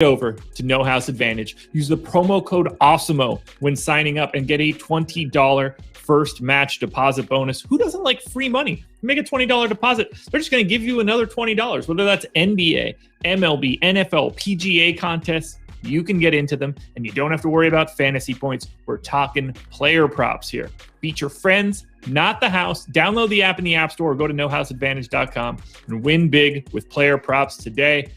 over to No House Advantage. Use the promo code Awesemo when signing up and get a $20 first match deposit bonus. Who doesn't like free money? Make a $20 deposit. They're just going to give you another $20. Whether that's NBA, MLB, NFL, PGA contests, you can get into them and you don't have to worry about fantasy points. We're talking player props here. Beat your friends, not the house. Download the app in the App Store or go to nohouseadvantage.com and win big with player props today.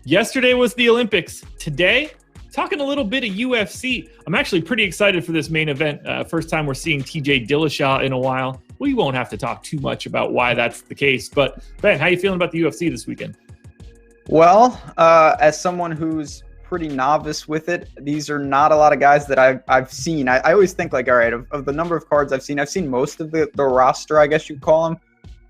Yesterday was the Olympics. Today, talking a little bit of UFC. I'm actually pretty excited for this main event. First time we're seeing TJ Dillashaw in a while. We won't have to talk too much about why that's the case. But Ben, how you feeling about the UFC this weekend? Well, as someone who's pretty novice with it, these are not a lot of guys that I've seen. I always think like, all right, of the number of cards I've seen most of the roster, I guess you'd call them.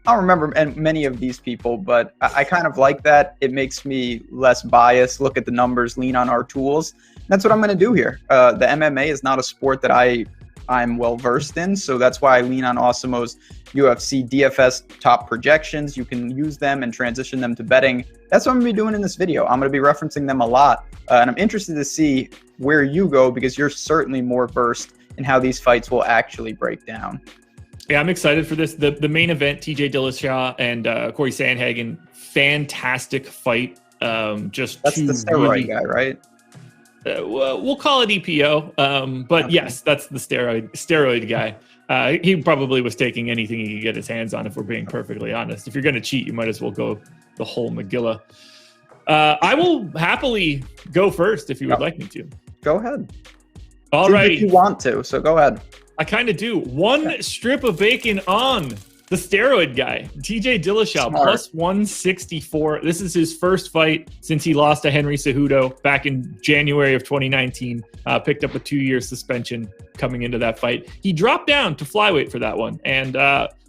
I don't remember many of these people, but I kind of like that. It makes me less biased, look at the numbers, lean on our tools. That's what I'm going to do here. The MMA is not a sport that I'm well versed in, so that's why I lean on Awesemo's UFC DFS top projections. You can use them and transition them to betting. That's what I'm going to be doing in this video. I'm going to be referencing them a lot, and I'm interested to see where you go because you're certainly more versed in how these fights will actually break down. Yeah, I'm excited for this. The main event, TJ Dillashaw and Corey Sandhagen, fantastic fight. That's the steroid guy, right? We'll call it EPO. But okay. Yes, that's the steroid guy. He probably was taking anything he could get his hands on, if we're being perfectly honest. If you're going to cheat, you might as well go the whole Megillah. I will happily go first if you would like me to. Go ahead. All right. If you want to, so go ahead. I kind of do. One strip of bacon on the steroid guy, TJ Dillashaw, plus 164. This is his first fight since he lost to Henry Cejudo back in January of 2019. Picked up a 2-year suspension coming into that fight. He dropped down to flyweight for that one. And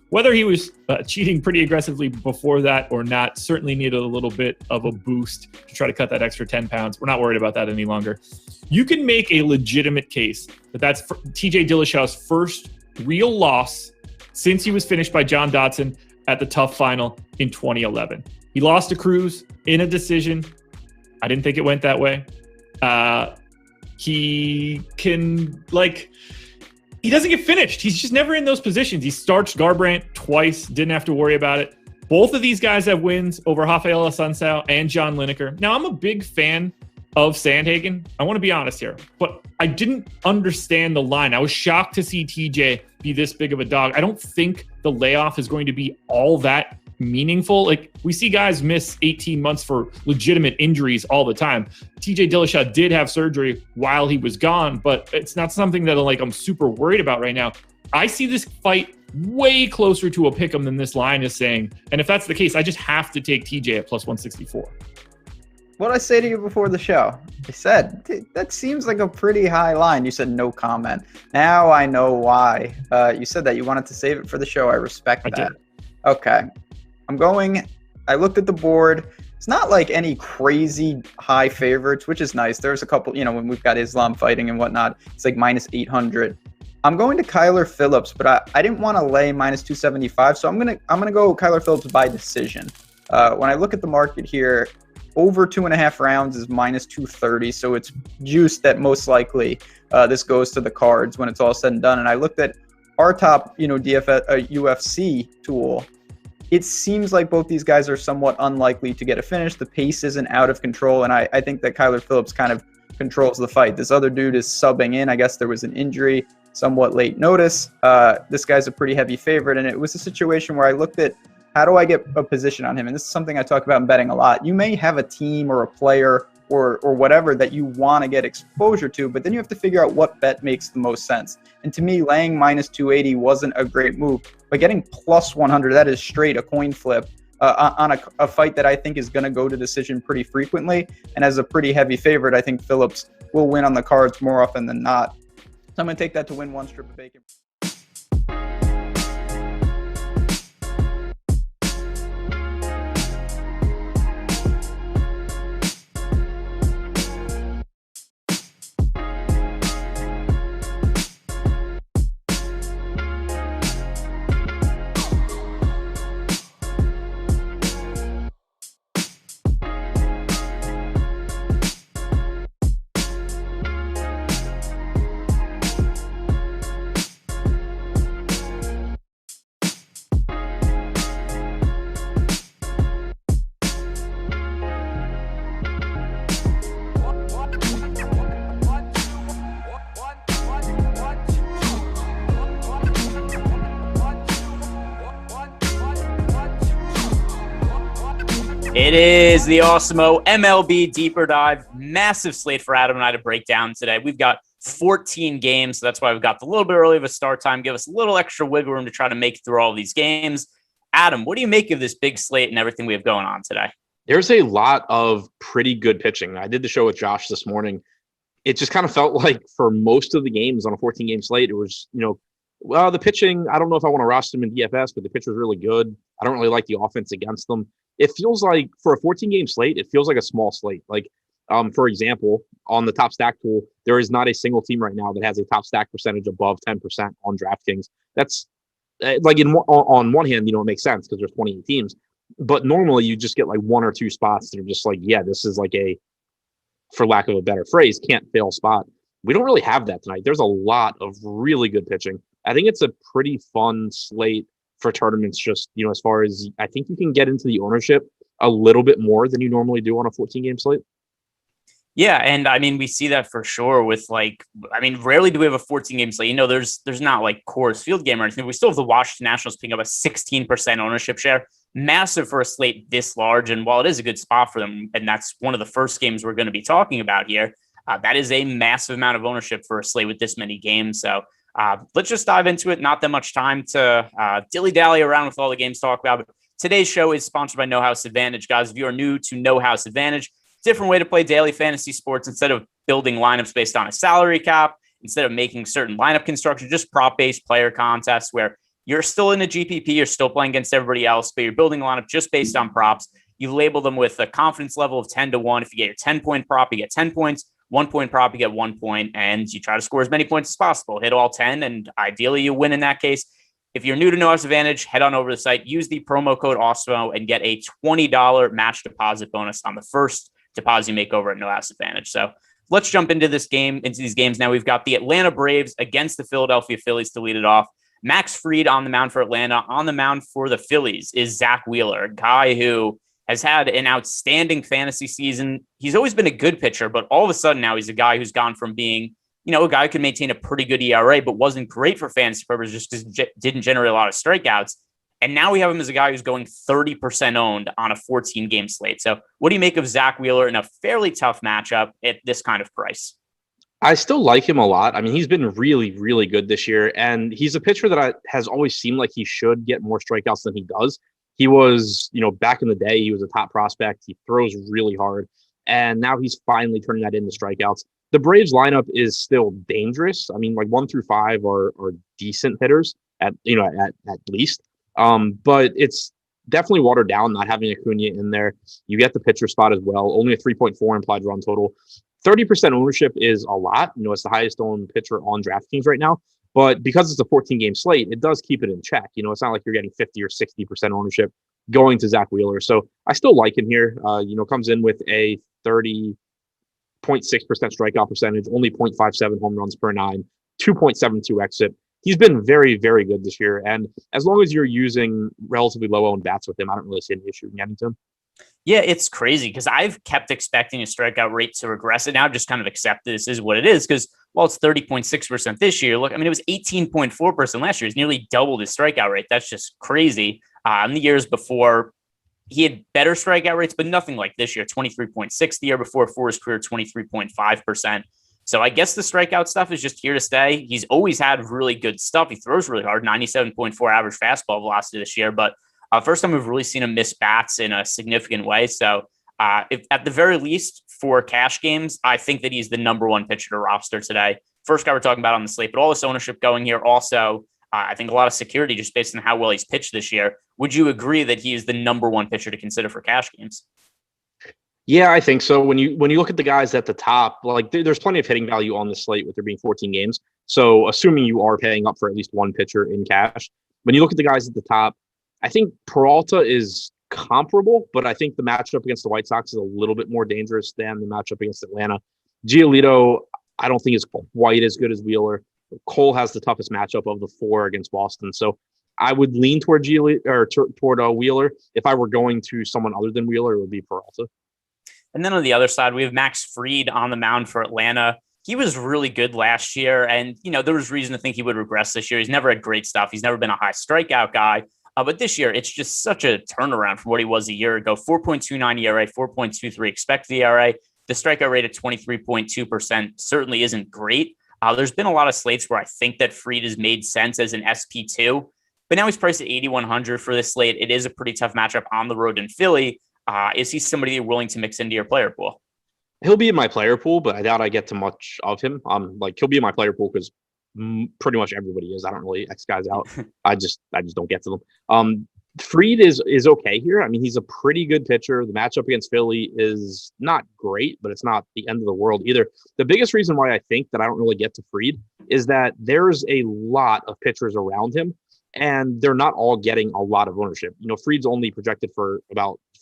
whether he was cheating pretty aggressively before that or not, certainly needed a little bit of a boost to try to cut that extra 10 pounds. We're not worried about that any longer. You can make a legitimate case that that's TJ Dillashaw's first real loss since he was finished by John Dodson at the TUF final in 2011. He lost to Cruz in a decision. I didn't think it went that way. He doesn't get finished. He's just never in those positions. He starched Garbrandt twice, didn't have to worry about it. Both of these guys have wins over Rafael Assunção and John Lineker. Now, I'm a big fan of Sandhagen. I want to be honest here, but I didn't understand the line. I was shocked to see TJ be this big of a dog. I don't think the layoff is going to be all that meaningful. Like, we see guys miss 18 months for legitimate injuries all the time. TJ Dillashaw did have surgery while he was gone, but it's not something that I'm super worried about right now. I see this fight way closer to a pick'em than this line is saying. And if that's the case, I just have to take TJ at plus 164. What did I say to you before the show? I said, that seems like a pretty high line. You said no comment. Now I know why. You said that you wanted to save it for the show. I respect that. Okay. I looked at the board. It's not like any crazy high favorites, which is nice. There's a couple, when we've got Islam fighting and whatnot, it's like minus 800. I'm going to Kyler Phillips, but I didn't want to lay minus 275. So I'm gonna go Kyler Phillips by decision. When I look at the market here, over 2.5 rounds is minus 230. So it's juiced that most likely this goes to the cards when it's all said and done. And I looked at our top, DFS UFC tool. It seems like both these guys are somewhat unlikely to get a finish. The pace isn't out of control, and I think that Kyler Phillips kind of controls the fight. This other dude is subbing in. I guess there was an injury, somewhat late notice. This guy's a pretty heavy favorite, and it was a situation where I looked at how do I get a position on him, and this is something I talk about in betting a lot. You may have a team or a player or whatever that you want to get exposure to, but then you have to figure out what bet makes the most sense. And to me, laying minus 280 wasn't a great move, but getting plus 100, that is straight a coin flip on a fight that I think is going to go to decision pretty frequently. And as a pretty heavy favorite, I think Phillips will win on the cards more often than not. So I'm going to take that to win one strip of bacon. It is the Awesemo MLB Deeper Dive. Massive slate for Adam and I to break down today. We've got 14 games, so that's why we've got a little bit early of a start time. Give us a little extra wiggle room to try to make it through all these games. Adam, what do you make of this big slate and everything we have going on today? There's a lot of pretty good pitching. I did the show with Josh this morning. It just kind of felt like for most of the games on a 14-game slate, it was, well, the pitching, I don't know if I want to roster them in DFS, but the pitch was really good. I don't really like the offense against them. It feels like for a 14-game slate, it feels like a small slate. Like, for example, on the top stack pool, there is not a single team right now that has a top stack percentage above 10% on DraftKings. That's like on one hand, it makes sense because there's 28 teams. But normally you just get like one or two spots that are just like, yeah, this is like a, for lack of a better phrase, can't fail spot. We don't really have that tonight. There's a lot of really good pitching. I think it's a pretty fun slate for tournaments, just, as far as I think you can get into the ownership a little bit more than you normally do on a 14-game slate. Yeah, and I mean, we see that for sure with rarely do we have a 14-game slate. There's not like Coors Field game or anything. We still have the Washington Nationals picking up a 16% ownership share. Massive for a slate this large. And while it is a good spot for them, and that's one of the first games we're going to be talking about here, that is a massive amount of ownership for a slate with this many games. So let's just dive into it. Not that much time to dilly-dally around with all the games to talk about. But today's show is sponsored by No House Advantage. Guys, if you are new to No House Advantage, different way to play daily fantasy sports. Instead of building lineups based on a salary cap, instead of making certain lineup construction, just prop-based player contests where you're still in a GPP, you're still playing against everybody else, but you're building a lineup just based on props. You label them with a confidence level of 10-1. If you get your 10-point prop, you get 10 points. 1-point prop, you get 1 point, and you try to score as many points as possible. Hit all 10, and ideally you win in that case. If you're new to No House Advantage, head on over to the site, use the promo code Awesemo, and get a $20 match deposit bonus on the first deposit you make over at No House Advantage. So let's jump into these games now. We've got the Atlanta Braves against the Philadelphia Phillies to lead it off. Max Fried on the mound for Atlanta. On the mound for the Phillies is Zach Wheeler, a guy who has had an outstanding fantasy season. He's always been a good pitcher, but all of a sudden now he's a guy who's gone from being, a guy who could maintain a pretty good ERA, but wasn't great for fantasy purposes, just didn't generate a lot of strikeouts. And now we have him as a guy who's going 30% owned on a 14-game slate. So what do you make of Zach Wheeler in a fairly tough matchup at this kind of price? I still like him a lot. I mean, he's been really, really good this year. And he's a pitcher that has always seemed like he should get more strikeouts than he does. He was, back in the day, he was a top prospect. He throws really hard. And now he's finally turning that into strikeouts. The Braves lineup is still dangerous. I mean, like 1 through 5 are decent hitters at least. But it's definitely watered down not having Acuna in there. You get the pitcher spot as well. Only a 3.4 implied run total. 30% ownership is a lot. It's the highest owned pitcher on DraftKings right now. But because it's a 14-game slate, it does keep it in check. It's not like you're getting 50 or 60% ownership going to Zach Wheeler. So I still like him here. Comes in with a 30.6% strikeout percentage, only 0.57 home runs per 9, 2.72 exit. He's been very, very good this year. And as long as you're using relatively low-owned bats with him, I don't really see any issue in getting to him. Yeah, it's crazy because I've kept expecting a strikeout rate to regress, and now just kind of accept this is what it is because, well, it's 30.6% this year. Look, I mean, it was 18.4% last year. He's nearly doubled his strikeout rate. That's just crazy. In the years before, he had better strikeout rates, but nothing like this year, 23.6 the year before, for his career, 23.5%. So I guess the strikeout stuff is just here to stay. He's always had really good stuff. He throws really hard, 97.4 average fastball velocity this year, but first time we've really seen him miss bats in a significant way. So if at the very least for cash games, I think that he's the number one pitcher to roster today. First guy we're talking about on the slate, but all this ownership going here. Also, I think a lot of security just based on how well he's pitched this year. Would you agree that he is the number one pitcher to consider for cash games? Yeah, I think so. When you look at the guys at the top, like there's plenty of hitting value on the slate with there being 14 games. So assuming you are paying up for at least one pitcher in cash, when you look at the guys at the top, I think Peralta is comparable, but I think the matchup against the White Sox is a little bit more dangerous than the matchup against Atlanta. Giolito, I don't think is quite as good as Wheeler. Cole has the toughest matchup of the 4 against Boston. So I would lean toward toward Wheeler. If I were going to someone other than Wheeler, it would be Peralta. And then on the other side, we have Max Fried on the mound for Atlanta. He was really good last year, and there was reason to think he would regress this year. He's never had great stuff. He's never been a high strikeout guy. But this year, it's just such a turnaround from what he was a year ago. 4.29 ERA, 4.23 expected ERA. The strikeout rate at 23.2% certainly isn't great. There's been a lot of slates where I think that Fried has made sense as an SP2, but now he's priced at 8,100 for this slate. It is a pretty tough matchup on the road in Philly. Is he somebody you're willing to mix into your player pool? He'll be in my player pool, but I doubt I get to much of him. He'll be in my player pool because pretty much everybody is. I don't really X guys out. I just don't get to them. Fried is okay here. I mean, he's a pretty good pitcher. The matchup against Philly is not great, but it's not the end of the world either. The biggest reason why I think that I don't really get to Fried is that there's a lot of pitchers around him, and they're not all getting a lot of ownership. Fried's only projected for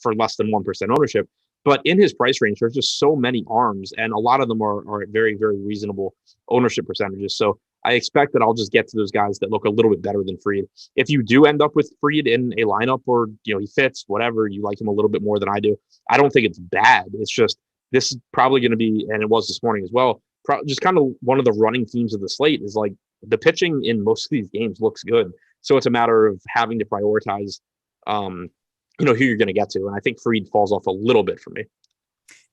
less than 1% ownership, but in his price range, there's just so many arms, and a lot of them are at very, very reasonable ownership percentages. So I expect that I'll just get to those guys that look a little bit better than Fried. If you do end up with Fried in a lineup or, he fits, whatever, you like him a little bit more than I do, I don't think it's bad. It's just, this is probably going to be, and it was this morning as well, just kind of one of the running themes of the slate is like the pitching in most of these games looks good. So it's a matter of having to prioritize, who you're going to get to. And I think Fried falls off a little bit for me.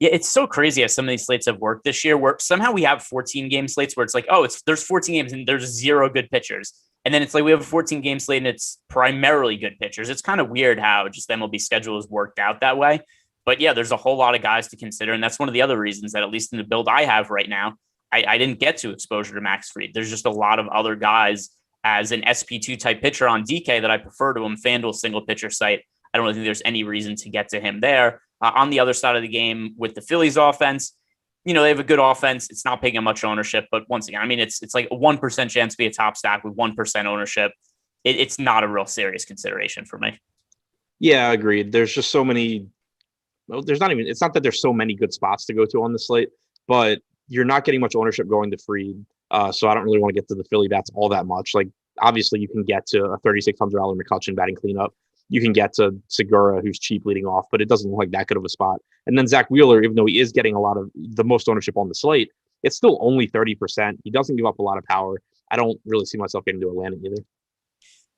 Yeah, it's so crazy how some of these slates have worked this year where somehow we have 14 game slates where it's like, there's 14 games and there's 0 good pitchers. And then it's like we have a 14 game slate and it's primarily good pitchers. It's kind of weird how just the MLB schedule is worked out that way. But yeah, there's a whole lot of guys to consider. And that's one of the other reasons that at least in the build I have right now, I didn't get to exposure to Max Fried. There's just a lot of other guys as an SP2 type pitcher on DK that I prefer to him. FanDuel single pitcher site. I don't really think there's any reason to get to him there. On the other side of the game with the Phillies offense, they have a good offense. It's not paying much ownership, but once again, I mean, it's like a 1% chance to be a top stack with 1% ownership. It's not a real serious consideration for me. Yeah, agreed. There's just so many. Well, it's not that there's so many good spots to go to on the slate, but you're not getting much ownership going to Fried. So I don't really want to get to the Philly bats all that much. Like, obviously, you can get to a $3,600 McCutchen batting cleanup. You can get to Segura, who's cheap leading off, but it doesn't look like that good of a spot. And then Zach Wheeler, even though he is getting a lot of the most ownership on the slate, it's still only 30%. He doesn't give up a lot of power. I don't really see myself getting to Atlanta either.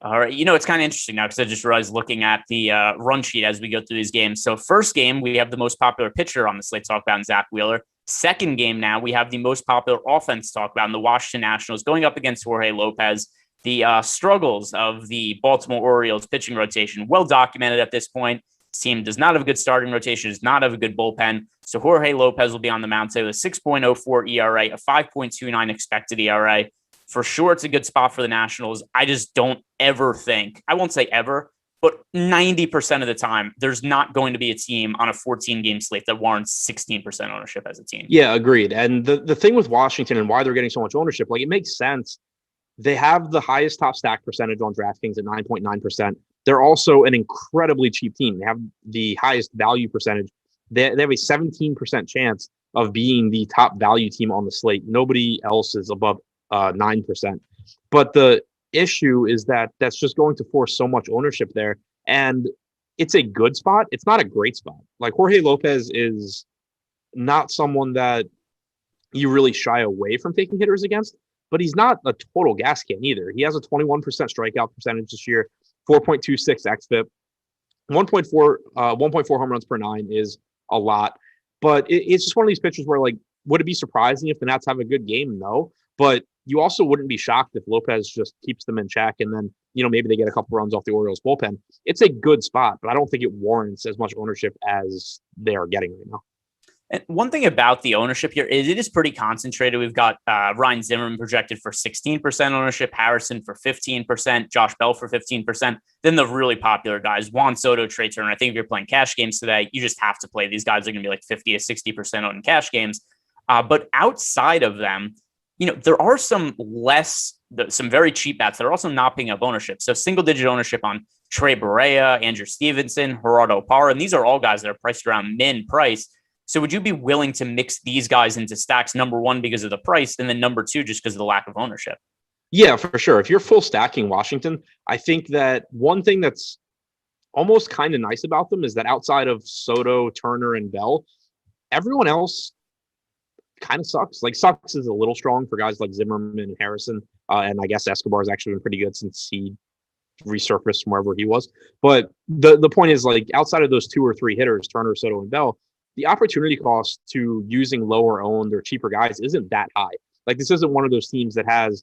All right. It's kind of interesting now because I just realized looking at the run sheet as we go through these games. So first game, we have the most popular pitcher on the slate talk about in Zach Wheeler. Second game now, we have the most popular offense talk about in the Washington Nationals going up against Jorge Lopez. The struggles of the Baltimore Orioles pitching rotation, well documented at this point. This team does not have a good starting rotation, does not have a good bullpen. So Jorge Lopez will be on the mound today with a 6.04 ERA, a 5.29 expected ERA. For sure, it's a good spot for the Nationals. I just don't ever think, I won't say ever, but 90% of the time, there's not going to be a team on a 14-game slate that warrants 16% ownership as a team. Yeah, agreed. And the thing with Washington and why they're getting so much ownership, like, it makes sense. They have the highest top stack percentage on DraftKings at 9.9%. They're also an incredibly cheap team. They have the highest value percentage. They have a 17% chance of being the top value team on the slate. Nobody else is above 9%. But the issue is that that's just going to force so much ownership there. And it's a good spot. It's not a great spot. Like, Jorge Lopez is not someone that you really shy away from taking hitters against. But he's not a total gas can either. He has a 21% strikeout percentage this year, 4.26 xFIP, 1.4 home runs per 9 is a lot. But it's just one of these pitchers where, like, would it be surprising if the Nats have a good game? No. But you also wouldn't be shocked if Lopez just keeps them in check and then, maybe they get a couple runs off the Orioles bullpen. It's a good spot, but I don't think it warrants as much ownership as they are getting right now. And one thing about the ownership here is it is pretty concentrated. We've got Ryan Zimmerman projected for 16% ownership, Harrison for 15%, Josh Bell for 15%. Then the really popular guys, Juan Soto, Trey Turner. I think if you're playing cash games today, you just have to play. These guys are going to be like 50 to 60% owned in cash games. But outside of them, there are some very cheap bats that are also not picking up ownership. So single digit ownership on Trey Barea, Andrew Stevenson, Gerardo Parra. And these are all guys that are priced around min price. So would you be willing to mix these guys into stacks, number one, because of the price, and then number two, just because of the lack of ownership? Yeah, for sure. If you're full stacking Washington, I think that one thing that's almost kind of nice about them is that outside of Soto, Turner, and Bell, everyone else kind of sucks. Like, sucks is a little strong for guys like Zimmerman and Harrison. And I guess Escobar has actually been pretty good since he resurfaced from wherever he was. But the point is, like, outside of those 2 or 3 hitters, Turner, Soto, and Bell, the opportunity cost to using lower owned or cheaper guys isn't that high. Like, this isn't one of those teams that has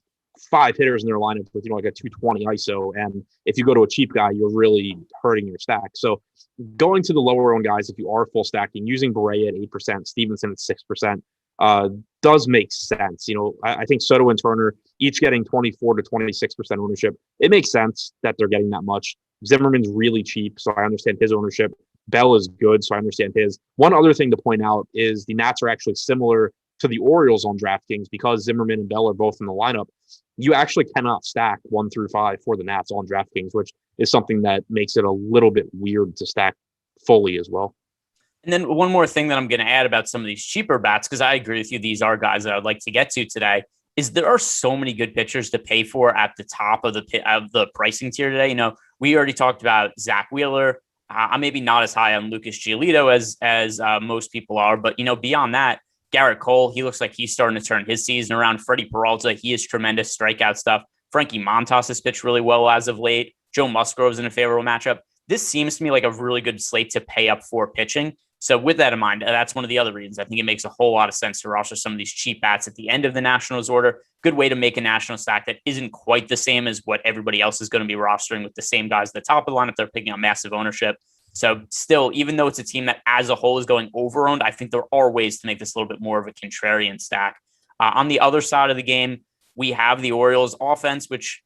5 hitters in their lineup with, like a 220 ISO. And if you go to a cheap guy, you're really hurting your stack. So going to the lower owned guys, if you are full stacking, using Barea at 8%, Stevenson at 6%, does make sense. I think Soto and Turner each getting 24 to 26% ownership. It makes sense that they're getting that much. Zimmerman's really cheap, so I understand his ownership. Bell is good, so I understand his. One other thing to point out is the Nats are actually similar to the Orioles on DraftKings because Zimmerman and Bell are both in the lineup. You actually cannot stack 1 through 5 for the Nats on DraftKings, which is something that makes it a little bit weird to stack fully as well. And then one more thing that I'm going to add about some of these cheaper bats, because I agree with you, these are guys that I'd like to get to today, is there are so many good pitchers to pay for at the top of the pricing tier today. We already talked about Zach Wheeler. I'm maybe not as high on Lucas Giolito as most people are, but beyond that, Garrett Cole, he looks like he's starting to turn his season around. Freddie Peralta, he is tremendous strikeout stuff. Frankie Montas has pitched really well as of late. Joe Musgrove's in a favorable matchup. This seems to me like a really good slate to pay up for pitching. So with that in mind, that's one of the other reasons I think it makes a whole lot of sense to roster some of these cheap bats at the end of the Nationals order. Good way to make a National stack that isn't quite the same as what everybody else is going to be rostering with the same guys at the top of the lineup. They're picking up massive ownership. So still, even though it's a team that as a whole is going over-owned, I think there are ways to make this a little bit more of a contrarian stack. On the other side of the game, we have the Orioles offense, which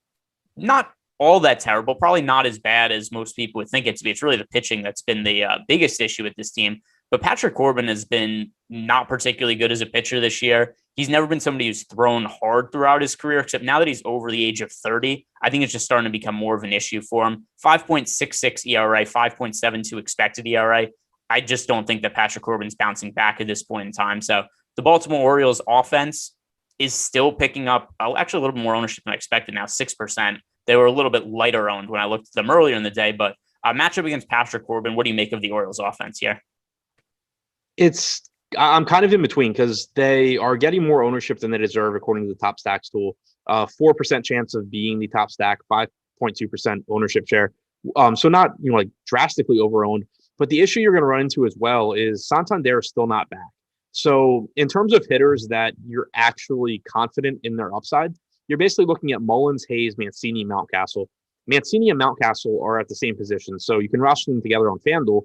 not all that terrible, probably not as bad as most people would think it to be. It's really the pitching that's been the biggest issue with this team. But Patrick Corbin has been not particularly good as a pitcher this year. He's never been somebody who's thrown hard throughout his career, except now that he's over the age of 30, I think it's just starting to become more of an issue for him. 5.66 ERA, 5.72 expected ERA. I just don't think that Patrick Corbin's bouncing back at this point in time. So the Baltimore Orioles offense is still picking up actually a little bit more ownership than I expected now, 6%. They were a little bit lighter owned when I looked at them earlier in the day, but matchup against Patrick Corbin, what do you make of the Orioles offense here? I'm kind of in between because they are getting more ownership than they deserve according to the top stacks tool. 4% chance of being the top stack, 5.2% ownership share. So not like drastically overowned. But the issue you're going to run into as well is Santander is still not back. So in terms of hitters that you're actually confident in their upside, you're basically looking at Mullins, Hayes, Mancini, Mountcastle. Mancini and Mountcastle are at the same position, so you can roster them together on FanDuel,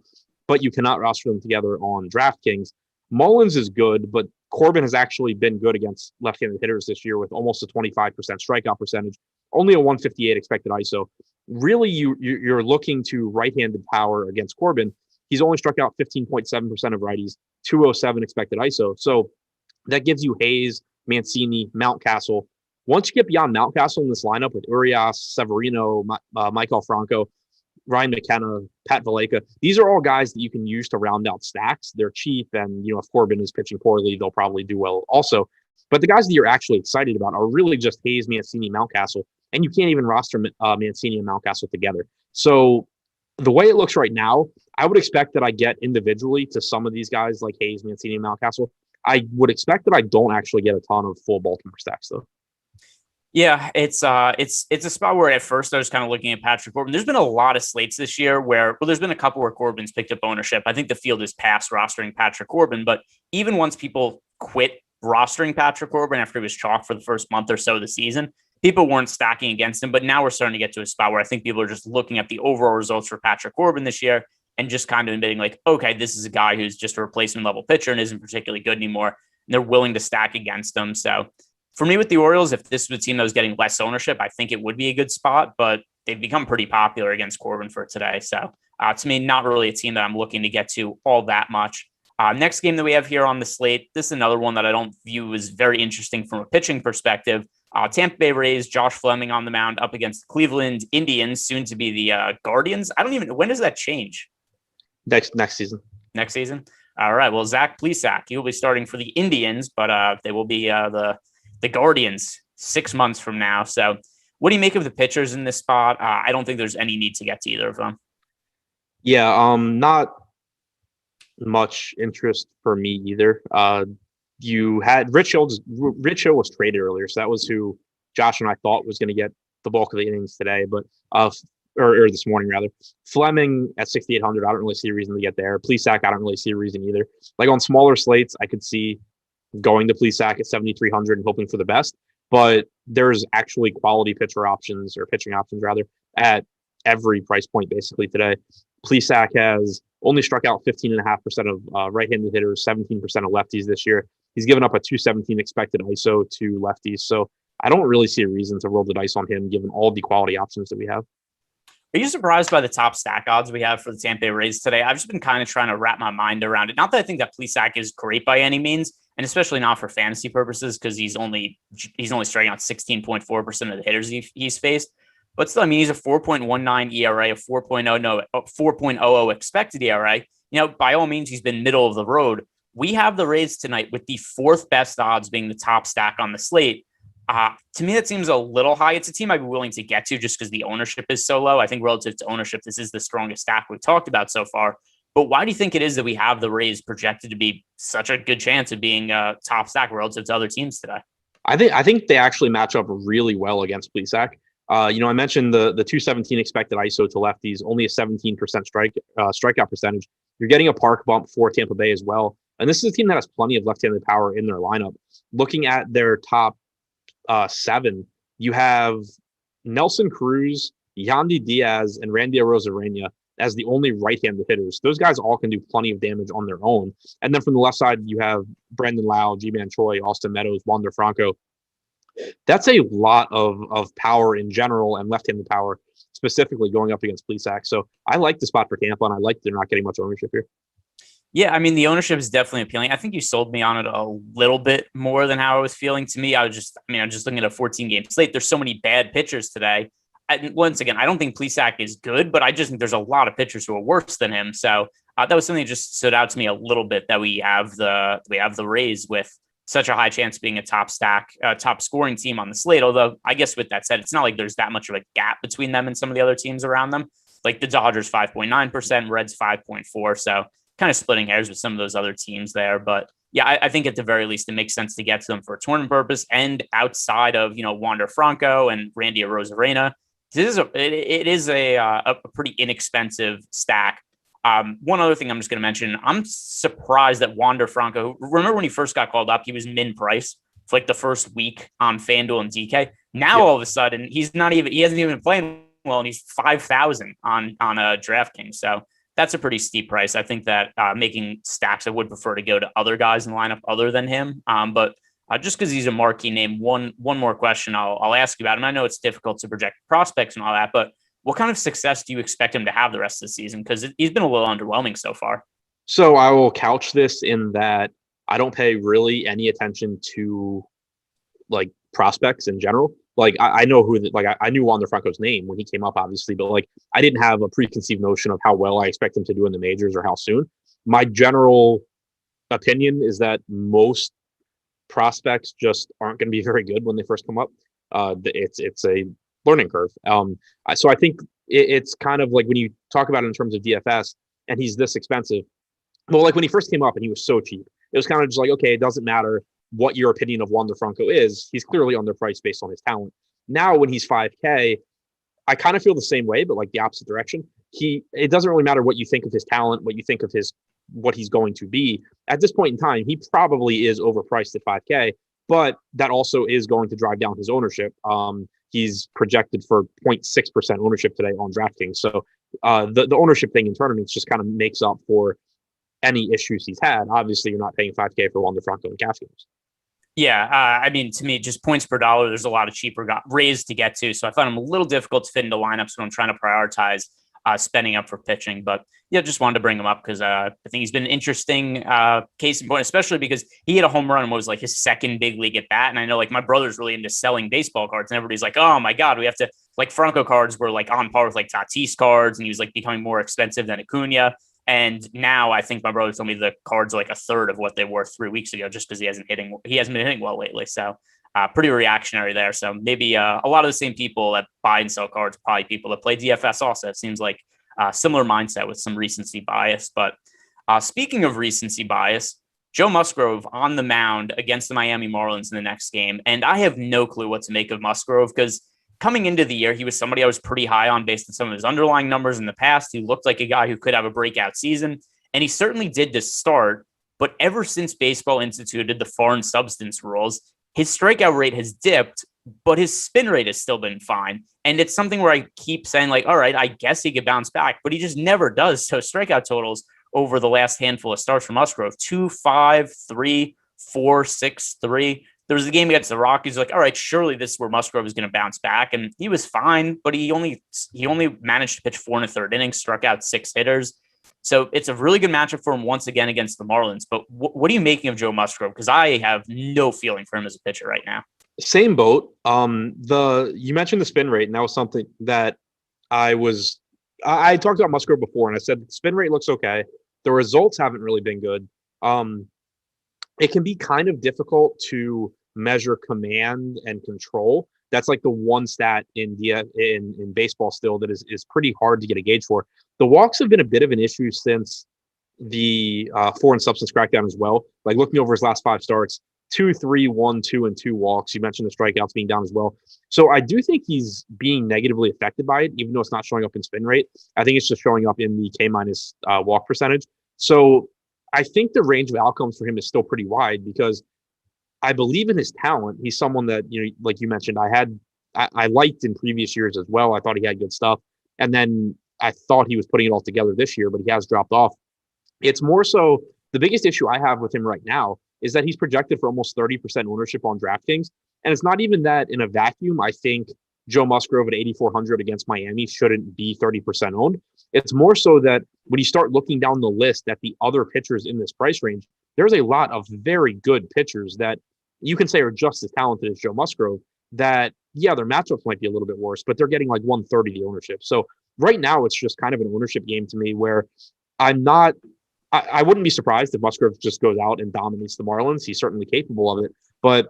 but you cannot roster them together on DraftKings. Mullins is good, but Corbin has actually been good against left-handed hitters this year with almost a 25% strikeout percentage, only a 158 expected ISO. Really, you're looking to right-handed power against Corbin. He's only struck out 15.7% of righties, 207 expected ISO. So that gives you Hayes, Mancini, Mountcastle. Once you get beyond Mountcastle in this lineup with Urias, Severino, Michael Franco, Ryan McKenna, Pat Valleca, these are all guys that you can use to round out stacks. They're cheap, and if Corbin is pitching poorly, they'll probably do well also. But the guys that you're actually excited about are really just Hayes, Mancini, Mountcastle, and you can't even roster Mancini and Mountcastle together. So the way it looks right now, I would expect that I get individually to some of these guys like Hayes, Mancini, and Mountcastle. I would expect that I don't actually get a ton of full Baltimore stacks though. Yeah, it's a spot where at first I was kind of looking at Patrick Corbin. There's been a lot of slates this year there's been a couple where Corbin's picked up ownership. I think the field is past rostering Patrick Corbin, but even once people quit rostering Patrick Corbin after he was chalked for the first month or so of the season, people weren't stacking against him. But now we're starting to get to a spot where I think people are just looking at the overall results for Patrick Corbin this year and just kind of admitting like, okay, this is a guy who's just a replacement level pitcher and isn't particularly good anymore. And they're willing to stack against him. So for me with the Orioles, if this was a team that was getting less ownership, I think it would be a good spot, but they've become pretty popular against Corbin for today. So to me, not really a team that I'm looking to get to all that much. Next game that we have here on the slate, this is another one that I don't view as very interesting from a pitching perspective. Tampa Bay Rays, Josh Fleming on the mound up against Cleveland Indians, soon to be the Guardians. when does that change? Next season. Next season? All right. Well, Zach Plesac, he will be starting for the Indians, but they will be the Guardians 6 months from now. So what do you make of the pitchers in this spot? I don't think there's any need to get to either of them. Yeah, not much interest for me either. You had Rich Hill was traded earlier, so that was who Josh and I thought was going to get the bulk of the innings today, but or this morning rather. Fleming at 6,800, I don't really see a reason to get there. Plesac, I don't really see a reason either. Like on smaller slates, I could see going to Plesac at 7,300 and hoping for the best, but there's actually quality pitching options rather at every price point basically today. Plesac has only struck out 15.5% of right-handed hitters, 17% of lefties this year. He's given up a 217 expected ISO to lefties. So I don't really see a reason to roll the dice on him given all the quality options that we have. Are you surprised by the top stack odds we have for the Tampa Bay Rays today? I've just been kind of trying to wrap my mind around it. Not that I think that Plesac is great by any means, and especially not for fantasy purposes because he's only striking out 16.4% of the hitters he's faced. But still, I mean, he's a 4.19 ERA, a 4.00 expected ERA. By all means, he's been middle of the road. We have the Rays tonight with the fourth best odds being the top stack on the slate. To me, that seems a little high. It's a team I'd be willing to get to just because the ownership is so low. I think relative to ownership, this is the strongest stack we've talked about so far. But why do you think it is that we have the Rays projected to be such a good chance of being a top stack relative to other teams today? I think they actually match up really well against Plesac. I mentioned the 217 expected ISO to lefties, only a 17% strikeout percentage. You're getting a park bump for Tampa Bay as well. And this is a team that has plenty of left-handed power in their lineup. Looking at their top 7, you have Nelson Cruz, Yandy Diaz, and Randy Arozarena as the only right-handed hitters. Those guys all can do plenty of damage on their own. And then from the left side, you have Brandon Lau, G-Man Choi, Austin Meadows, Wander Franco. That's a lot of power in general and left-handed power specifically going up against Plesac. So I like the spot for Tampa, and I like they're not getting much ownership here. Yeah, I mean, the ownership is definitely appealing. I think you sold me on it a little bit more than how I was feeling. To me, I'm just looking at a 14-game slate. There's so many bad pitchers today. Once again, I don't think Plesac is good, but I just think there's a lot of pitchers who are worse than him. So that was something that just stood out to me a little bit, that we have the Rays with such a high chance of being a top scoring team on the slate. Although I guess with that said, it's not like there's that much of a gap between them and some of the other teams around them. Like the Dodgers 5.9%, Reds 5.4%. So kind of splitting hairs with some of those other teams there. But yeah, I think at the very least, it makes sense to get to them for a tournament purpose. And outside of, Wander Franco and Randy Arozarena, it is a pretty inexpensive stack. One other thing I'm just going to mention, I'm surprised that Wander Franco, remember when he first got called up, he was min price for like the first week on FanDuel and DK. Now, all of a sudden, he hasn't even been playing well, and he's 5,000 on DraftKings. So that's a pretty steep price. I think that making stacks, I would prefer to go to other guys in the lineup other than him. But just because he's a marquee name, one more question I'll ask you about him. I know it's difficult to project prospects and all that, but what kind of success do you expect him to have the rest of the season? Because he's been a little underwhelming so far. So I will couch this in that I don't pay really any attention to like prospects in general. Like I know I knew Wander Franco's name when he came up, obviously, but like I didn't have a preconceived notion of how well I expect him to do in the majors or how soon. My general opinion is that most prospects just aren't going to be very good when they first come up. It's a learning curve. So I think it's kind of like when you talk about it in terms of DFS and he's this expensive. Well, like when he first came up and he was so cheap, it was kind of just like, okay, it doesn't matter what your opinion of Wander Franco is. He's clearly underpriced based on his talent. Now, when he's 5K, I kind of feel the same way, but like the opposite direction. It doesn't really matter what you think of his talent, what you think of what he's going to be. At this point in time, he probably is overpriced at 5K, but that also is going to drive down his ownership. He's projected for 0.6% ownership today on DraftKings. So the ownership thing in tournaments just kind of makes up for any issues he's had. Obviously, you're not paying 5K for Wander Franco in cash games. Yeah, I mean, to me, just points per dollar, there's a lot of cheaper Rays to get to. So I found him a little difficult to fit into lineups when I'm trying to prioritize spending up for pitching. But yeah, just wanted to bring him up because I think he's been an interesting case in point, especially because he hit a home run and was like his second big league at bat. And I know like my brother's really into selling baseball cards and everybody's like, oh my God, we have to, like Franco cards were like on par with like Tatis cards and he was like becoming more expensive than Acuna. And now I think my brother told me the cards are like a third of what they were 3 weeks ago, just because he hasn't been hitting well lately. So pretty reactionary there. So maybe a lot of the same people that buy and sell cards, probably people that play DFS also. It seems like a similar mindset with some recency bias. But speaking of recency bias, Joe Musgrove on the mound against the Miami Marlins in the next game. And I have no clue what to make of Musgrove because coming into the year, he was somebody I was pretty high on based on some of his underlying numbers in the past. He looked like a guy who could have a breakout season, and he certainly did to start. But ever since baseball instituted the foreign substance rules, his strikeout rate has dipped, but his spin rate has still been fine. And it's something where I keep saying, like, all right, I guess he could bounce back, but he just never does. So strikeout totals over the last handful of starts from Musgrove, 2, 5, 3, 4, 6, 3. There was a game against the Rockies, like, all right, surely this is where Musgrove is going to bounce back. And he was fine, but he only managed to pitch 4 1/3 innings, struck out 6 hitters. So it's a really good matchup for him once again against the Marlins. But what are you making of Joe Musgrove? Because I have no feeling for him as a pitcher right now. Same boat. You mentioned the spin rate, and that was something that I talked about Musgrove before, and I said the spin rate looks okay. The results haven't really been good. It can be kind of difficult to measure command and control. That's like the one stat in baseball still that is pretty hard to get a gauge for. The walks have been a bit of an issue since the foreign substance crackdown as well. Like looking over his last 5 starts, 2, 3, 1, 2, and 2 walks. You mentioned the strikeouts being down as well. So I do think he's being negatively affected by it, even though it's not showing up in spin rate. I think it's just showing up in the K- walk percentage. So I think the range of outcomes for him is still pretty wide because I believe in his talent. He's someone that, like you mentioned, I liked in previous years as well. I thought he had good stuff. And then I thought he was putting it all together this year, but he has dropped off. It's more so the biggest issue I have with him right now is that he's projected for almost 30% ownership on DraftKings. And it's not even that in a vacuum. I think Joe Musgrove at 8,400 against Miami shouldn't be 30% owned. It's more so that when you start looking down the list at the other pitchers in this price range, there's a lot of very good pitchers that you can say are just as talented as Joe Musgrove that, yeah, their matchups might be a little bit worse, but they're getting like 130 the ownership. So right now it's just kind of an ownership game to me where I wouldn't be surprised if Musgrove just goes out and dominates the Marlins. He's certainly capable of it, but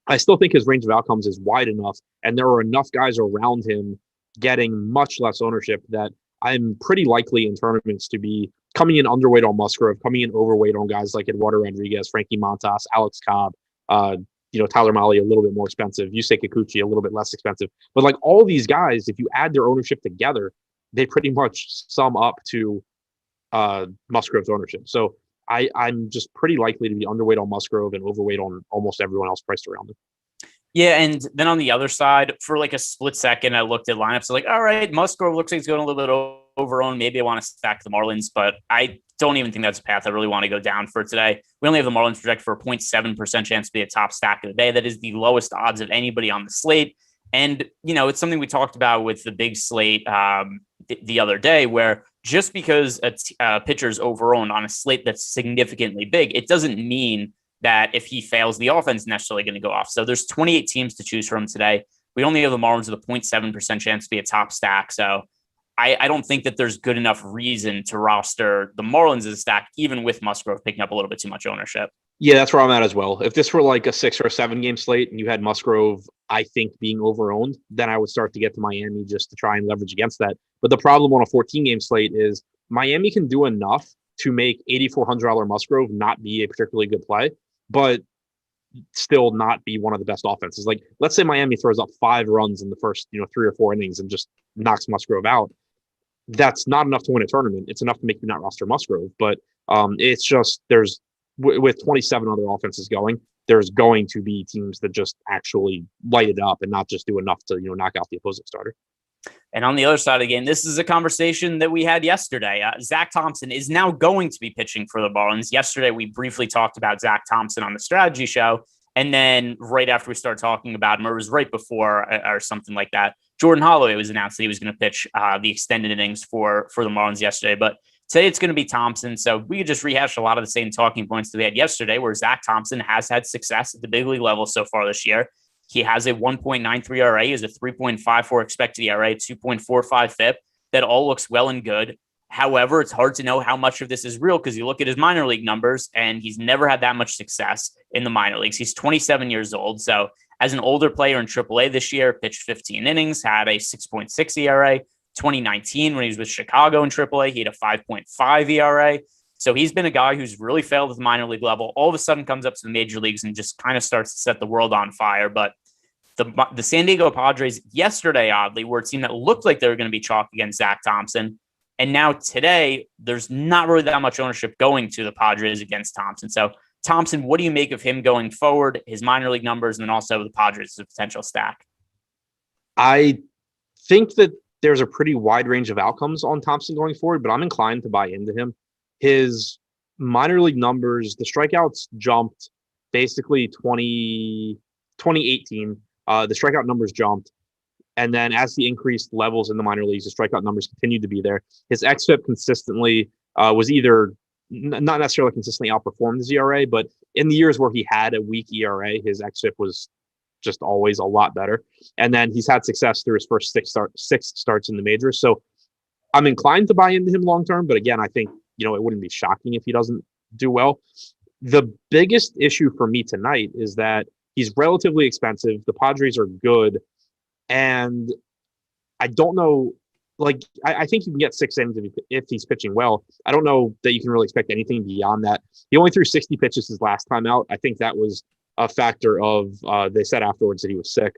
I still think his range of outcomes is wide enough, and there are enough guys around him getting much less ownership that I'm pretty likely in tournaments to be coming in underweight on Musgrove, coming in overweight on guys like Eduardo Rodriguez, Frankie Montas, Alex Cobb, Tyler Mahle, a little bit more expensive, Yusei Kikuchi, a little bit less expensive. But like all these guys, if you add their ownership together, they pretty much sum up to Musgrove's ownership. So I'm just pretty likely to be underweight on Musgrove and overweight on almost everyone else priced around him. Yeah, and then on the other side, for like a split second, I looked at lineups like, all right, Musgrove looks like he's going a little bit overowned. Maybe I want to stack the Marlins, but I don't even think that's a path I really want to go down for today. We only have the Marlins projected for a 0.7% chance to be a top stack of the day. That is the lowest odds of anybody on the slate. And, it's something we talked about with the big slate the other day, where just because a pitcher is overowned on a slate that's significantly big, it doesn't mean that if he fails, the offense is necessarily going to go off. So there's 28 teams to choose from today. We only have the Marlins with a 0.7% chance to be a top stack. So I don't think that there's good enough reason to roster the Marlins as a stack, even with Musgrove picking up a little bit too much ownership. Yeah, that's where I'm at as well. If this were like a 6 or a 7 game slate and you had Musgrove, I think, being overowned, then I would start to get to Miami just to try and leverage against that. But the problem on a 14 game slate is Miami can do enough to make $8,400 Musgrove not be a particularly good play, but still not be one of the best offenses. Like, let's say Miami throws up 5 runs in the first, 3 or 4 innings and just knocks Musgrove out. That's not enough to win a tournament. It's enough to make you not roster Musgrove. But it's just with 27 other offenses going, there's going to be teams that just actually light it up and not just do enough to knock out the opposing starter. And on the other side of the game, this is a conversation that we had yesterday. Zach Thompson is now going to be pitching for the Marlins. Yesterday, we briefly talked about Zach Thompson on the strategy show. And then right after we started talking about him, or it was right before or something like that, Jordan Holloway was announced that he was going to pitch the extended innings for the Marlins yesterday. But today it's going to be Thompson. So we could just rehash a lot of the same talking points that we had yesterday, where Zach Thompson has had success at the big league level so far this year. He has a 1.93 ERA, he has a 3.54 expected ERA, 2.45 FIP. That all looks well and good. However, it's hard to know how much of this is real because you look at his minor league numbers and he's never had that much success in the minor leagues. He's 27 years old. So as an older player in AAA this year, pitched 15 innings, had a 6.6 ERA. 2019, when he was with Chicago in AAA, he had a 5.5 ERA. So he's been a guy who's really failed at the minor league level. All of a sudden comes up to the major leagues and just kind of starts to set the world on fire. But The San Diego Padres yesterday, oddly, were a team that looked like they were going to be chalk against Zach Thompson. And now today, there's not really that much ownership going to the Padres against Thompson. So Thompson, what do you make of him going forward, his minor league numbers, and then also the Padres as a potential stack? I think that there's a pretty wide range of outcomes on Thompson going forward, but I'm inclined to buy into him. His minor league numbers, the strikeouts jumped basically 2018. The strikeout numbers jumped. And then as he increased levels in the minor leagues, the strikeout numbers continued to be there. His xFIP consistently was either not necessarily consistently outperformed his ERA, but in the years where he had a weak ERA, his xFIP was just always a lot better. And then he's had success through his first six starts in the majors. So I'm inclined to buy into him long term. But again, I think, it wouldn't be shocking if he doesn't do well. The biggest issue for me tonight is that he's relatively expensive. The Padres are good. And I don't know, I think you can get 6 innings if he's pitching well. I don't know that you can really expect anything beyond that. He only threw 60 pitches his last time out. I think that was a factor of, they said afterwards that he was sick.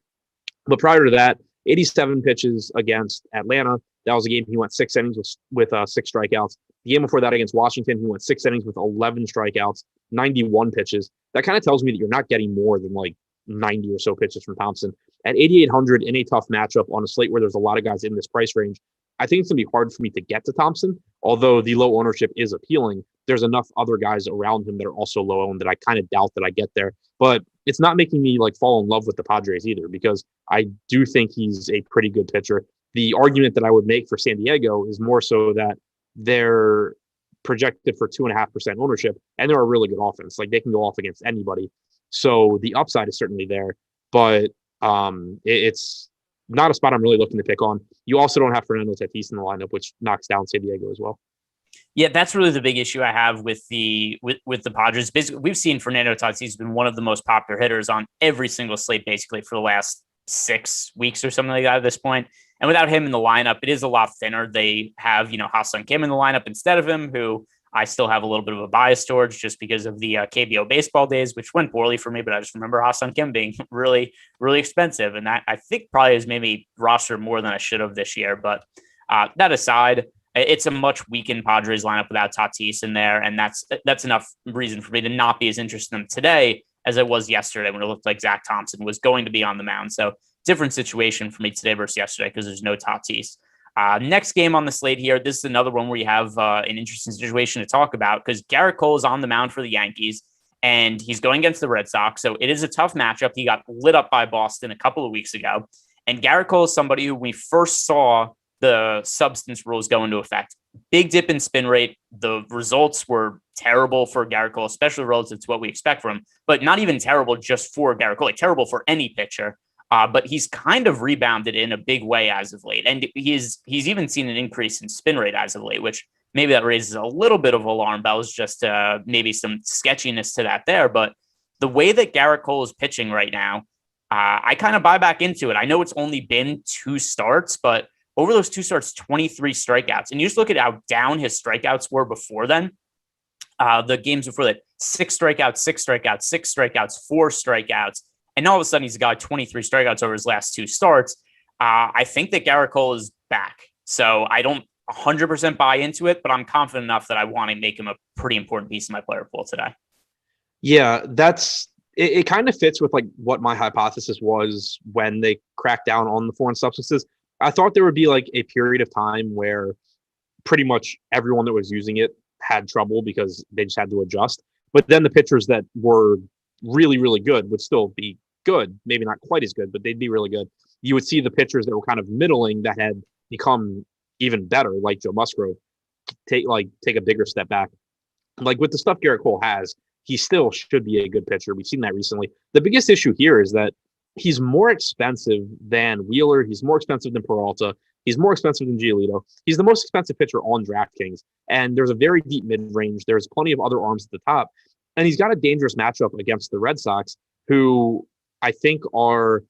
But prior to that, 87 pitches against Atlanta. That was a game he went 6 innings with 6 strikeouts. The game before that against Washington, he went 6 innings with 11 strikeouts, 91 pitches. That kind of tells me that you're not getting more than 90 or so pitches from Thompson. At 8,800 in a tough matchup on a slate where there's a lot of guys in this price range, I think it's going to be hard for me to get to Thompson. Although the low ownership is appealing, there's enough other guys around him that are also low owned that I kind of doubt that I get there. But it's not making me fall in love with the Padres either, because I do think he's a pretty good pitcher. The argument that I would make for San Diego is more so that they're projected for 2.5% ownership, and they're a really good offense. They can go off against anybody. So the upside is certainly there, but it's not a spot I'm really looking to pick on. You also don't have Fernando Tatis in the lineup, which knocks down San Diego as well. Yeah, that's really the big issue I have with the Padres. Basically, we've seen Fernando Tatis been one of the most popular hitters on every single slate, basically for the last 6 weeks or something like that at this point. And without him in the lineup, it is a lot thinner. They have, House Advantage in the lineup instead of him, who I still have a little bit of a bias towards just because of the KBO baseball days, which went poorly for me. But I just remember Ha-Seong Kim being really, really expensive. And that I think probably has made me roster more than I should have this year. But that aside, it's a much weakened Padres lineup without Tatis in there. And that's enough reason for me to not be as interested in them today as I was yesterday when it looked like Zach Thompson was going to be on the mound. So different situation for me today versus yesterday because there's no Tatis. Next game on the slate here, this is another one where you have an interesting situation to talk about because Garrett Cole is on the mound for the Yankees and he's going against the Red Sox. So it is a tough matchup. He got lit up by Boston a couple of weeks ago. And Garrett Cole is somebody who we first saw the substance rules go into effect. Big dip in spin rate. The results were terrible for Garrett Cole, especially relative to what we expect from him, but not even terrible just for Garrett Cole, terrible for any pitcher. But he's kind of rebounded in a big way as of late. And he's even seen an increase in spin rate as of late, which maybe that raises a little bit of alarm bells, just maybe some sketchiness to that there. But the way that Garrett Cole is pitching right now, I kind of buy back into it. I know it's only been 2 starts, but over those 2 starts, 23 strikeouts. And you just look at how down his strikeouts were before then. The games before that, 6 strikeouts, 6 strikeouts, 6 strikeouts, 4 strikeouts. And all of a sudden, he's got 23 strikeouts over his last 2 starts. I think that Garrett Cole is back. So I don't 100% buy into it, but I'm confident enough that I want to make him a pretty important piece of my player pool today. Yeah, it kind of fits with what my hypothesis was when they cracked down on the foreign substances. I thought there would be a period of time where pretty much everyone that was using it had trouble because they just had to adjust. But then the pitchers that were really, really good would still be good. Maybe not quite as good, but they'd be really good. You would see the pitchers that were kind of middling that had become even better, like Joe Musgrove, take a bigger step back. With the stuff Garrett Cole has, he still should be a good pitcher. We've seen that recently. The biggest issue here is that he's more expensive than Wheeler. He's more expensive than Peralta. He's more expensive than Giolito. He's the most expensive pitcher on DraftKings. And there's a very deep mid-range. There's plenty of other arms at the top. And he's got a dangerous matchup against the Red Sox, who I think are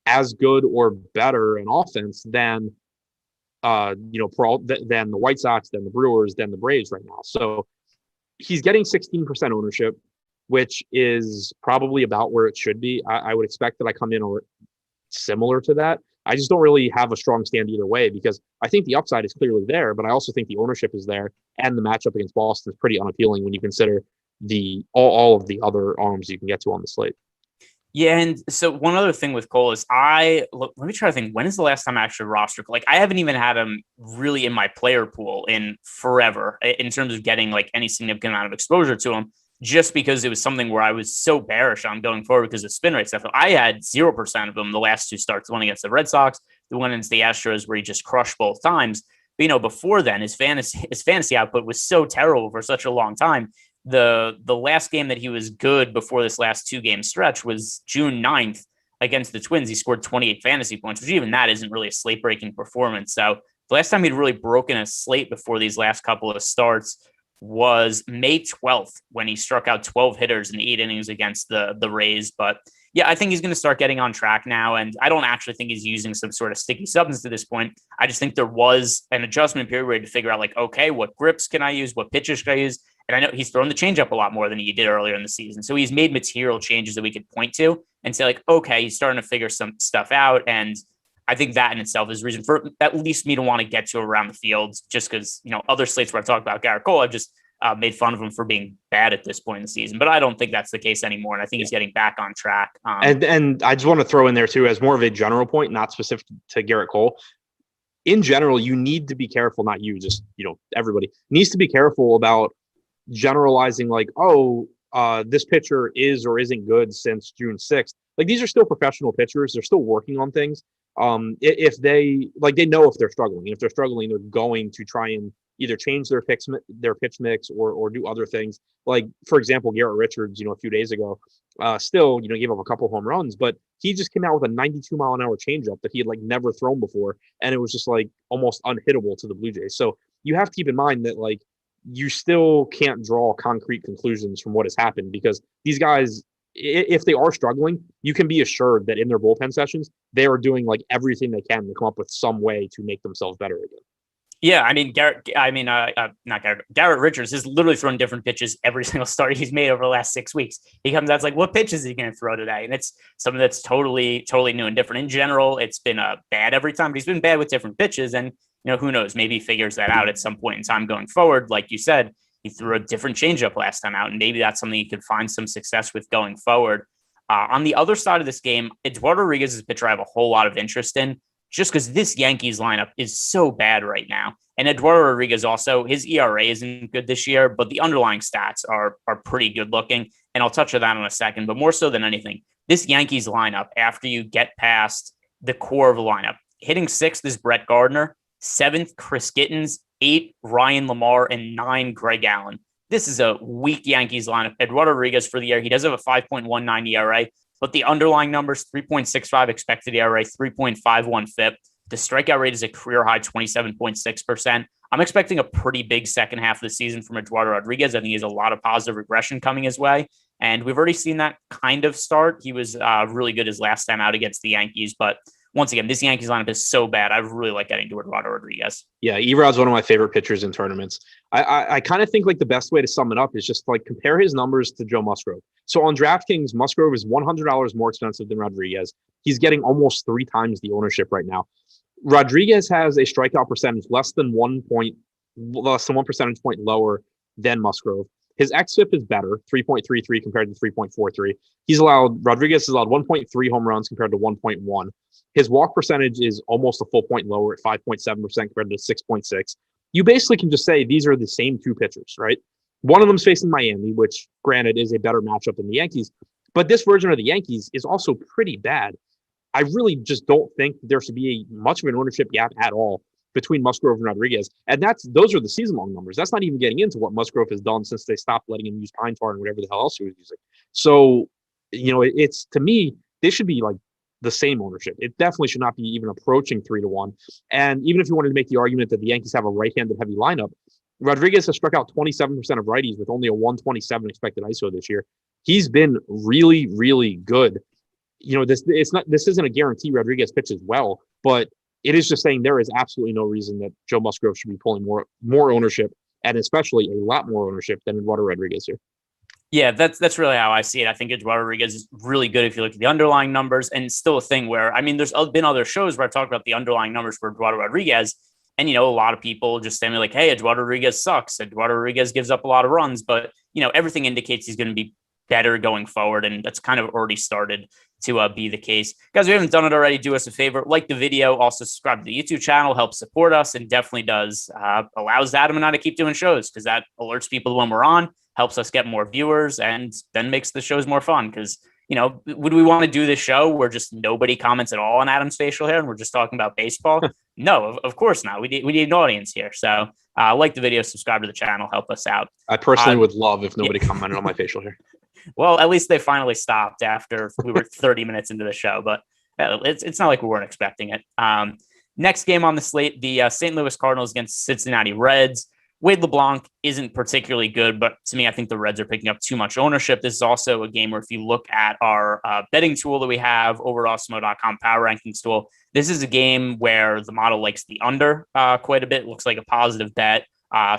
as good or better in offense than than the White Sox, than the Brewers, than the Braves right now. So he's getting 16% ownership, which is probably about where it should be. I would expect that I come in similar to that. I just don't really have a strong stand either way because I think the upside is clearly there, but I also think the ownership is there, and the matchup against Boston is pretty unappealing when you consider all of the other arms you can get to on the slate. Yeah, and so one other thing with Cole is let me try to think, when is the last time I actually rostered? Like, I haven't even had him really in my player pool in forever in terms of getting like any significant amount of exposure to him, just because it was something where I was so bearish on going forward because of spin rate stuff. I had 0% of them the last two starts, the one against the Red Sox, the one against the Astros where he just crushed both times. But, before then, his fantasy output was so terrible for such a long time. The last game that he was good before this last 2-game stretch was June 9th against the Twins. He scored 28 fantasy points, which even that isn't really a slate-breaking performance. So the last time he'd really broken a slate before these last couple of starts was May 12th when he struck out 12 hitters in 8 innings against the Rays. But yeah, I think he's going to start getting on track now. And I don't actually think he's using some sort of sticky substance to this point. I just think there was an adjustment period where he had to figure out like, okay, what grips can I use? What pitches can I use? And I know he's thrown the changeup a lot more than he did earlier in the season. So he's made material changes that we could point to and say like, okay, he's starting to figure some stuff out. And I think that in itself is reason for at least me to want to get to around the field, just because, other slates where I've talked about Garrett Cole, I've just made fun of him for being bad at this point in the season. But I don't think that's the case anymore. And I think he's getting back on track. And I just want to throw in there too, as more of a general point, not specific to Garrett Cole. In general, you need to be careful, not you, just, everybody needs to be careful about generalizing like, this pitcher is or isn't good since June 6th. Like, these are still professional pitchers. They're still working on things. If they know if they're struggling. If they're struggling, they're going to try and either change their pitch mix or do other things. Like, for example, Garrett Richards, a few days ago, still, gave up a couple home runs, but he just came out with a 92-mile-an-hour changeup that he had like never thrown before, and it was just like almost unhittable to the Blue Jays. So you have to keep in mind that like you still can't draw concrete conclusions from what has happened, because these guys, if they are struggling, you can be assured that in their bullpen sessions, they are doing like everything they can to come up with some way to make themselves better again. Yeah, Garrett Richards has literally thrown different pitches every single start he's made over the last 6 weeks. He comes out, it's like, what pitch is he going to throw today? And it's something that's totally new and different. In general, it's been bad every time, but he's been bad with different pitches. And, who knows, maybe he figures that out at some point in time going forward. Like you said, he threw a different changeup last time out, and maybe that's something he could find some success with going forward. On the other side of this game, Eduardo Rodriguez is a pitcher I have a whole lot of interest in, just because this Yankees lineup is so bad right now. And Eduardo Rodriguez also, his ERA isn't good this year, but the underlying stats are pretty good looking. And I'll touch on that in a second, but more so than anything, this Yankees lineup, after you get past the core of the lineup, hitting 6th is Brett Gardner, 7th, Chris Gittens, 8th, Ryan Lamar, and 9th, Greg Allen. This is a weak Yankees lineup. Eduardo Rodriguez for the year, he does have a 5.19 ERA, but the underlying numbers, 3.65 expected ERA, 3.51 FIP. The strikeout rate is a career high 27.6%. I'm expecting a pretty big second half of the season from Eduardo Rodriguez. I think he has a lot of positive regression coming his way. And we've already seen that kind of start. He was really good his last time out against the Yankees. But once again, this Yankees lineup is so bad. I really like getting to Eduardo Rodriguez. Yeah, Erod's one of my favorite pitchers in tournaments. I kind of think like the best way to sum it up is just like compare his numbers to Joe Musgrove. So on DraftKings, Musgrove is $100 more expensive than Rodriguez. He's getting almost 3 times the ownership right now. Rodriguez has a strikeout percentage less than 1 percentage point lower than Musgrove. His xFIP is better, 3.33 compared to 3.43. Rodriguez has allowed 1.3 home runs compared to 1.1. His walk percentage is almost a full point lower at 5.7% compared to 6.6. You basically can just say these are the same 2 pitchers, right? One of them's facing Miami, which granted is a better matchup than the Yankees, but this version of the Yankees is also pretty bad. I really just don't think there should be much of an ownership gap at all between Musgrove and Rodriguez. And those are the season-long numbers. That's not even getting into what Musgrove has done since they stopped letting him use pine tar and whatever the hell else he was using. So, it's, to me, they should be like the same ownership. It definitely should not be even approaching 3-1. And even if you wanted to make the argument that the Yankees have a right-handed heavy lineup, Rodriguez has struck out 27% of righties with only a 127 expected ISO this year. He's been really, really good. This isn't a guarantee Rodriguez pitches well, but it is just saying there is absolutely no reason that Joe Musgrove should be pulling more ownership, and especially a lot more ownership than Eduardo Rodriguez here. Yeah, that's really how I see it. I think Eduardo Rodriguez is really good if you look at the underlying numbers, and it's still a thing where, I mean, there's been other shows where I've talked about the underlying numbers for Eduardo Rodriguez, and, a lot of people just say me like, hey, Eduardo Rodriguez sucks. Eduardo Rodriguez gives up a lot of runs, but, everything indicates he's going to be better going forward, and that's kind of already started to be the case. Guys, if you haven't done it already, do us a favor, like the video, also subscribe to the YouTube channel, help support us, and definitely does allows Adam and I to keep doing shows, because that alerts people when we're on, helps us get more viewers, and then makes the shows more fun. Because, would we want to do this show where just nobody comments at all on Adam's facial hair and we're just talking about baseball? No, of course not. We need an audience here. So like the video, subscribe to the channel, help us out. I personally would love if nobody commented on my facial hair. Well, at least they finally stopped after we were 30 minutes into the show, but it's not like we weren't expecting it. Next game on the slate, the St. Louis Cardinals against Cincinnati Reds. Wade LeBlanc isn't particularly good, but to me, I think the Reds are picking up too much ownership. This is also a game where if you look at our betting tool that we have over at Awesemo.com power rankings tool, this is a game where the model likes the under quite a bit. It looks like a positive bet.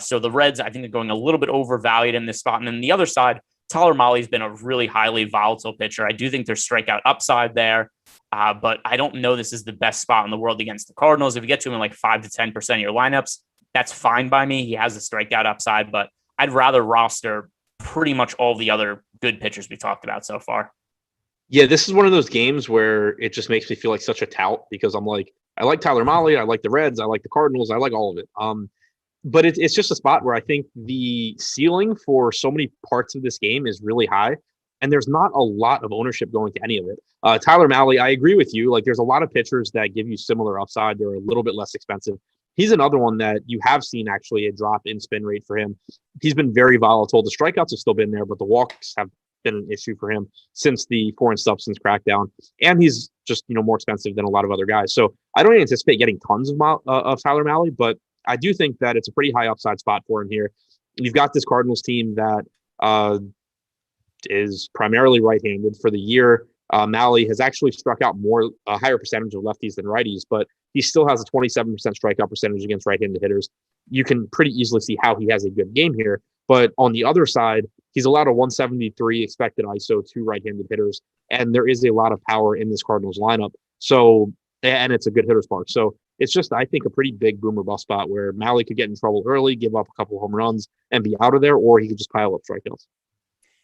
So the Reds, I think, are going a little bit overvalued in this spot. And then the other side, Tyler Mahle's been a really highly volatile pitcher. I do think there's strikeout upside there, but I don't know this is the best spot in the world against the Cardinals. If you get to him in like 5 to 10% of your lineups, that's fine by me. He has a strikeout upside, but I'd rather roster pretty much all the other good pitchers we talked about so far. Yeah, this is one of those games where it just makes me feel like such a tout, because I'm like, I like Tyler Mahle, I like the Reds, I like the Cardinals, I like all of it. But it's just a spot where I think the ceiling for so many parts of this game is really high, and there's not a lot of ownership going to any of it. Tyler Mahle, I agree with you. Like, there's a lot of pitchers that give you similar upside. They're a little bit less expensive. He's another one that you have seen actually a drop in spin rate for him. He's been very volatile. The strikeouts have still been there, but the walks have been an issue for him since the foreign substance crackdown. And he's just, more expensive than a lot of other guys. So I don't anticipate getting tons of Tyler Mahle, but I do think that it's a pretty high upside spot for him here. You've got this Cardinals team that is primarily right-handed for the year. Mahle has actually struck out a higher percentage of lefties than righties, but he still has a 27% strikeout percentage against right-handed hitters. You can pretty easily see how he has a good game here. But on the other side, he's allowed a 173 expected ISO to right-handed hitters, and there is a lot of power in this Cardinals lineup. So, and it's a good hitter's park. So it's just, I think, a pretty big boom or bust spot where Mahle could get in trouble early, give up a couple of home runs, and be out of there, or he could just pile up strikeouts.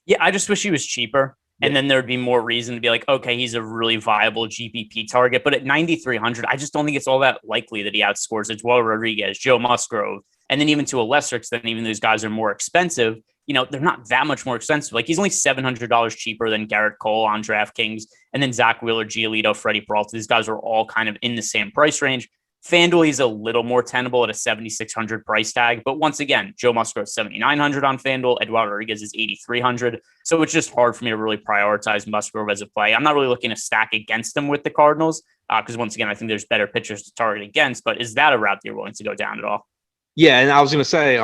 Yeah, I just wish he was cheaper. And then there'd be more reason to be like, okay, he's a really viable GPP target. But at 9,300, I just don't think it's all that likely that he outscores Eduardo Rodriguez, Joe Musgrove, and then even to a lesser extent, even those guys are more expensive. They're not that much more expensive. Like, he's only $700 cheaper than Garrett Cole on DraftKings, and then Zach Wheeler, Giolito, Freddie Peralta. These guys are all kind of in the same price range. FanDuel, he's a little more tenable at a $7,600 price tag. But once again, Joe Musgrove $7,900 on FanDuel. Eduardo Rodriguez is $8,300. So it's just hard for me to really prioritize Musgrove as a play. I'm not really looking to stack against him with the Cardinals because, once again, I think there's better pitchers to target against. But is that a route that you're willing to go down at all? Yeah, and I was going to say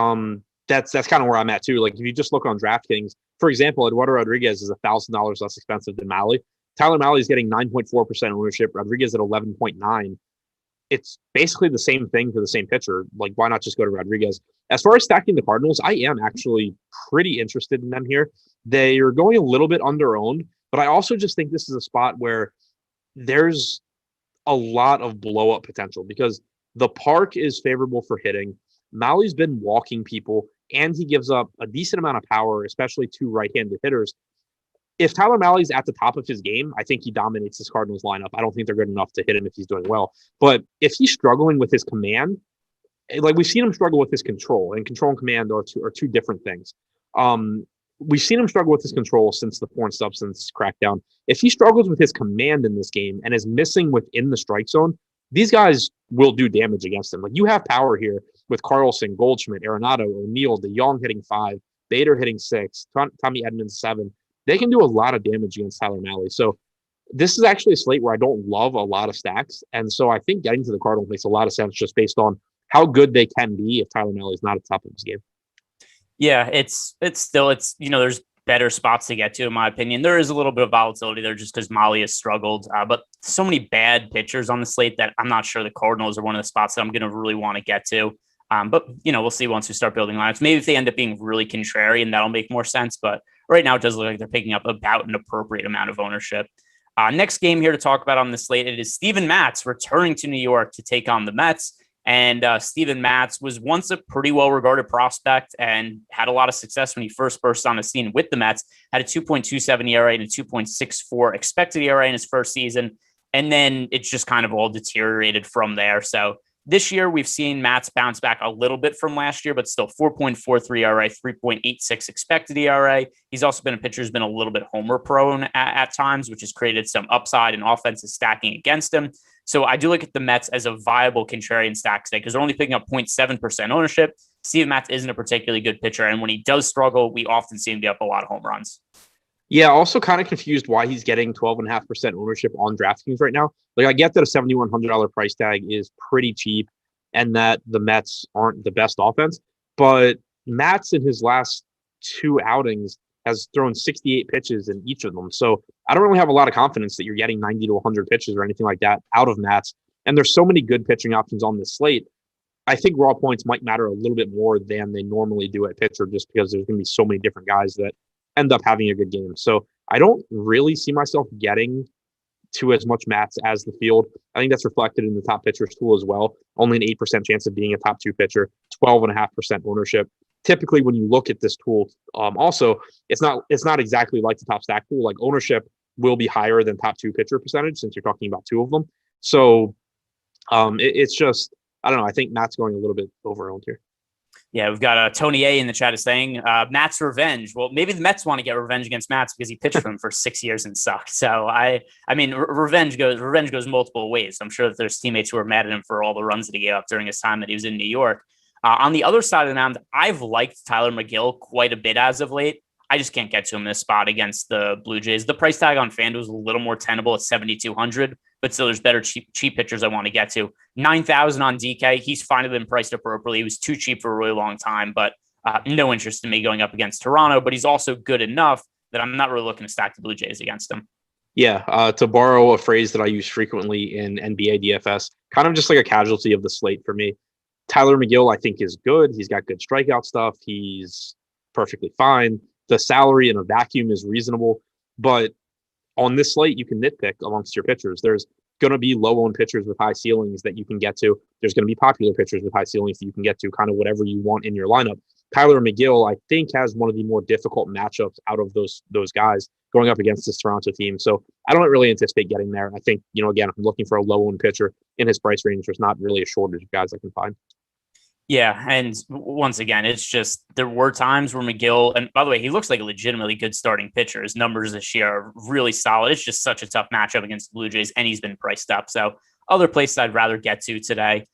that's kind of where I'm at too. Like, if you just look on DraftKings, for example, Eduardo Rodriguez is $1,000 less expensive than Mahle. Tyler Mahle is getting 9.4% ownership. Rodriguez at 11.9%. It's basically the same thing for the same pitcher. Like, why not just go to Rodriguez? As far as stacking the Cardinals, I am actually pretty interested in them here. They are going a little bit under-owned, but I also just think this is a spot where there's a lot of blow-up potential because the park is favorable for hitting. Mahle's been walking people, and he gives up a decent amount of power, especially to right-handed hitters. If Tyler Mahle's at the top of his game, I think he dominates this Cardinals lineup. I don't think they're good enough to hit him if he's doing well. But if he's struggling with his command, like, we've seen him struggle with his control, and control and command are two different things. We've seen him struggle with his control since the foreign substance crackdown. If he struggles with his command in this game and is missing within the strike zone, these guys will do damage against him. Like, you have power here with Carlson, Goldschmidt, Arenado, O'Neill, DeYoung hitting 5, Bader hitting 6, Tommy Edmonds 7. They can do a lot of damage against Tyler Mahle. So this is actually a slate where I don't love a lot of stacks. And so I think getting to the Cardinals makes a lot of sense just based on how good they can be if Tyler Mahle is not at the top of his game. Yeah, it's there's better spots to get to, in my opinion. There is a little bit of volatility there just because Mahle has struggled. But so many bad pitchers on the slate that I'm not sure the Cardinals are one of the spots that I'm going to really want to get to. But we'll see once we start building lineups. Maybe if they end up being really contrarian, that'll make more sense. But right now it does look like they're picking up about an appropriate amount of ownership. Next game here to talk about on the slate, it is Steven Matz returning to New York to take on the Mets. And Steven Matz was once a pretty well-regarded prospect and had a lot of success when he first burst on the scene with the Mets, had a 2.27 ERA and a 2.64 expected ERA in his first season. And then it's just kind of all deteriorated from there. So this year, we've seen Matz bounce back a little bit from last year, but still 4.43 ERA, 3.86 expected ERA. He's also been a pitcher who's been a little bit homer prone at times, which has created some upside and offensive stacking against him. So I do look at the Mets as a viable contrarian stack today because they're only picking up 0.7% ownership. Steven Matz isn't a particularly good pitcher, and when he does struggle, we often see him get up a lot of home runs. Yeah, also kind of confused why he's getting 12.5% ownership on DraftKings right now. Like, I get that a $7,100 price tag is pretty cheap and that the Mets aren't the best offense, but Matz in his last 2 outings has thrown 68 pitches in each of them. So I don't really have a lot of confidence that you're getting 90 to 100 pitches or anything like that out of Matz. And there's so many good pitching options on this slate. I think raw points might matter a little bit more than they normally do at pitcher just because there's going to be so many different guys that end up having a good game. So I don't really see myself getting to as much Matz as the field. I think that's reflected in the top pitchers tool as well. Only an 8% chance of being a top 2 pitcher, 12.5% ownership. Typically, when you look at this tool, also, it's not exactly like the top stack tool. Like, ownership will be higher than top 2 pitcher percentage since you're talking about 2 of them. So it's just, I don't know. I think Matt's going a little bit over-owned here. Yeah, we've got Tony A in the chat is saying Matt's revenge. Well, maybe the Mets want to get revenge against Matz because he pitched for him for 6 years and sucked. So I mean, revenge goes multiple ways. I'm sure that there's teammates who are mad at him for all the runs that he gave up during his time that he was in New York. On the other side of the mound, I've liked Tyler McGill quite a bit as of late. I just can't get to him in this spot against the Blue Jays. The price tag on FanDuel is a little more tenable at $7,200, but still there's better cheap pitchers I want to get to. $9,000 on DK. He's finally been priced appropriately. He was too cheap for a really long time, but no interest in me going up against Toronto, but he's also good enough that I'm not really looking to stack the Blue Jays against him. Yeah, to borrow a phrase that I use frequently in NBA DFS, kind of just like a casualty of the slate for me. Tyler McGill, I think, is good. He's got good strikeout stuff. He's perfectly fine. The salary in a vacuum is reasonable, but on this slate, you can nitpick amongst your pitchers. There's going to be low-owned pitchers with high ceilings that you can get to. There's going to be popular pitchers with high ceilings that you can get to, kind of whatever you want in your lineup. Tyler McGill, I think, has one of the more difficult matchups out of those guys going up against this Toronto team. So I don't really anticipate getting there. I think, again, if I'm looking for a low-owned pitcher in his price range, there's not really a shortage of guys I can find. Yeah, and once again, it's just there were times where McGill, and by the way, he looks like a legitimately good starting pitcher. His numbers this year are really solid. It's just such a tough matchup against the Blue Jays, and he's been priced up. So other places I'd rather get to today.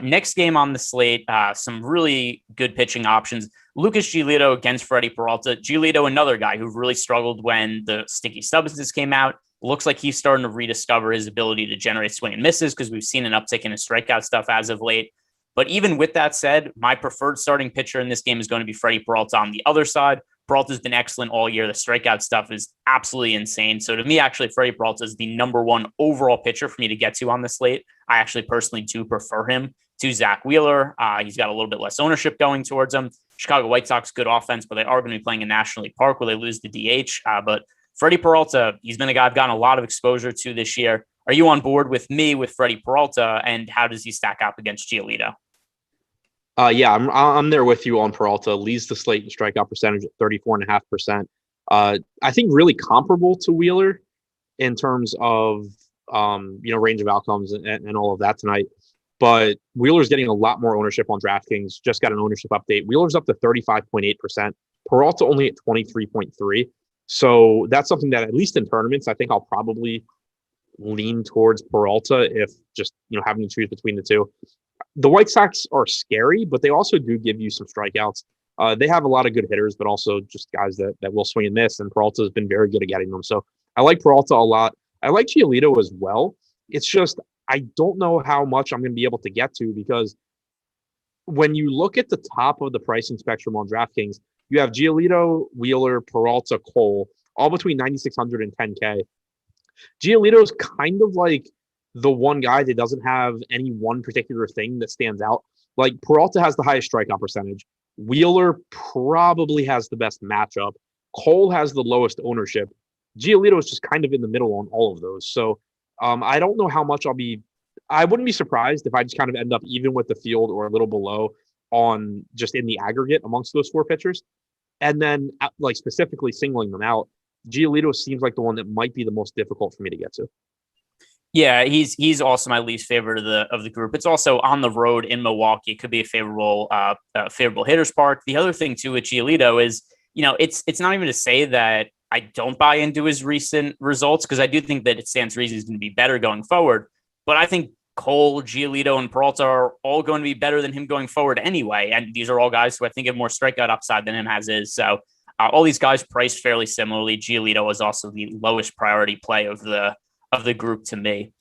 Next game on the slate, some really good pitching options. Lucas Giolito against Freddie Peralta. Giolito, another guy who really struggled when the sticky substances came out. Looks like he's starting to rediscover his ability to generate swing and misses because we've seen an uptick in his strikeout stuff as of late. But even with that said, my preferred starting pitcher in this game is going to be Freddie Peralta on the other side. Peralta's been excellent all year. The strikeout stuff is absolutely insane. So to me, actually, Freddie Peralta is the number 1 overall pitcher for me to get to on the slate. I actually personally do prefer him to Zach Wheeler. He's got a little bit less ownership going towards him. Chicago White Sox, good offense, but they are going to be playing in National League Park where they lose the DH. But Freddie Peralta, he's been a guy I've gotten a lot of exposure to this year. Are you on board with me with Freddie Peralta, and how does he stack up against Giolito? Yeah, I'm there with you on Peralta. Leads the slate in strikeout percentage at 34.5%. I think really comparable to Wheeler in terms of range of outcomes and all of that tonight. But Wheeler's getting a lot more ownership on DraftKings. Just got an ownership update. Wheeler's up to 35.8%. Peralta only at 23.3%. So that's something that, at least in tournaments, I think I'll probably lean towards Peralta if just having to choose between the two. The White Sox are scary, but they also do give you some strikeouts. They have a lot of good hitters, but also just guys that will swing and miss, and Peralta has been very good at getting them. So I like Peralta a lot. I like Giolito as well. It's just I don't know how much I'm going to be able to get to because when you look at the top of the pricing spectrum on DraftKings, you have Giolito, Wheeler, Peralta, Cole, all between 9,600 and 10K. Giolito's kind of like the one guy that doesn't have any one particular thing that stands out. Like Peralta has the highest strikeout percentage. Wheeler probably has the best matchup. Cole has the lowest ownership. Giolito is just kind of in the middle on all of those. So I don't know how much I wouldn't be surprised if I just kind of end up even with the field or a little below on just in the aggregate amongst those 4 pitchers. And then like specifically singling them out, Giolito seems like the one that might be the most difficult for me to get to. Yeah, he's also my least favorite of the group. It's also on the road in Milwaukee. It could be a favorable hitters park. The other thing too with Giolito is, it's not even to say that I don't buy into his recent results, because I do think that it stands reason he's going to be better going forward. But I think Cole, Giolito, and Peralta are all going to be better than him going forward anyway. And these are all guys who I think have more strikeout upside than him is. So all these guys priced fairly similarly. Giolito is also the lowest priority play of the group to me.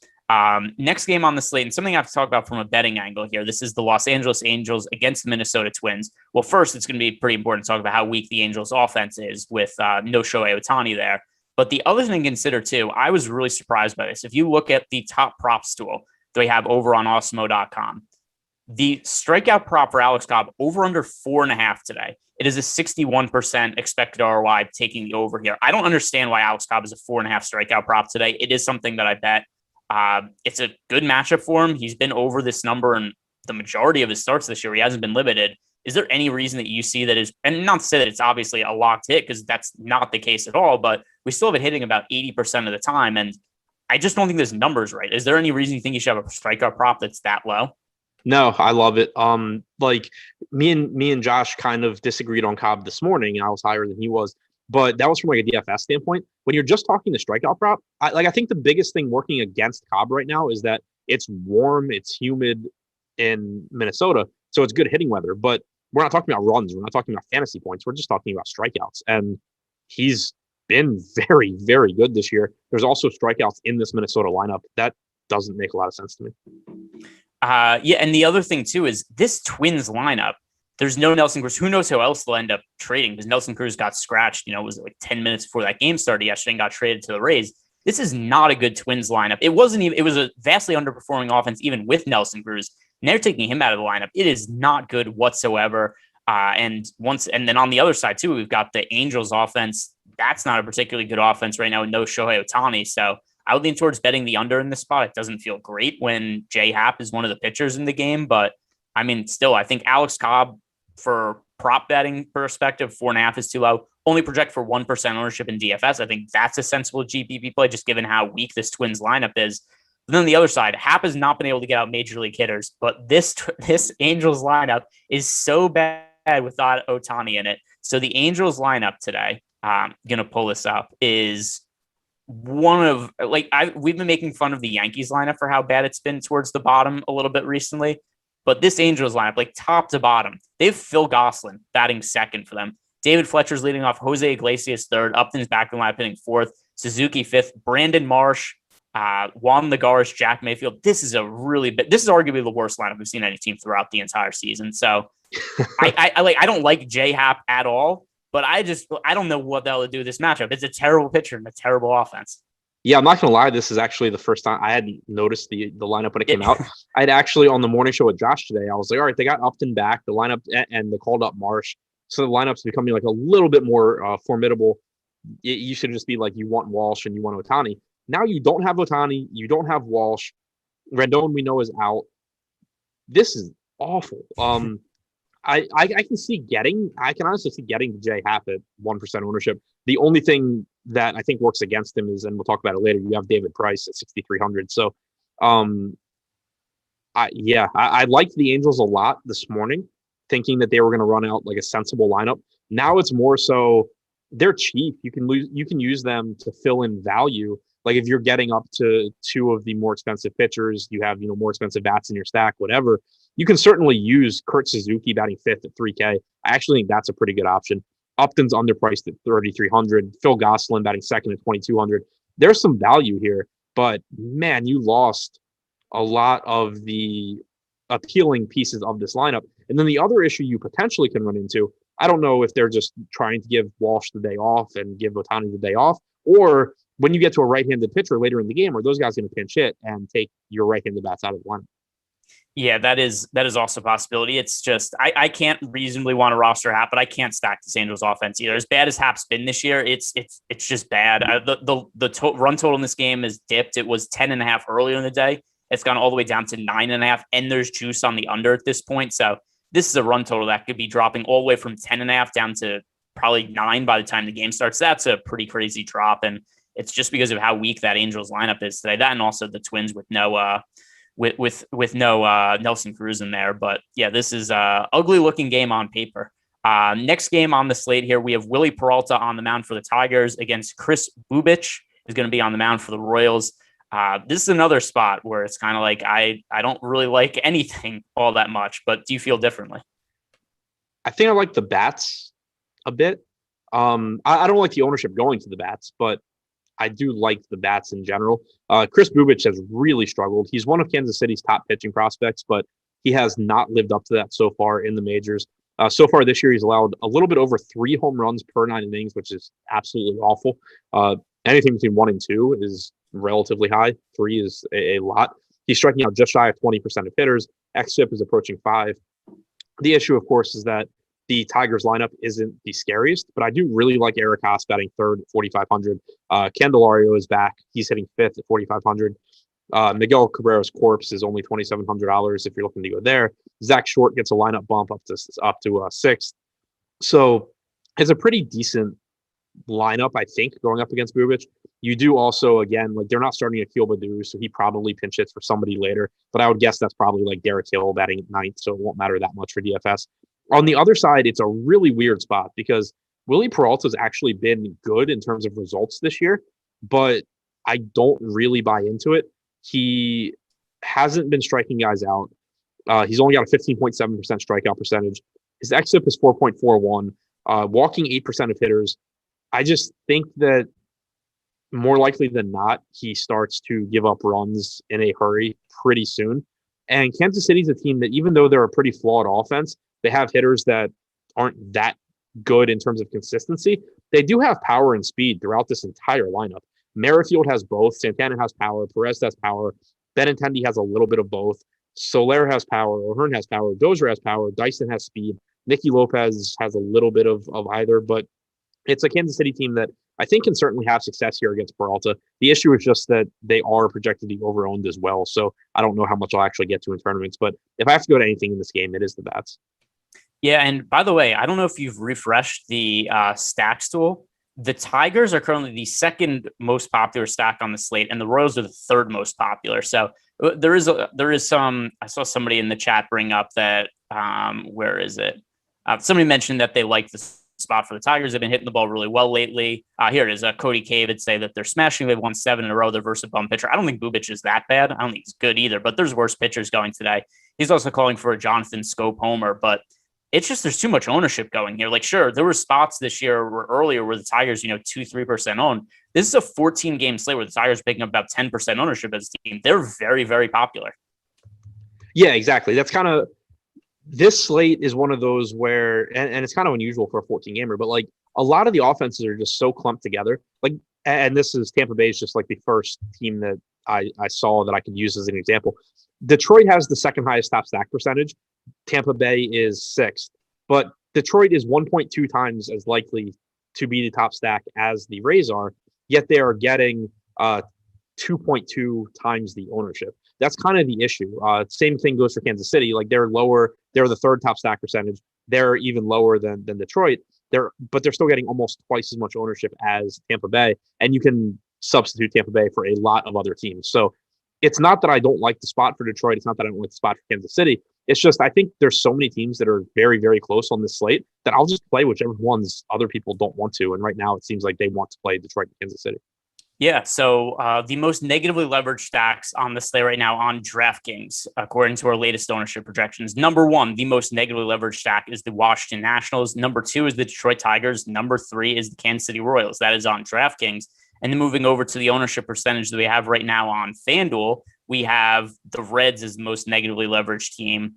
Next game on the slate, and something I have to talk about from a betting angle here. This is the Los Angeles Angels against the Minnesota Twins. Well, first, it's going to be pretty important to talk about how weak the Angels offense is with no Shohei Ohtani there. But the other thing to consider too, I was really surprised by this. If you look at the top props tool that we have over on Awesemo.com, the strikeout prop for Alex Cobb over under 4.5 today. It is a 61% expected ROI taking the over here. I don't understand why Alex Cobb is a 4.5 strikeout prop today. It is something that I bet. It's a good matchup for him. He's been over this number in the majority of his starts this year. He hasn't been limited. Is there any reason that you see that is, and not to say that it's obviously a locked hit, because that's not the case at all, but we still have it hitting about 80% of the time. And I just don't think this number's right. Is there any reason you think you should have a strikeout prop that's that low? No, I love it. Like me and Josh kind of disagreed on Cobb this morning, and I was higher than he was. But that was from like a DFS standpoint. When you're just talking the strikeout prop, I think the biggest thing working against Cobb right now is that it's warm, it's humid in Minnesota, so it's good hitting weather. But we're not talking about runs. We're not talking about fantasy points. We're just talking about strikeouts. And he's been very, very good this year. There's also strikeouts in this Minnesota lineup. That doesn't make a lot of sense to me. Yeah, and the other thing too is this Twins lineup. There's no Nelson Cruz. Who knows who else they'll end up trading, because Nelson Cruz got scratched, it was like 10 minutes before that game started yesterday and got traded to the Rays. This is not a good Twins lineup. It was a vastly underperforming offense, even with Nelson Cruz. And they're taking him out of the lineup. It is not good whatsoever. And then on the other side too, we've got the Angels offense. That's not a particularly good offense right now with no Shohei Ohtani. So I would lean towards betting the under in this spot. It doesn't feel great when J Happ is one of the pitchers in the game, but I mean, still, I think Alex Cobb, for prop betting perspective, 4.5 is too low. Only project for 1% ownership in DFS. I think that's a sensible GPP play, just given how weak this Twins lineup is. But then on the other side, Happ has not been able to get out major league hitters, but this Angels lineup is so bad without Ohtani in it. So the Angels lineup today, I'm going to pull this up, is one of, we've been making fun of the Yankees lineup for how bad it's been towards the bottom a little bit recently. But this Angels lineup, top to bottom, they have Phil Gosselin batting second for them. David Fletcher's leading off, Jose Iglesias third, Upton's back in the lineup hitting fourth, Suzuki fifth, Brandon Marsh, Juan Lagares, Jack Mayfield. This is arguably the worst lineup we've seen any team throughout the entire season. So I don't like J Happ at all, but I don't know what the hell to do with this matchup. It's a terrible pitcher and a terrible offense. Yeah, I'm not going to lie. This is actually the first time I hadn't noticed the lineup when it came out. I'd actually, on the morning show with Josh today, I was like, all right, they got Upton back, the lineup, and they called up Marsh. So the lineup's becoming like a little bit more formidable. You should just be like, you want Walsh and you want Ohtani. Now you don't have Ohtani. You don't have Walsh. Rendon, we know, is out. This is awful. I can honestly see getting J Happ at 1% ownership. The only thing that I think works against him is, and we'll talk about it later, you have David Price at 6,300. So, I liked the Angels a lot this morning, thinking that they were going to run out like a sensible lineup. Now it's more so they're cheap. You can use them to fill in value. Like if you're getting up to two of the more expensive pitchers, you have, more expensive bats in your stack, whatever. You can certainly use Kurt Suzuki batting fifth at 3K. I actually think that's a pretty good option. Upton's underpriced at 3,300. Phil Gosselin batting second at 2,200. There's some value here, but man, you lost a lot of the appealing pieces of this lineup. And then the other issue you potentially can run into, I don't know if they're just trying to give Walsh the day off and give Ohtani the day off, or when you get to a right-handed pitcher later in the game, are those guys going to pinch hit and take your right-handed bats out of the lineup? Yeah, that is also a possibility. It's just I can't reasonably want to roster Hap, but I can't stack this Angels offense either. As bad as Hap's been this year, it's just bad. The run total in this game has dipped. It was 10.5 earlier in the day. It's gone all the way down to 9.5, and there's juice on the under at this point. So this is a run total that could be dropping all the way from 10.5 down to probably 9 by the time the game starts. That's a pretty crazy drop, and it's just because of how weak that Angels lineup is today. That and also the Twins with no Nelson Cruz in there. But yeah, this is a ugly looking game on paper. Next game on the slate here, we have Willie Peralta on the mound for the Tigers against Chris Bubich is going to be on the mound for the Royals. This is another spot where it's kind of like I don't really like anything all that much, but do you feel differently? I think I like the bats a bit. I don't like the ownership going to the bats, but I do like the bats in general. Chris Bubich has really struggled. He's one of Kansas City's top pitching prospects, but he has not lived up to that so far in the majors. So far this year, he's allowed a little bit over 3 home runs per 9 innings, which is absolutely awful. Anything between 1 and 2 is relatively high. 3 is a lot. He's striking out just shy of 20% of hitters. XFIP is approaching 5. The issue, of course, is that the Tigers lineup isn't the scariest, but I do really like Eric Haas batting 3rd at 4,500. Candelario is back. He's hitting 5th at 4,500. Miguel Cabrera's corpse is only $2,700 if you're looking to go there. Zach Short gets a lineup bump up to 6th. So it's a pretty decent lineup, I think, going up against Bubich. You do also, again, like they're not starting Akil Baddoo, so he probably pinch hits for somebody later. But I would guess that's probably like Derek Hill batting at 9th, so it won't matter that much for DFS. On the other side, it's a really weird spot because Willie Peralta's actually been good in terms of results this year, but I don't really buy into it. He hasn't been striking guys out. He's only got a 15.7% strikeout percentage. His xFIP is 4.41, walking 8% of hitters. I just think that more likely than not, he starts to give up runs in a hurry pretty soon. And Kansas City's a team that, even though they're a pretty flawed offense, they have hitters that aren't that good in terms of consistency. They do have power and speed throughout this entire lineup. Merrifield has both. Santana has power. Perez has power. Benintendi has a little bit of both. Soler has power. O'Hearn has power. Dozier has power. Dyson has speed. Nicky Lopez has a little bit of either, but it's a Kansas City team that I think can certainly have success here against Peralta. The issue is just that they are projected to be over-owned as well, so I don't know how much I'll actually get to in tournaments, but if I have to go to anything in this game, it is the bats. Yeah, and by the way, I don't know if you've refreshed the stacks tool. The Tigers are currently the 2nd most popular stack on the slate, and the Royals are the 3rd most popular. So there is some. I saw somebody in the chat bring up that where is it? Somebody mentioned that they like the spot for the Tigers. They've been hitting the ball really well lately. Here it is. Cody Cave would say that they're smashing. They've won 7 in a row. They're versus a bum pitcher. I don't think Bubich is that bad. I don't think he's good either, but there's worse pitchers going today. He's also calling for a Jonathan Scope homer, but it's just there's too much ownership going here. Like, sure, there were spots this year or earlier where the Tigers, 2-3% owned. This is a 14-game slate where the Tigers are picking up about 10% ownership as a team. They're very, very popular. Yeah, exactly. That's kind of this slate is one of those where, and it's kind of unusual for a 14-gamer, but like a lot of the offenses are just so clumped together. Like, and this is Tampa Bay is just like the first team that I saw that I could use as an example. Detroit has the 2nd highest top stack percentage. Tampa Bay is 6th, but Detroit is 1.2 times as likely to be the top stack as the Rays are, yet they are getting 2.2 times the ownership. That's kind of the issue. Same thing goes for Kansas City. Like they're lower, they're the 3rd top stack percentage. They're even lower than Detroit. But they're still getting almost twice as much ownership as Tampa Bay, and you can substitute Tampa Bay for a lot of other teams. So it's not that I don't like the spot for Detroit. It's not that I don't like the spot for Kansas City. It's just I think there's so many teams that are very, very close on this slate that I'll just play whichever ones other people don't want to. And right now it seems like they want to play Detroit and Kansas City. Yeah, so the most negatively leveraged stacks on the slate right now on DraftKings, according to our latest ownership projections. Number 1, the most negatively leveraged stack is the Washington Nationals. Number 2 is the Detroit Tigers. Number 3 is the Kansas City Royals. That is on DraftKings. And then moving over to the ownership percentage that we have right now on FanDuel, we have the Reds as the most negatively leveraged team.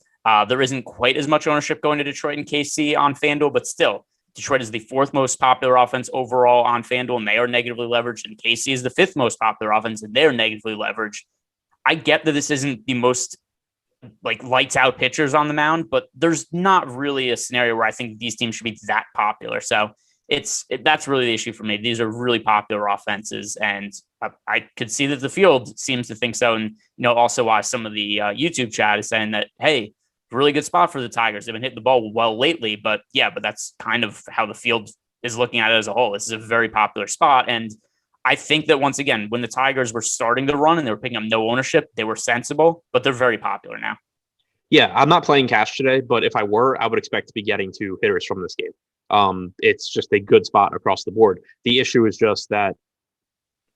There isn't quite as much ownership going to Detroit and KC on FanDuel, but still, Detroit is the 4th most popular offense overall on FanDuel, and they are negatively leveraged. And KC is the 5th most popular offense, and they're negatively leveraged. I get that this isn't the most like lights out pitchers on the mound, but there's not really a scenario where I think these teams should be that popular. So that's really the issue for me. These are really popular offenses, and I could see that the field seems to think so. And, also why some of the YouTube chat is saying that, hey, really good spot for the Tigers. They've been hitting the ball well lately, but that's kind of how the field is looking at it as a whole. This is a very popular spot. And I think that once again, when the Tigers were starting to run and they were picking up no ownership, they were sensible, but they're very popular now. Yeah, I'm not playing cash today, but if I were, I would expect to be getting 2 hitters from this game. It's just a good spot across the board. The issue is just that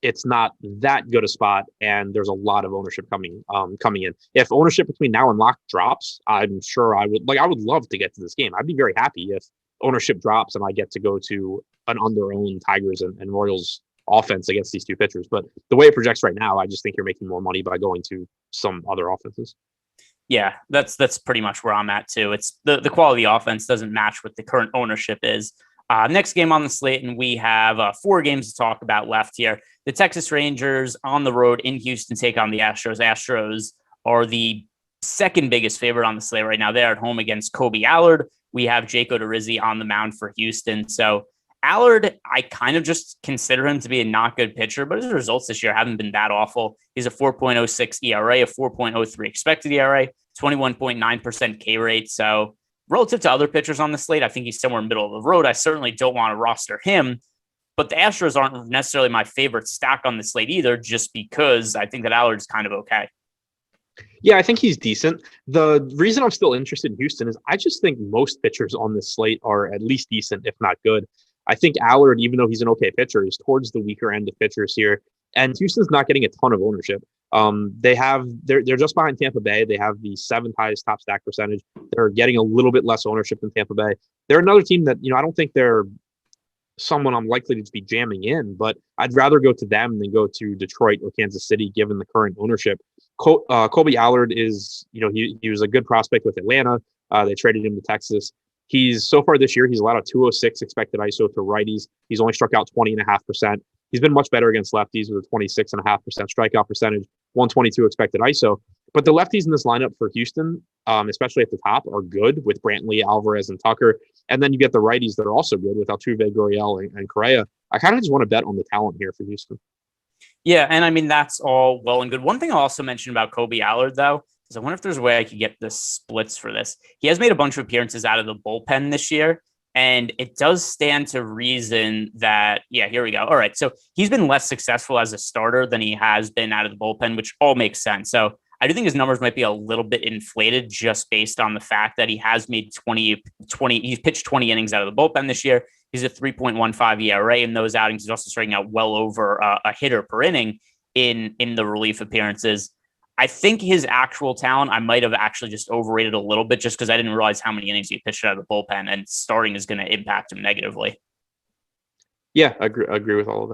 it's not that good a spot, and there's a lot of ownership coming in. If ownership between now and lock drops, I'm sure I would love to get to this game. I'd be very happy if ownership drops and I get to go to an under-owned Tigers and Royals offense against these 2 pitchers. But the way it projects right now, I just think you're making more money by going to some other offenses. Yeah, that's pretty much where I'm at too. It's the quality of offense doesn't match what the current ownership is. Next game on the slate, and we have 4 games to talk about left here. The Texas Rangers on the road in Houston take on the Astros. Astros are the second biggest favorite on the slate right now. They're at home against Kobe Allard. We have Jake Odorizzi on the mound for Houston. So Allard, I kind of just consider him to be a not good pitcher, but his results this year haven't been that awful. He's a 4.06 ERA, a 4.03 expected ERA, 21.9% K rate. So relative to other pitchers on the slate, I think he's somewhere in the middle of the road. I certainly don't want to roster him, but the Astros aren't necessarily my favorite stack on the slate either, just because I think that Allard's kind of okay. Yeah, I think he's decent. The reason I'm still interested in Houston is I just think most pitchers on this slate are at least decent, if not good. I think Allard, even though he's an okay pitcher, is towards the weaker end of pitchers here. And Houston's not getting a ton of ownership. They're just behind Tampa Bay. They have the 7th highest top stack percentage. They're getting a little bit less ownership than Tampa Bay. They're another team that, I don't think they're someone I'm likely to be jamming in, but I'd rather go to them than go to Detroit or Kansas City, given the current ownership. Kobe Allard is, he was a good prospect with Atlanta. They traded him to Texas. So far this year, he's allowed a 206 expected ISO to righties. He's only struck out 20.5%. He's been much better against lefties with a 26.5% strikeout percentage, 122 expected ISO. But the lefties in this lineup for Houston, especially at the top, are good with Brantley, Alvarez, and Tucker. And then you get the righties that are also good with Altuve, Gurriel, and Correa. I kind of just want to bet on the talent here for Houston. Yeah, and I mean, that's all well and good. One thing I'll also mention about Kobe Allard, though, is I wonder if there's a way I could get the splits for this. He has made a bunch of appearances out of the bullpen this year, and it does stand to reason that, here we go. All right, so he's been less successful as a starter than he has been out of the bullpen, which all makes sense. So I do think his numbers might be a little bit inflated just based on the fact that he has made 20, he's pitched 20 innings out of the bullpen this year. He's a 3.15 ERA in those outings. He's also striking out well over a hitter per inning in the relief appearances. I think his actual talent, I might have actually just overrated a little bit just because I didn't realize how many innings he pitched out of the bullpen, and starting is going to impact him negatively. Yeah, I agree with all of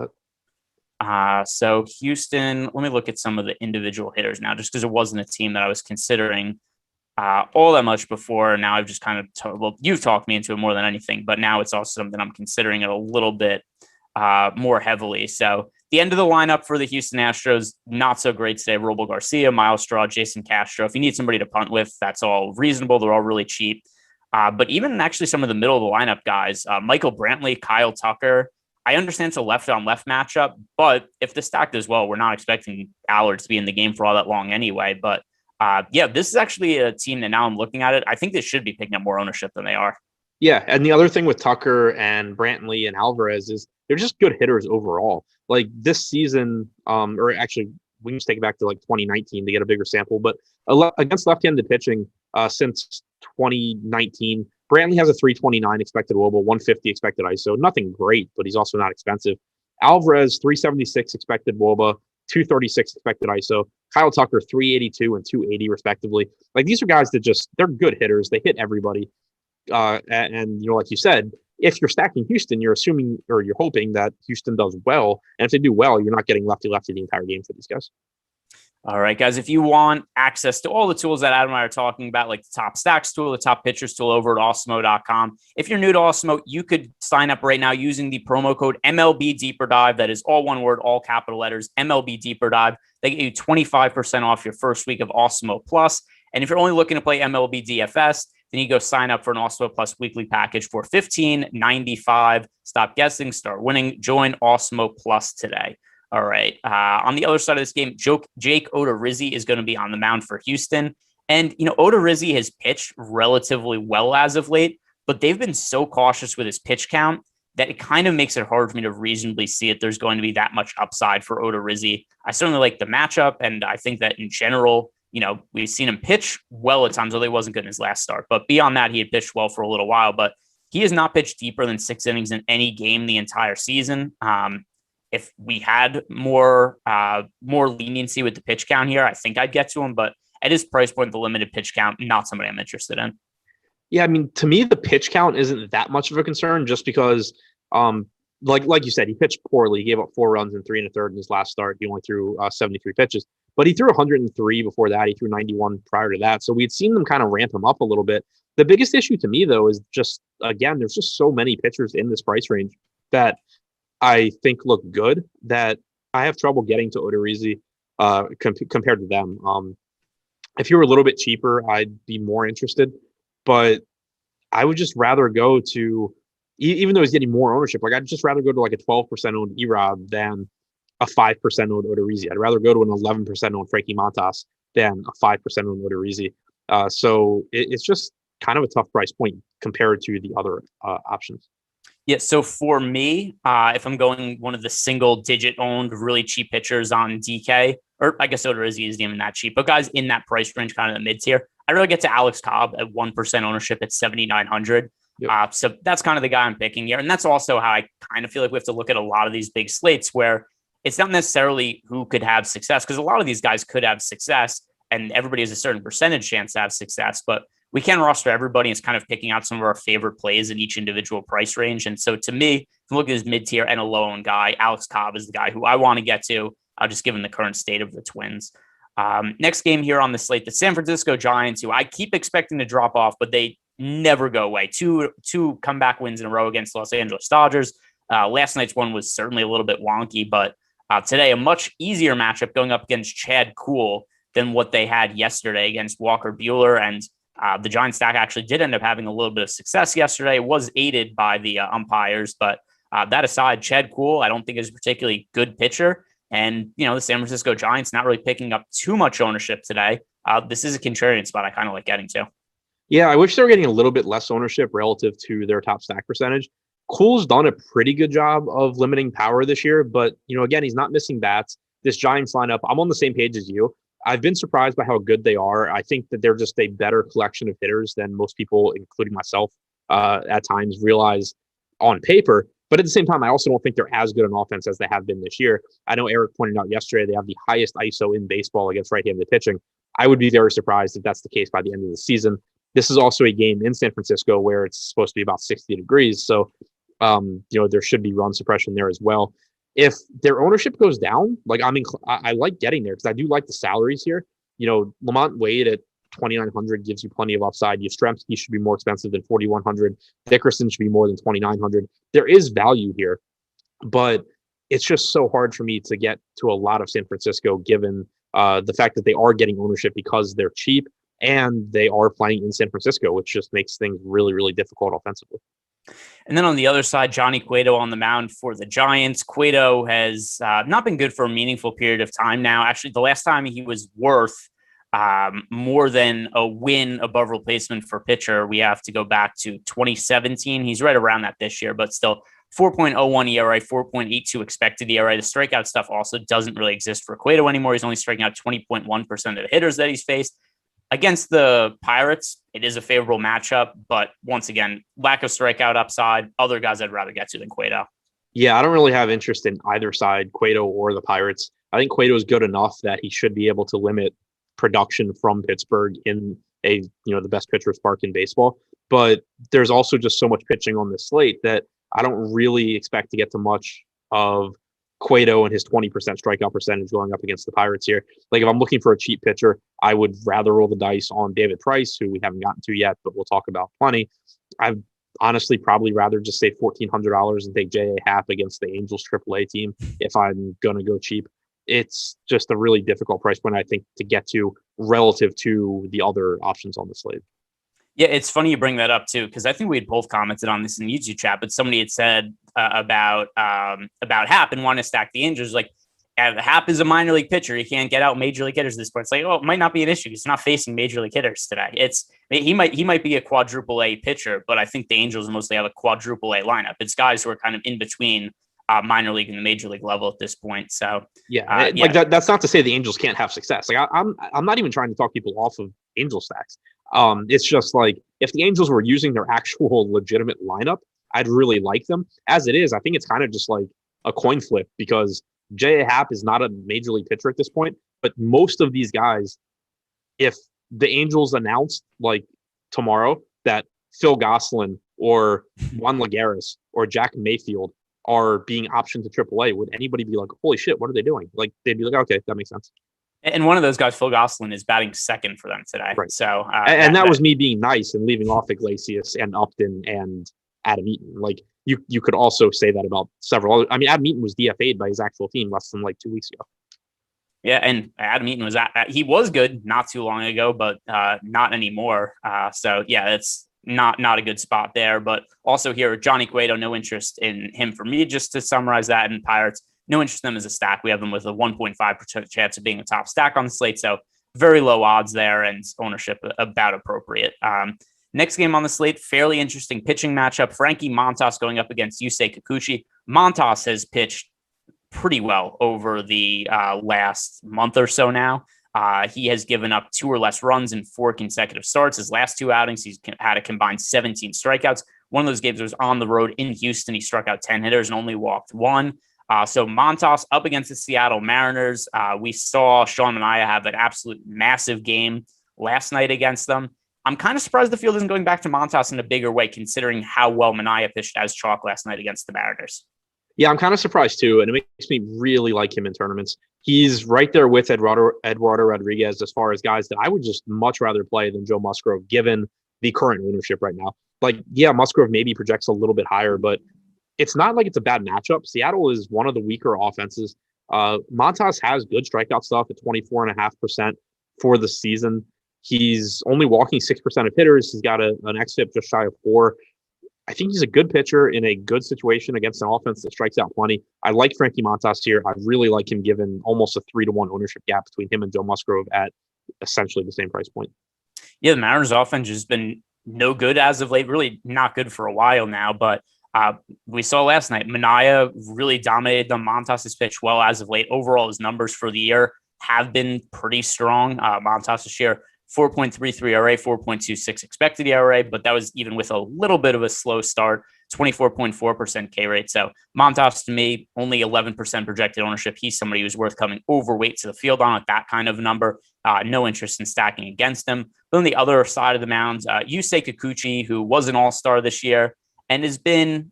that. So Houston, let me look at some of the individual hitters now, just because it wasn't a team that I was considering all that much before. Now I've just kind of you've talked me into it more than anything, but now it's also something I'm considering it a little bit more heavily. So the end of the lineup for the Houston Astros, not so great today. Robo Garcia, Miles Straw, Jason Castro. If you need somebody to punt with, that's all reasonable. They're all really cheap. But even actually some of the middle of the lineup guys, Michael Brantley, Kyle Tucker, I understand it's a left-on-left matchup, but if the stack does well, we're not expecting Allard to be in the game for all that long anyway. But this is actually a team that now I'm looking at it, I think they should be picking up more ownership than they are. Yeah, and the other thing with Tucker and Brantley and Alvarez is they're just good hitters overall. Like this season, or actually we can just take it back to like 2019 to get a bigger sample, but against left-handed pitching since 2019, Brantley has a 329 expected WOBA, 150 expected ISO. Nothing great, but he's also not expensive. Alvarez, 376 expected WOBA, 236 expected ISO. Kyle Tucker, 382 and 280 respectively. Like these are guys that they're good hitters. They hit everybody. And like you said, if you're stacking Houston, you're assuming or you're hoping that Houston does well. And if they do well, you're not getting lefty the entire game for these guys. All right, guys, if you want access to all the tools that Adam and I are talking about, like the top stacks tool, the top pitchers tool over at Awesemo.com, if you're new to Awesemo, you could sign up right now using the promo code MLB Deeper Dive. That is all one word, all capital letters, MLB Deeper Dive. They get you 25% off your first week of Awesemo Plus. And if you're only looking to play MLB DFS, then you go sign up for an Awesemo Plus weekly package for $15.95. Stop guessing, start winning. Join Awesemo Plus today. All right. On the other side of this game, Jake Odorizzi is going to be on the mound for Houston. And, Odorizzi has pitched relatively well as of late, but they've been so cautious with his pitch count that it kind of makes it hard for me to reasonably see if there's going to be that much upside for Odorizzi. I certainly like the matchup, and I think that in general, we've seen him pitch well at times, although he wasn't good in his last start. But beyond that, he had pitched well for a little while, but he has not pitched deeper than 6 innings in any game the entire season. If we had more leniency with the pitch count here, I think I'd get to him. But at his price point, the limited pitch count, not somebody I'm interested in. Yeah, I mean, to me, the pitch count isn't that much of a concern just because, like you said, he pitched poorly. He gave up 4 runs and 3 1/3 in his last start. He only threw 73 pitches, but he threw 103 before that. He threw 91 prior to that. So we had seen them kind of ramp him up a little bit. The biggest issue to me, though, is just, again, there's just so many pitchers in this price range that I think look good that I have trouble getting to Odorizzi compared to them. If you were a little bit cheaper, I'd be more interested, but I would just rather go to, even though he's getting more ownership, like I'd just rather go to like a 12% owned Erod than a 5% owned Odorizzi. I'd rather go to an 11% owned Frankie Montas than a 5% owned Odorizzi. So it's just kind of a tough price point compared to the other options. Yeah, so for me, if I'm going one of the single-digit owned, really cheap pitchers on DK, or I guess Odorizzi isn't even that cheap, but guys in that price range, kind of the mid-tier, I'd really get to Alex Cobb at 1% ownership at 7,900. Yep. So that's kind of the guy I'm picking here. And that's also how I kind of feel like we have to look at a lot of these big slates where it's not necessarily who could have success, because a lot of these guys could have success, and everybody has a certain percentage chance to have success, but we can roster everybody. It's kind of picking out some of our favorite plays in each individual price range. And so to me, if you look at his mid-tier and a low-owned guy, Alex Cobb is the guy who I want to get to, just given the current state of the Twins. Next game here on the slate, the San Francisco Giants, who I keep expecting to drop off, but they never go away. Two comeback wins in a row against Los Angeles Dodgers. Last night's one was certainly a little bit wonky, but today a much easier matchup going up against Chad Kuhl than what they had yesterday against Walker Buehler. And the Giants stack actually did end up having a little bit of success yesterday. It was aided by the umpires, but that aside, Chad Kuhl, I don't think is a particularly good pitcher. And, the San Francisco Giants not really picking up too much ownership today. This is a contrarian spot I kind of like getting to. Yeah, I wish they were getting a little bit less ownership relative to their top stack percentage. Kuhl's done a pretty good job of limiting power this year, but, again, he's not missing bats. This Giants lineup, I'm on the same page as you. I've been surprised by how good they are. I think that they're just a better collection of hitters than most people, including myself, at times realize on paper. But at the same time, I also don't think they're as good an offense as they have been this year. I know Eric pointed out yesterday they have the highest ISO in baseball against right-handed pitching. I would be very surprised if that's the case by the end of the season. This is also a game in San Francisco where it's supposed to be about 60 degrees. So, there should be run suppression there as well. If their ownership goes down, I like getting there because I do like the salaries here. Lamont Wade at 2,900 gives you plenty of upside. Yastrzemski should be more expensive than 4,100. Dickerson should be more than 2,900. There is value here, but it's just so hard for me to get to a lot of San Francisco given the fact that they are getting ownership because they're cheap and they are playing in San Francisco, which just makes things really, really difficult offensively. And then on the other side, Johnny Cueto on the mound for the Giants. Cueto has not been good for a meaningful period of time now. Actually, the last time he was worth more than a win above replacement for pitcher, we have to go back to 2017. He's right around that this year, but still 4.01 ERA, 4.82 expected ERA. The strikeout stuff also doesn't really exist for Cueto anymore. He's only striking out 20.1% of the hitters that he's faced. Against the Pirates, it is a favorable matchup, but once again, lack of strikeout upside, other guys I'd rather get to than Cueto. Yeah, I don't really have interest in either side, Cueto or the Pirates. I think Cueto is good enough that he should be able to limit production from Pittsburgh in the best pitcher's park in baseball. But there's also just so much pitching on this slate that I don't really expect to get to much of Cueto and his 20% strikeout percentage going up against the Pirates here. Like if I'm looking for a cheap pitcher, I would rather roll the dice on David Price, who we haven't gotten to yet, but we'll talk about plenty. I've honestly probably rather just say $1,400 and take J.A. Happ against the Angels AAA team if I'm going to go cheap. It's just a really difficult price point, I think, to get to relative to the other options on the slate. Yeah, it's funny you bring that up too, because I think we had both commented on this in the YouTube chat, but somebody had said about Happ and wanting to stack the Angels. Like, Happ is a minor league pitcher. He can't get out major league hitters at this point. It's like, oh, it might not be an issue. He's not facing major league hitters today. He might be a quadruple A pitcher, but I think the Angels mostly have a quadruple A lineup. It's guys who are kind of in between minor league and the major league level at this point. So like that's not to say the Angels can't have success. Like I'm not even trying to talk people off of Angel stacks. It's just like if the Angels were using their actual legitimate lineup, I'd really like them. As it is, I think it's kind of just like a coin flip because J.A. Happ is not a major league pitcher at this point, but most of these guys, if the Angels announced like tomorrow that Phil Gosselin or Juan Lagares or Jack Mayfield are being optioned to AAA, would anybody be like, holy shit, what are they doing? Like, they'd be like, okay, that makes sense. And one of those guys, Phil Gosselin, is batting second for them today. Right. So, that was me being nice and leaving off Iglesias and Upton and Adam Eaton. Like, you could also say that about several other. I mean, Adam Eaton was DFA'd by his actual team less than like 2 weeks ago. Yeah, and Adam Eaton he was good not too long ago, but not anymore. So yeah, it's not a good spot there. But also here, Johnny Cueto, no interest in him for me. Just to summarize that, and Pirates, no interest in them as a stack. We have them with a 1.5% chance of being a top stack on the slate. So very low odds there, and ownership about appropriate. Next game on the slate, fairly interesting pitching matchup. Frankie Montas going up against Yusei Kikuchi. Montas has pitched pretty well over the last month or so now. He has given up 2 or less runs in 4 consecutive starts. His last 2 outings, he's had a combined 17 strikeouts. One of those games was on the road in Houston. He struck out 10 hitters and only walked 1. So Montas up against the Seattle Mariners. We saw Sean Manaea have an absolute massive game last night against them. I'm kind of surprised the field isn't going back to Montas in a bigger way, considering how well Manaea pitched as chalk last night against the Mariners. Yeah, I'm kind of surprised too, and it makes me really like him in tournaments. He's right there with Eduardo Rodriguez as far as guys that I would just much rather play than Joe Musgrove, given the current ownership right now. Like, yeah, Musgrove maybe projects a little bit higher, but it's not like it's a bad matchup. Seattle is one of the weaker offenses. Montas has good strikeout stuff at 24.5% for the season. He's only walking 6% of hitters. He's got an xFIP just shy of 4. I think he's a good pitcher in a good situation against an offense that strikes out plenty. I like Frankie Montas here. I really like him given almost a 3-to-1 ownership gap between him and Joe Musgrove at essentially the same price point. Yeah, the Mariners offense has been no good as of late, really not good for a while now, but we saw last night, Manaea really dominated them. Montas has pitched well as of late. Overall, his numbers for the year have been pretty strong. Montas' share 4.33 ERA, 4.26 expected ERA, but that was even with a little bit of a slow start, 24.4% K rate. So Montas, to me, only 11% projected ownership. He's somebody who's worth coming overweight to the field on at that kind of number. No interest in stacking against him. But on the other side of the mound, Yusei Kikuchi, who was an all-star this year and has been,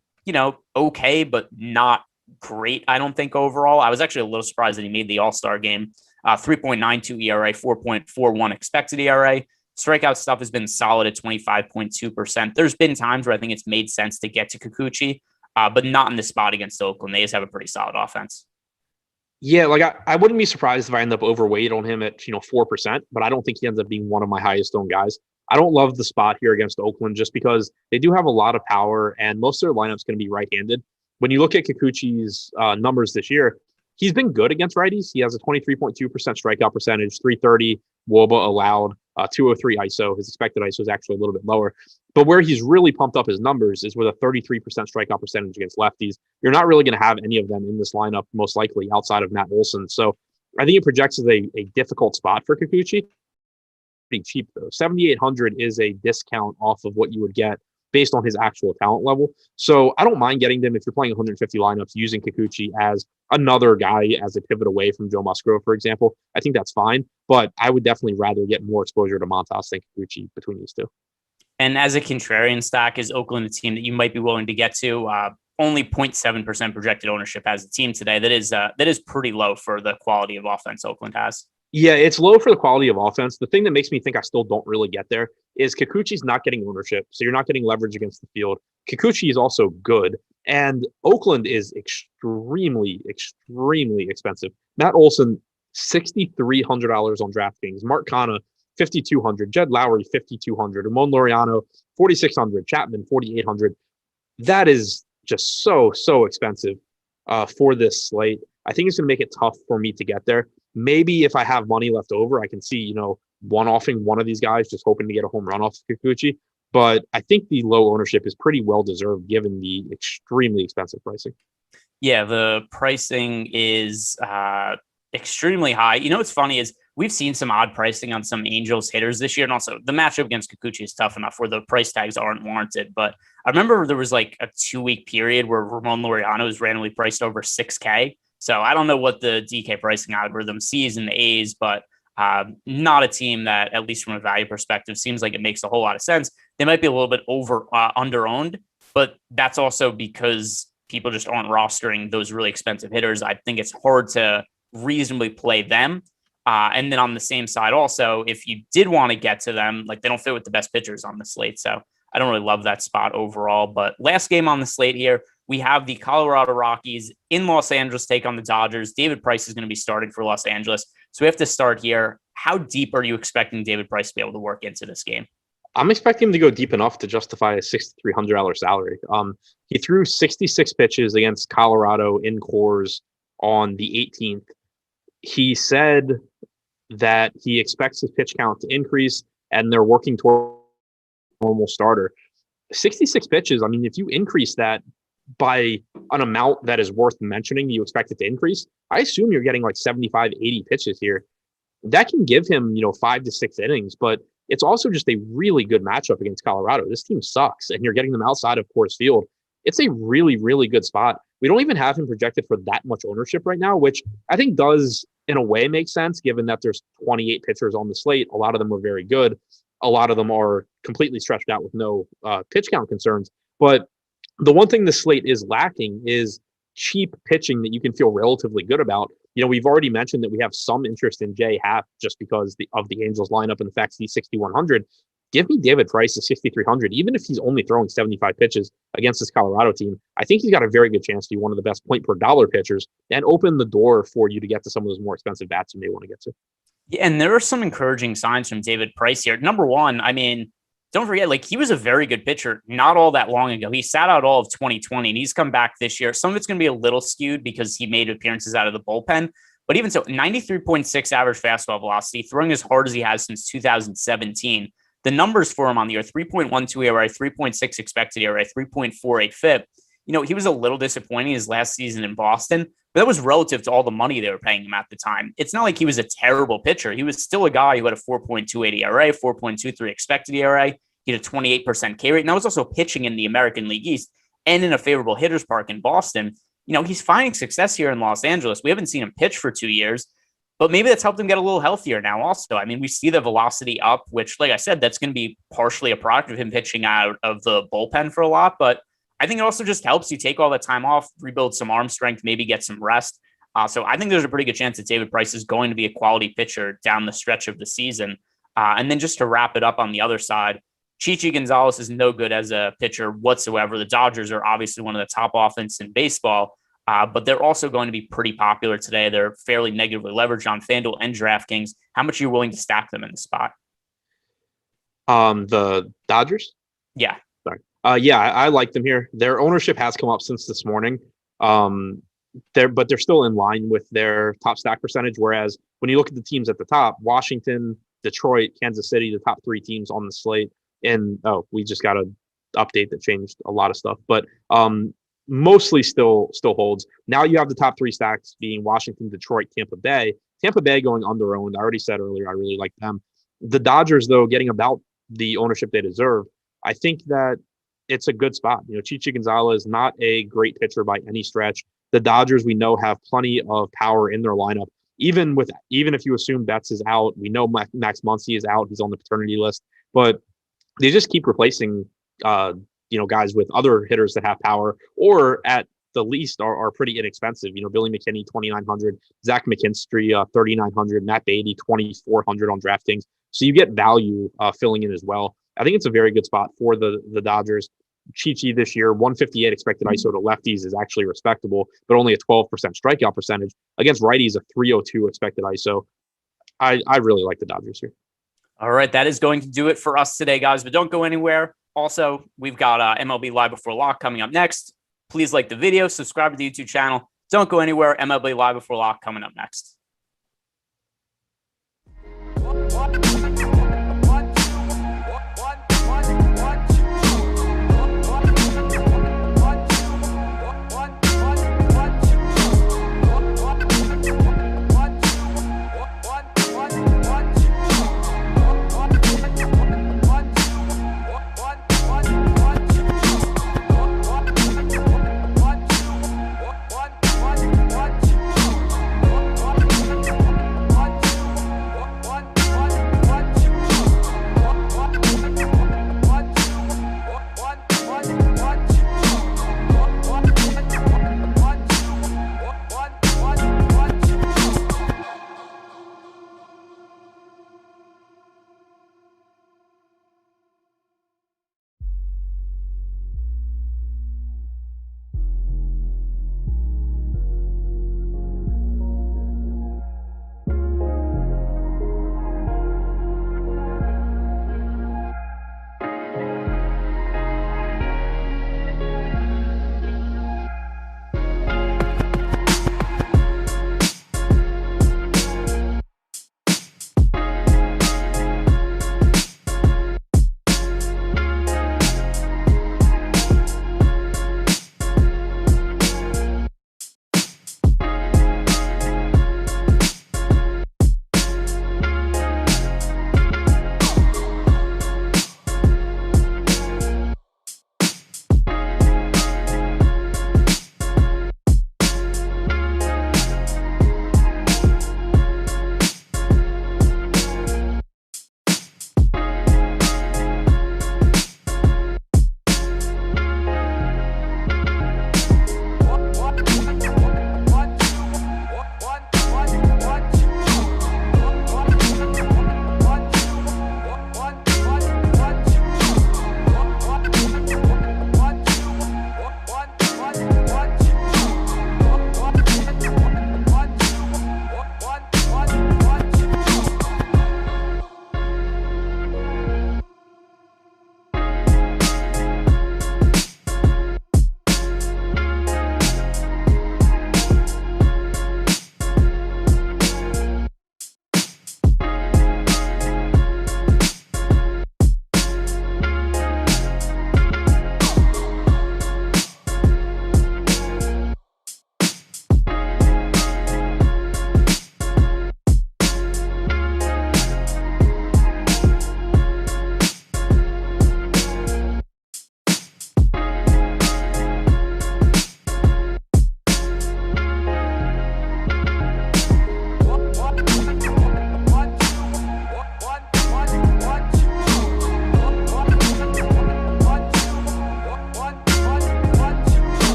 okay, but not great, I don't think, overall. I was actually a little surprised that he made the all-star game. 3.92 ERA, 4.41 expected ERA. Strikeout stuff has been solid at 25.2%. There's been times where I think it's made sense to get to Kikuchi, but not in this spot against Oakland. They just have a pretty solid offense. Yeah, like I wouldn't be surprised if I end up overweight on him at 4%, but I don't think he ends up being one of my highest owned guys. I don't love the spot here against Oakland just because they do have a lot of power and most of their lineup's going to be right-handed. When you look at Kikuchi's numbers this year, he's been good against righties. He has a 23.2% strikeout percentage, 330 WOBA allowed, 203 ISO. His expected ISO is actually a little bit lower. But where he's really pumped up his numbers is with a 33% strikeout percentage against lefties. You're not really going to have any of them in this lineup, most likely, outside of Matt Olson. So I think it projects as a difficult spot for Kikuchi. Pretty cheap, though. 7,800 is a discount off of what you would get based on his actual talent level. So I don't mind getting them if you're playing 150 lineups using Kikuchi as another guy as a pivot away from Joe Musgrove, for example. I think that's fine, but I would definitely rather get more exposure to Montas than Kikuchi between these two. And as a contrarian stack, is Oakland a team that you might be willing to get to? only 0.7% projected ownership as a team today. That is pretty low for the quality of offense Oakland has. Yeah, it's low for the quality of offense. The thing that makes me think I still don't really get there is Kikuchi's not getting ownership, so you're not getting leverage against the field. Kikuchi is also good, and Oakland is extremely, extremely expensive. Matt Olson, $6,300 on DraftKings. Mark Canha, $5,200. Jed Lowry, $5,200. Ramon Laureano, $4,600. Chapman, $4,800. That is just so expensive for this slate. I think it's going to make it tough for me to get there. Maybe if I have money left over, I can see, one-offing one of these guys, just hoping to get a home run off Kikuchi. But I think the low ownership is pretty well deserved given the extremely expensive pricing. Yeah, the pricing is extremely high. What's funny is we've seen some odd pricing on some Angels hitters this year. And also the matchup against Kikuchi is tough enough where the price tags aren't warranted. But I remember there was like a 2-week period where Ramon Laureano was randomly priced over $6K. So I don't know what the DK pricing algorithm sees in the A's, but not a team that, at least from a value perspective, seems like it makes a whole lot of sense. They might be a little bit under-owned, but that's also because people just aren't rostering those really expensive hitters. I think it's hard to reasonably play them. And then on the same side also, if you did want to get to them, like they don't fit with the best pitchers on the slate. So I don't really love that spot overall. But last game on the slate here, we have the Colorado Rockies in Los Angeles take on the Dodgers. David Price is going to be starting for Los Angeles. So we have to start here. How deep are you expecting David Price to be able to work into this game? I'm expecting him to go deep enough to justify a $6,300 salary. He threw 66 pitches against Colorado in Coors on the 18th. He said that he expects his pitch count to increase, and they're working toward a normal starter. 66 pitches, I mean, if you increase that by an amount that is worth mentioning, you expect it to increase, I assume you're getting like 75, 80 pitches here. That can give him, 5 to 6 innings, but it's also just a really good matchup against Colorado. This team sucks, and you're getting them outside of Coors Field. It's a really, really good spot. We don't even have him projected for that much ownership right now, which I think does, in a way, make sense, given that there's 28 pitchers on the slate. A lot of them are very good. A lot of them are completely stretched out with no pitch count concerns. But the one thing the slate is lacking is cheap pitching that you can feel relatively good about. We've already mentioned that we have some interest in Jay Happ just because of the Angels lineup and the fact that he's 6,100. Give me David Price at 6,300, even if he's only throwing 75 pitches against this Colorado team. I think he's got a very good chance to be one of the best point per dollar pitchers and open the door for you to get to some of those more expensive bats you may want to get to. Yeah, and there are some encouraging signs from David Price here. Number one, I mean, don't forget, he was a very good pitcher not all that long ago. He sat out all of 2020, and he's come back this year. Some of it's going to be a little skewed because he made appearances out of the bullpen. But even so, 93.6 average fastball velocity, throwing as hard as he has since 2017. The numbers for him on the year, 3.12 ERA, 3.6 expected ERA, 3.48 FIP. He was a little disappointing his last season in Boston, but that was relative to all the money they were paying him at the time. It's not like he was a terrible pitcher. He was still a guy who had a 4.28 ERA, 4.23 expected ERA. He had a 28% K rate, and that was also pitching in the American League East and in a favorable hitter's park in Boston. He's finding success here in Los Angeles. We haven't seen him pitch for 2 years, but maybe that's helped him get a little healthier now also. I mean, we see the velocity up, which, like I said, that's going to be partially a product of him pitching out of the bullpen for a lot, but I think it also just helps you take all that time off, rebuild some arm strength, maybe get some rest. So I think there's a pretty good chance that David Price is going to be a quality pitcher down the stretch of the season. And then just to wrap it up on the other side, Chichi Gonzalez is no good as a pitcher whatsoever. The Dodgers are obviously one of the top offense in baseball, but they're also going to be pretty popular today. They're fairly negatively leveraged on FanDuel and DraftKings. How much are you willing to stack them in the spot? The Dodgers? Yeah. Sorry. I like them here. Their ownership has come up since this morning. But they're still in line with their top stack percentage. Whereas when you look at the teams at the top, Washington, Detroit, Kansas City, the top 3 teams on the slate. And we just got an update that changed a lot of stuff, but mostly still holds. Now you have the top 3 stacks being Washington, Detroit, Tampa Bay. Tampa Bay going under-owned. I already said earlier I really like them. The Dodgers, though, getting about the ownership they deserve. I think that it's a good spot. Chichi Gonzalez, not a great pitcher by any stretch. The Dodgers, we know, have plenty of power in their lineup. Even if you assume Betts is out, we know Max Muncy is out. He's on the paternity list, but they just keep replacing guys with other hitters that have power, or at the least are pretty inexpensive. Billy McKinney, 2,900, Zach McKinstry, 3,900, Matt Beatty, 2,400 on DraftKings. So you get value filling in as well. I think it's a very good spot for the Dodgers. Chi this year, 158 expected ISO to lefties is actually respectable, but only a 12% strikeout percentage. Against righties, a 302 expected ISO. I really like the Dodgers here. All right, that is going to do it for us today, guys, but don't go anywhere. Also, we've got MLB Live Before Lock coming up next. Please like the video, subscribe to the YouTube channel. Don't go anywhere. MLB Live Before Lock coming up next.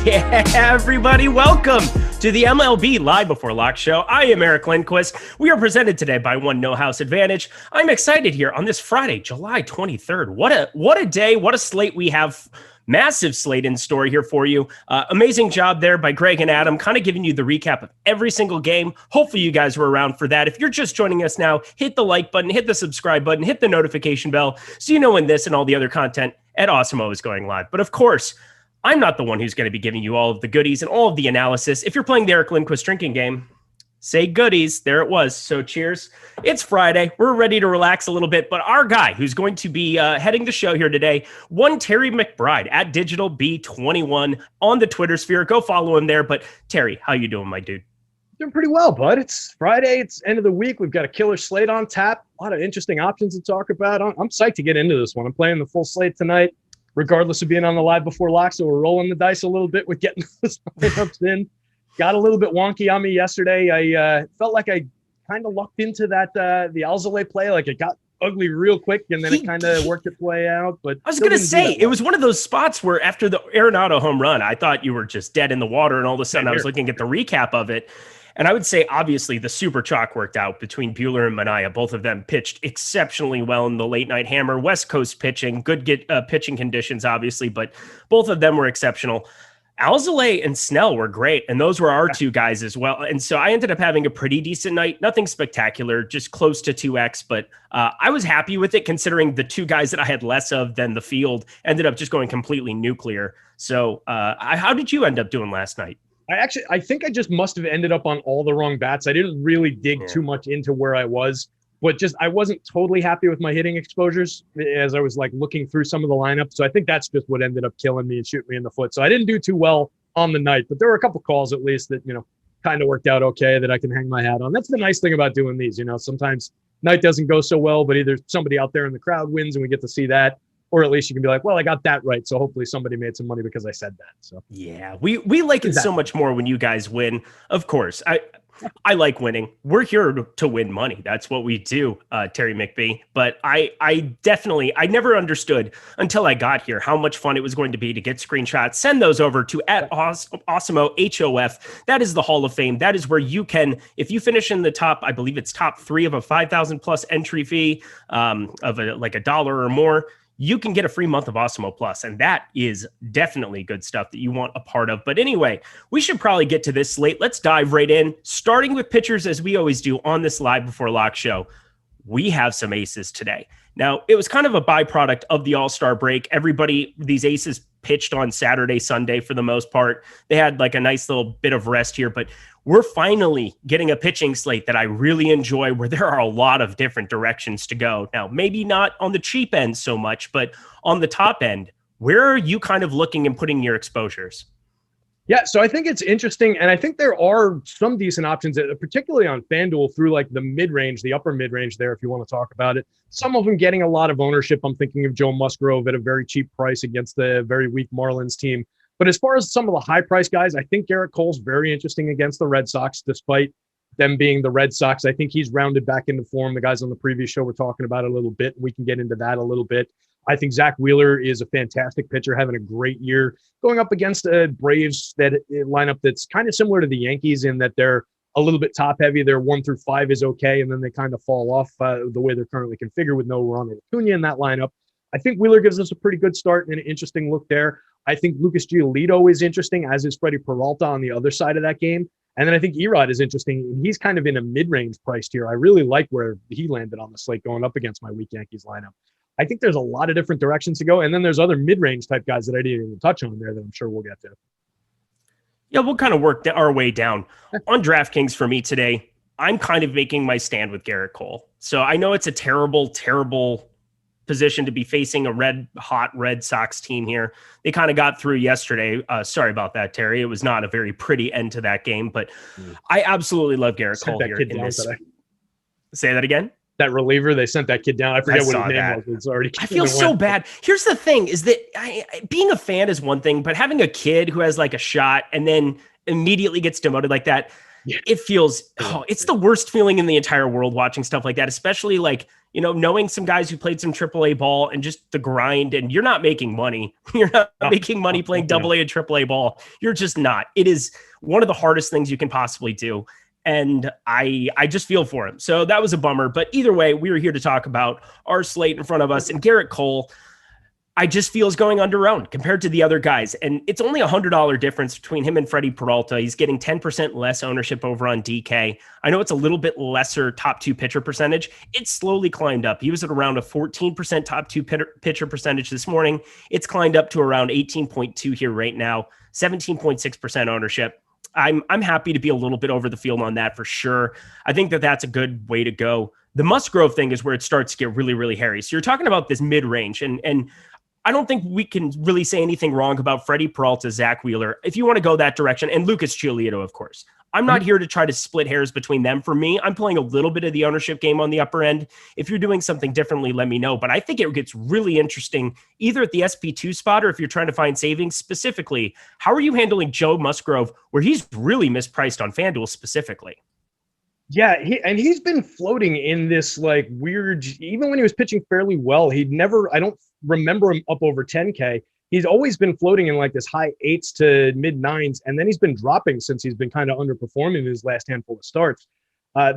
Yeah, everybody, welcome to the MLB Live Before Lock show. I am Eric Lindquist. We are presented today by One No House Advantage. I'm excited here on this Friday, July 23rd. What a day, what a slate we have. Massive slate in store here for you. Amazing job there by Greg and Adam, kind of giving you the recap of every single game. Hopefully you guys were around for that. If you're just joining us now, hit the like button, hit the subscribe button, hit the notification bell so you know when this and all the other content at Awesemo is going live. But of course, I'm not the one who's going to be giving you all of the goodies and all of the analysis. If you're playing the Eric Lindquist drinking game, say goodies. There it was. So cheers. It's Friday. We're ready to relax a little bit. But our guy who's going to be heading the show here today, one Terry McBride at DigitalB21 on the Twitter sphere. Go follow him there. But Terry, how you doing, my dude? Doing pretty well, bud. It's Friday. It's end of the week. We've got a killer slate on tap. A lot of interesting options to talk about. I'm psyched to get into this one. I'm playing the full slate tonight, regardless of being on the Live Before Lock. So we're rolling the dice a little bit with getting those lineups in. Got a little bit wonky on me yesterday. I felt like I kind of lucked into that the Alzolay play. Like it got ugly real quick, and then it kind of worked its way out. But I was going to say, it was one of those spots where after the Arenado home run, I thought you were just dead in the water, and all of a sudden I was looking at the recap of it. And I would say, obviously, the super chalk worked out between Buehler and Manaea. Both of them pitched exceptionally well in the late night hammer. West Coast pitching, good pitching conditions, obviously, but both of them were exceptional. Alzolay and Snell were great, and those were our two guys as well. And so I ended up having a pretty decent night. Nothing spectacular, just close to 2x, but I was happy with it considering the two guys that I had less of than the field ended up just going completely nuclear. So how did you end up doing last night? I think I just must have ended up on all the wrong bats. I didn't really dig too much into where I was, but just I wasn't totally happy with my hitting exposures as I was like looking through some of the lineup. So I think that's just what ended up killing me and shooting me in the foot. So I didn't do too well on the night, but there were a couple calls at least that, kind of worked out okay that I can hang my hat on. That's the nice thing about doing these. Sometimes night doesn't go so well, but either somebody out there in the crowd wins and we get to see that, or at least you can be like, well, I got that right. So hopefully somebody made some money because I said that. So yeah, we like it so much more when you guys win. Of course, I like winning. We're here to win money. That's what we do, Terry McBee. But I never understood until I got here how much fun it was going to be to get screenshots. Send those over to @Awesemo HOF. That is the Hall of Fame. That is where you can, if you finish in the top, I believe it's top 3 of a 5,000 plus entry fee of like $1 or more, you can get a free month of Awesemo Plus, and that is definitely good stuff that you want a part of. But anyway, we should probably get to this slate. Let's dive right in, starting with pitchers as we always do on this Live Before Lock show. We have some aces today. Now, it was kind of a byproduct of the All-Star break. These aces pitched on Saturday, Sunday for the most part. They had like a nice little bit of rest here, but we're finally getting a pitching slate that I really enjoy where there are a lot of different directions to go. Now, maybe not on the cheap end so much, but on the top end, where are you kind of looking and putting your exposures? Yeah, so I think it's interesting, and I think there are some decent options, particularly on FanDuel through like the mid-range, the upper mid-range there, if you want to talk about it. Some of them getting a lot of ownership. I'm thinking of Joe Musgrove at a very cheap price against the very weak Marlins team. But as far as some of the high-price guys, I think Garrett Cole's very interesting against the Red Sox, despite them being the Red Sox. I think he's rounded back into form. The guys on the previous show were talking about it a little bit. We can get into that a little bit. I think Zach Wheeler is a fantastic pitcher, having a great year, going up against a Braves lineup that's kind of similar to the Yankees in that they're a little bit top heavy. Their 1 through 5 is okay, and then they kind of fall off the way they're currently configured with no Ronald Acuna in that lineup. I think Wheeler gives us a pretty good start and an interesting look there. I think Lucas Giolito is interesting, as is Freddie Peralta on the other side of that game. And then I think Erod is interesting. He's kind of in a mid-range price tier. I really like where he landed on the slate going up against my weak Yankees lineup. I think there's a lot of different directions to go. And then there's other mid-range type guys that I didn't even touch on there that I'm sure we'll get to. Yeah, we'll kind of work our way down. On DraftKings for me today, I'm kind of making my stand with Garrett Cole. So I know it's a terrible, terrible position to be facing a hot Red Sox team here. They kind of got through yesterday. Sorry about that, Terry. It was not a very pretty end to that game, but I absolutely love Garrett Cole here in this. Say that again? That reliever, they sent that kid down. I forget what his name was. It's already. I feel so bad. Here's the thing is that being a fan is one thing, but having a kid who has like a shot and then immediately gets demoted like that, it feels, it's the worst feeling in the entire world watching stuff like that, especially like knowing some guys who played some AAA ball and just the grind, and you're not making money. You're not making money playing AA and AAA ball. You're just not. It is one of the hardest things you can possibly do. And I just feel for him. So that was a bummer. But either way, we were here to talk about our slate in front of us. And Garrett Cole, I just feel is going underowned compared to the other guys. And it's only $100 difference between him and Freddie Peralta. He's getting 10% less ownership over on DK. I know it's a little bit lesser top two pitcher percentage. It's slowly climbed up. He was at around a 14% top two pitcher percentage this morning. It's climbed up to around 18.2 here right now, 17.6% ownership. I'm happy to be a little bit over the field on that for sure. I think that that's a good way to go. The Musgrove thing is where it starts to get really, really hairy. So you're talking about this mid-range, and I don't think we can really say anything wrong about Freddie Peralta, Zach Wheeler, if you want to go that direction, and Lucas Giolito, of course. I'm not here to try to split hairs between them. For me, I'm playing a little bit of the ownership game on the upper end. If you're doing something differently, let me know. But I think it gets really interesting either at the SP2 spot or if you're trying to find savings. Specifically, how are you handling Joe Musgrove, where he's really mispriced on FanDuel specifically? Yeah, he's been floating in this like weird, even when he was pitching fairly well, I don't remember him up over 10K. He's always been floating in like this high 8s to mid 9s, and then he's been dropping since he's been kind of underperforming in his last handful of starts.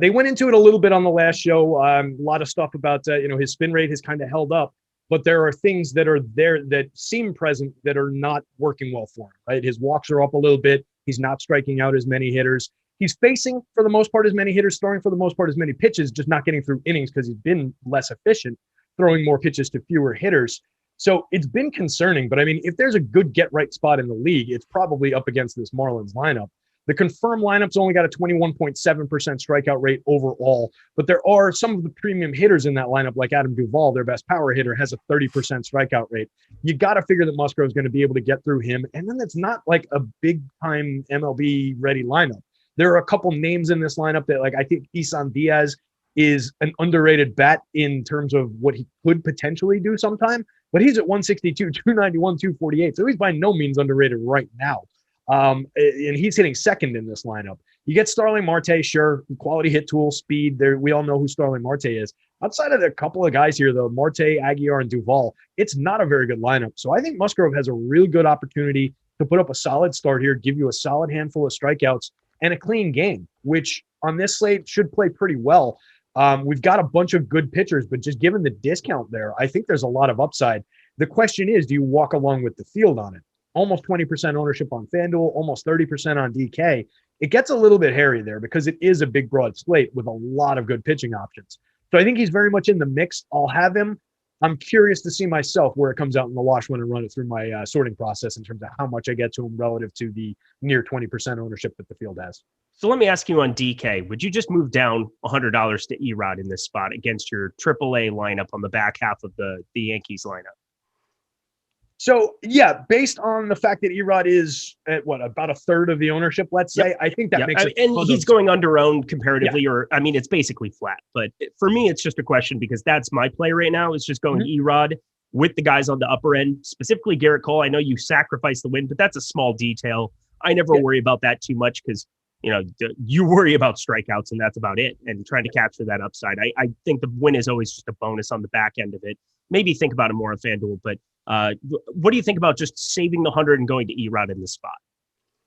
They went into it a little bit on the last show. A lot of stuff about, his spin rate has kind of held up, but there are things that are there that seem present that are not working well for him, right? His walks are up a little bit. He's not striking out as many hitters. He's facing, for the most part, as many hitters, throwing for the most part as many pitches, just not getting through innings because he's been less efficient, throwing more pitches to fewer hitters. So it's been concerning. But I mean, if there's a good get-right spot in the league, it's probably up against this Marlins lineup. The confirmed lineup's only got a 21.7% strikeout rate overall, but there are some of the premium hitters in that lineup, like Adam Duvall, their best power hitter, has a 30% strikeout rate. You got to figure that Musgrove's going to be able to get through him. And then it's not like a big-time MLB-ready lineup. There are a couple names in this lineup that, like, I think Isan Diaz is an underrated bat in terms of what he could potentially do sometime, but he's at 162, 291, 248. So he's by no means underrated right now. And he's hitting second in this lineup. You get Starling Marte, sure, quality hit tool, speed. There, we all know who Starling Marte is. Outside of a couple of guys here, though, Marte, Aguiar, and Duvall, it's not a very good lineup. So I think Musgrove has a real good opportunity to put up a solid start here, give you a solid handful of strikeouts, and a clean game, which on this slate should play pretty well. We've got a bunch of good pitchers, but just given the discount there, I think there's a lot of upside. The question is, do you walk along with the field on it? Almost 20% ownership on FanDuel, almost 30% on DK. It gets a little bit hairy there because it is a big, broad slate with a lot of good pitching options. So I think he's very much in the mix. I'll have him. I'm curious to see myself where it comes out in the wash when I run it through my sorting process in terms of how much I get to him relative to the near 20% ownership that the field has. So let me ask you on DK, would you just move down $100 to Erod in this spot against your AAA lineup on the back half of the Yankees lineup? So, yeah, based on the fact that Erod is at about a third of the ownership, let's say, I think that makes it. And he's going under-owned comparatively, it's basically flat. But for me, it's just a question because that's my play right now. It's just going Erod with the guys on the upper end, specifically Garrett Cole. I know you sacrifice the win, but that's a small detail. I never worry about that too much because, you worry about strikeouts and that's about it. And trying to capture that upside. I think the win is always just a bonus on the back end of it. Maybe think about it more on FanDuel, but what do you think about just saving the 100 and going to Erod in this spot?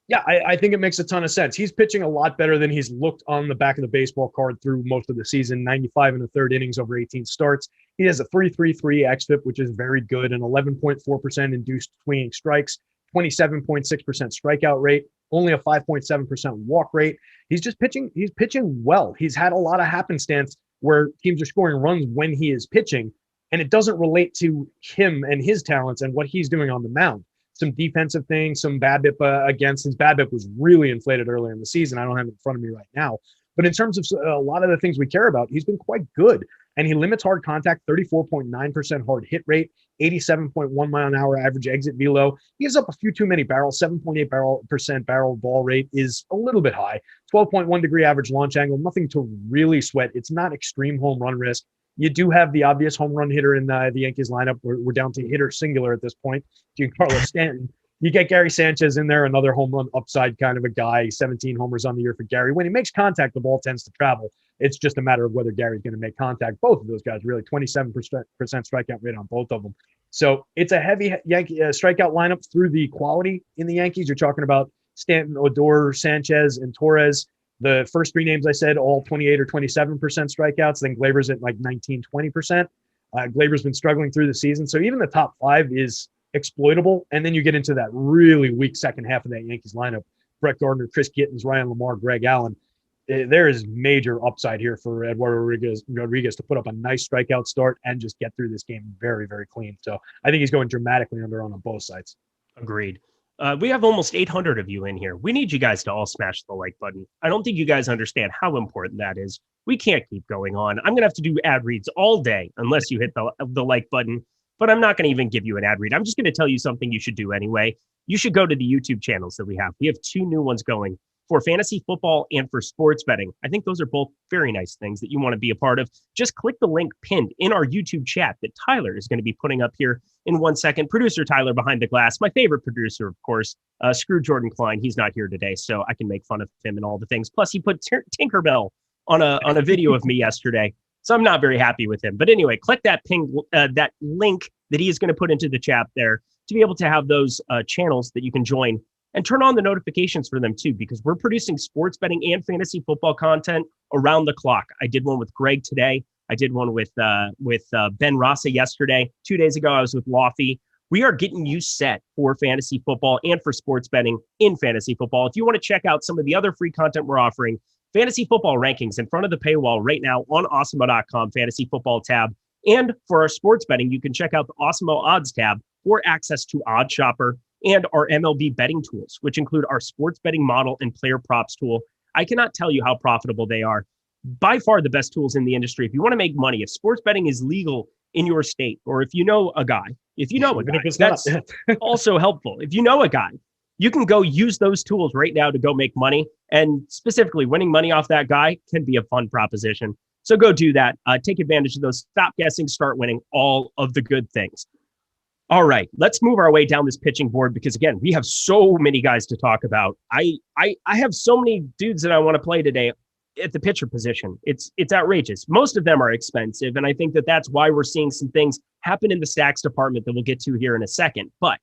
Yeah, I think it makes a ton of sense. He's pitching a lot better than he's looked on the back of the baseball card through most of the season, 95 and a third innings over 18 starts. He has a 3.33 xFIP, which is very good, an 11.4% induced swinging strikes, 27.6% strikeout rate, only a 5.7% walk rate. He's pitching well. He's had a lot of happenstance where teams are scoring runs when he is pitching, and it doesn't relate to him and his talents and what he's doing on the mound. Some defensive things, some BABIP against. His BABIP was really inflated earlier in the season. I don't have it in front of me right now. But in terms of a lot of the things we care about, he's been quite good. And he limits hard contact, 34.9% hard hit rate, 87.1 mile an hour average exit velo. He gives up a few too many barrels, 7.8% barrel ball rate is a little bit high, 12.1 degree average launch angle, nothing to really sweat. It's not extreme home run risk. You do have the obvious home run hitter in the Yankees lineup. We're down to hitter singular at this point, Giancarlo Stanton. You get Gary Sanchez in there, another home run upside kind of a guy, 17 homers on the year for Gary. When he makes contact, the ball tends to travel. It's just a matter of whether Gary's going to make contact. Both of those guys, really, 27% strikeout rate on both of them. So it's a heavy Yankee strikeout lineup through the quality in the Yankees. You're talking about Stanton, Odor, Sanchez, and Torres. The first three names I said, all 28 or 27% strikeouts. Then Glaber's at like 19, 20%. Glaber's been struggling through the season. So even the top five is exploitable. And then you get into that really weak second half of that Yankees lineup. Brett Gardner, Chris Gittins, Ryan Lamar, Greg Allen. There is major upside here for Eduardo Rodriguez to put up a nice strikeout start and just get through this game very, very clean. So I think he's going dramatically under on both sides. Agreed. We have almost 800 of you in here. We need you guys to all smash the like button. I don't think you guys understand how important that is. We can't keep going on. I'm going to have to do ad reads all day unless you hit the like button, but I'm not going to even give you an ad read. I'm just going to tell you something you should do anyway. You should go to the YouTube channels that we have. We have 2 new ones going for fantasy football and for sports betting. I think those are both very nice things that you want to be a part of. Just click the link pinned in our YouTube chat that Tyler is going to be putting up here in 1 second. Producer Tyler behind the glass, my favorite producer, of course. Screw Jordan Klein. He's not here today, so I can make fun of him and all the things. Plus, he put Tinkerbell on a video of me yesterday, so I'm not very happy with him. But anyway, click that that link that he is going to put into the chat there to be able to have those channels that you can join. And turn on the notifications for them too, because we're producing sports betting and fantasy football content around the clock. I did one with Greg today. I did one with Ben Rasa yesterday. 2 days ago, I was with Lofty. We are getting you set for fantasy football and for sports betting in fantasy football. If you want to check out some of the other free content we're offering, fantasy football rankings in front of the paywall right now on Awesemo.com, fantasy football tab. And for our sports betting, you can check out the Awesemo odds tab for access to Odd Shopper and our MLB betting tools, which include our sports betting model and player props tool. I cannot tell you how profitable they are. By far the best tools in the industry. If you want to make money, if sports betting is legal in your state, or if you know a guy, that's also helpful. If you know a guy, you can go use those tools right now to go make money. And specifically, winning money off that guy can be a fun proposition. So go do that. Take advantage of those. Stop guessing, start winning, all of the good things. All right, let's move our way down this pitching board because, again, we have so many guys to talk about. I have so many dudes that I want to play today at the pitcher position. It's outrageous. Most of them are expensive, and I think that's why we're seeing some things happen in the stacks department that we'll get to here in a second. But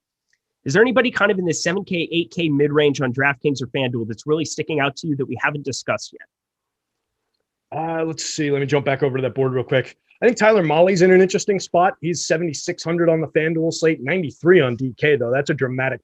is there anybody kind of in this 7K, 8K mid-range on DraftKings or FanDuel that's really sticking out to you that we haven't discussed yet? Let's see. Let me jump back over to that board real quick. I think Tyler Mahley's in an interesting spot. He's 7,600 on the FanDuel slate, 93 on DK, though. That's a dramatic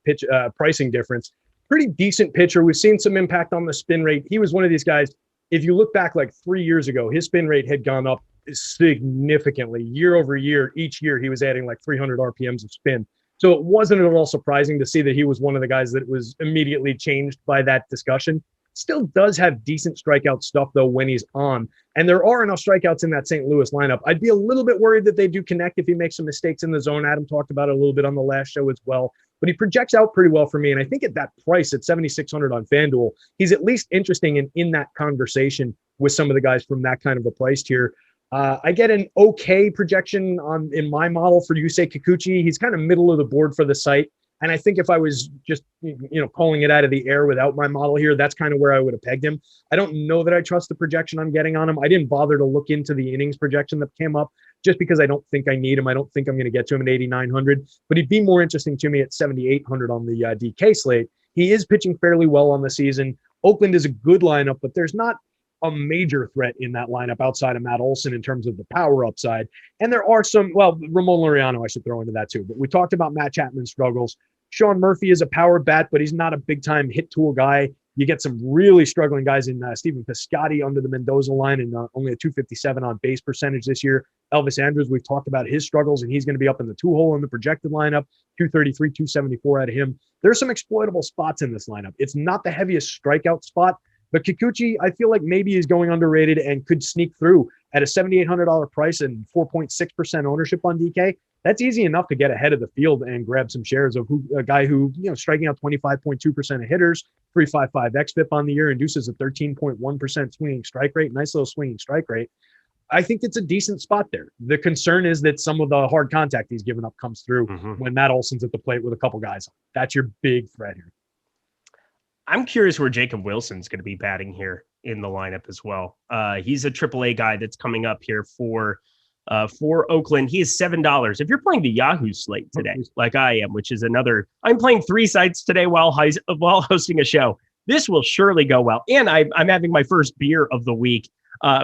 pricing difference. Pretty decent pitcher. We've seen some impact on the spin rate. He was one of these guys, if you look back like 3 years ago, his spin rate had gone up significantly. Year over year, each year he was adding like 300 RPMs of spin. So it wasn't at all surprising to see that he was one of the guys that was immediately changed by that discussion. Still does have decent strikeout stuff, though, when he's on. And there are enough strikeouts in that St. Louis lineup. I'd be a little bit worried that they do connect if he makes some mistakes in the zone. Adam talked about it a little bit on the last show as well. But he projects out pretty well for me. And I think at that price, at 7,600 on FanDuel, he's at least interesting and in that conversation with some of the guys from that kind of a price tier. I get an okay projection in my model for Yusei Kikuchi. He's kind of middle of the board for the site. And I think if I was just, calling it out of the air without my model here, that's kind of where I would have pegged him. I don't know that I trust the projection I'm getting on him. I didn't bother to look into the innings projection that came up just because I don't think I need him. I don't think I'm going to get to him at 8,900, but he'd be more interesting to me at 7,800 on the DK slate. He is pitching fairly well on the season. Oakland is a good lineup, but there's not a major threat in that lineup outside of Matt Olson in terms of the power upside. And there are some, Ramon Laureano, I should throw into that too, but we talked about Matt Chapman's struggles. Sean Murphy is a power bat, but he's not a big time hit tool guy. You get some really struggling guys in Stephen Piscotty under the Mendoza line and only a 257 on base percentage this year. Elvis Andrus, we've talked about his struggles, and he's going to be up in the 2-hole in the projected lineup, 233, 274 out of him. There's some exploitable spots in this lineup. It's not the heaviest strikeout spot, but Kikuchi, I feel like maybe is going underrated and could sneak through at a $7,800 price and 4.6% ownership on DK. That's easy enough to get ahead of the field and grab some shares of a guy who, striking out 25.2% of hitters, 3.55 xFIP on the year, induces a 13.1% swinging strike rate, nice little swinging strike rate. I think it's a decent spot there. The concern is that some of the hard contact he's given up comes through when Matt Olson's at the plate with a couple guys. That's your big threat here. I'm curious where Jacob Wilson's going to be batting here in the lineup as well. He's a AAA guy that's coming up here for Oakland. He is $7. If you're playing the Yahoo slate today, like I am, which is I'm playing 3 sites today while hosting a show. This will surely go well. And I'm having my first beer of the week.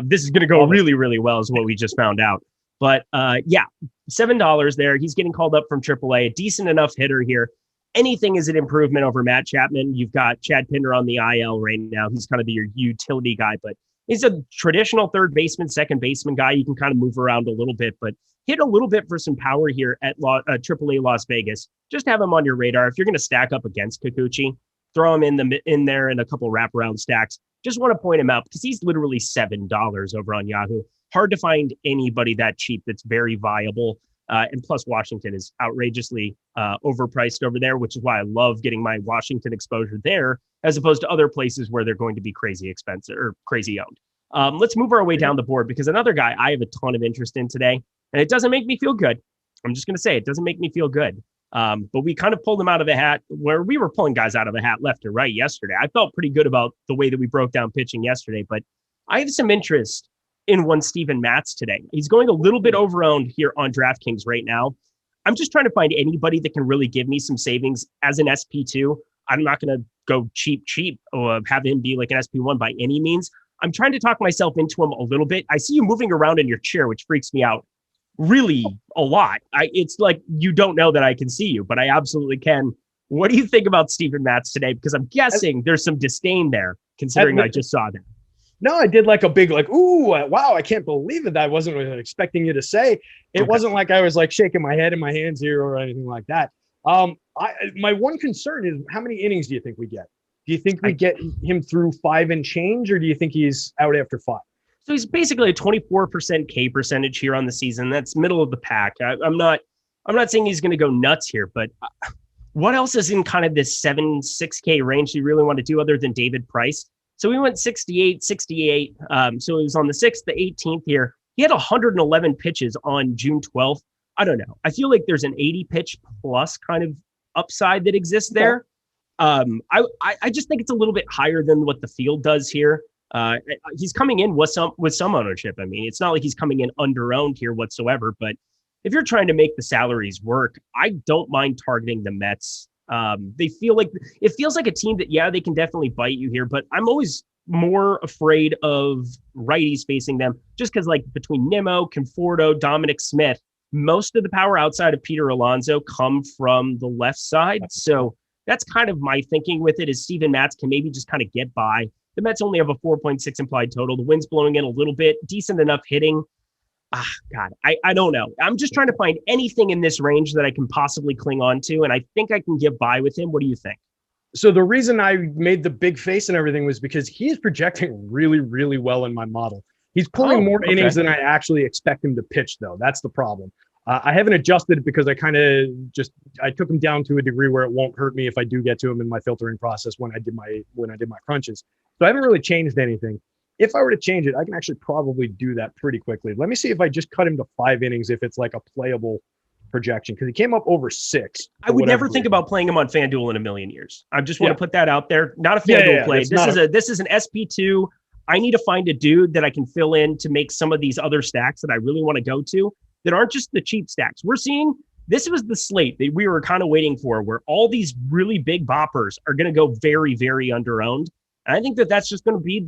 This is going to go really, really well is what we just found out. But $7 there. He's getting called up from AAA, a decent enough hitter here. Anything is an improvement over Matt Chapman. You've got Chad Pinder on the IL right now. He's kind of your utility guy, but he's a traditional third baseman, second baseman guy. You can kind of move around a little bit, but hit a little bit for some power here at AAA Las Vegas. Just have him on your radar. If you're going to stack up against Kikuchi, throw him in there in a couple wraparound stacks. Just want to point him out because he's literally $7 over on Yahoo. Hard to find anybody that cheap that's very viable. And plus Washington is outrageously overpriced over there, which is why I love getting my Washington exposure there as opposed to other places where they're going to be crazy expensive or crazy owned. Let's move our way down the board because another guy I have a ton of interest in today, and it doesn't make me feel good. I'm just going to say it doesn't make me feel good. But we kind of pulled him out of a hat where we were pulling guys out of a hat left or right yesterday. I felt pretty good about the way that we broke down pitching yesterday, but I have some interest in one Steven Matz today. He's going a little bit over-owned here on DraftKings right now. I'm just trying to find anybody that can really give me some savings as an SP2. I'm not going to go cheap or have him be like an SP1 by any means. I'm trying to talk myself into him a little bit. I see you moving around in your chair, which freaks me out really a lot. It's like you don't know that I can see you, but I absolutely can. What do you think about Steven Matz today? Because I'm guessing there's some disdain there, considering I just saw that. No, I did like a big, ooh, wow, I can't believe it. I wasn't expecting you to say. It wasn't like I was like shaking my head in my hands here or anything like that. My one concern is how many innings do you think we get? Do you think we get him through 5 and change, or do you think he's out after 5? So he's basically a 24% K percentage here on the season. That's middle of the pack. I'm not saying he's going to go nuts here, but what else is in kind of this 6K range do you really want to do other than David Price? So we went 68. So it was on the 6th, the 18th here. He had 111 pitches on June 12th. I don't know. I feel like there's an 80 pitch plus kind of upside that exists there. I just think it's a little bit higher than what the field does here. He's coming in with some ownership. I mean, it's not like he's coming in under-owned here whatsoever, but if you're trying to make the salaries work, I don't mind targeting the Mets. It feels like a team that, they can definitely bite you here, but I'm always more afraid of righties facing them just because between Nimmo, Conforto, Dominic Smith, most of the power outside of Peter Alonso come from the left side. So that's kind of my thinking with it is Steven Matz can maybe just kind of get by. The Mets only have a 4.6 implied total. The wind's blowing in a little bit, decent enough hitting. I don't know. I'm just trying to find anything in this range that I can possibly cling on to, and I think I can get by with him. What do you think? So the reason I made the big face and everything was because he's projecting really, really well in my model. He's pulling more innings than I actually expect him to pitch, though. That's the problem. I haven't adjusted it because I took him down to a degree where it won't hurt me if I do get to him in my filtering process when I did my crunches. So I haven't really changed anything. If I were to change it, I can actually probably do that pretty quickly. Let me see if I just cut him to 5 innings, if it's like a playable projection, because he came up over 6. I would never think about playing him on FanDuel in a million years. I just want to put that out there. Not a FanDuel play. This is an SP2. I need to find a dude that I can fill in to make some of these other stacks that I really want to go to that aren't just the cheap stacks. We're seeing this was the slate that we were kind of waiting for, where all these really big boppers are going to go very, very under-owned. And I think that's just going to be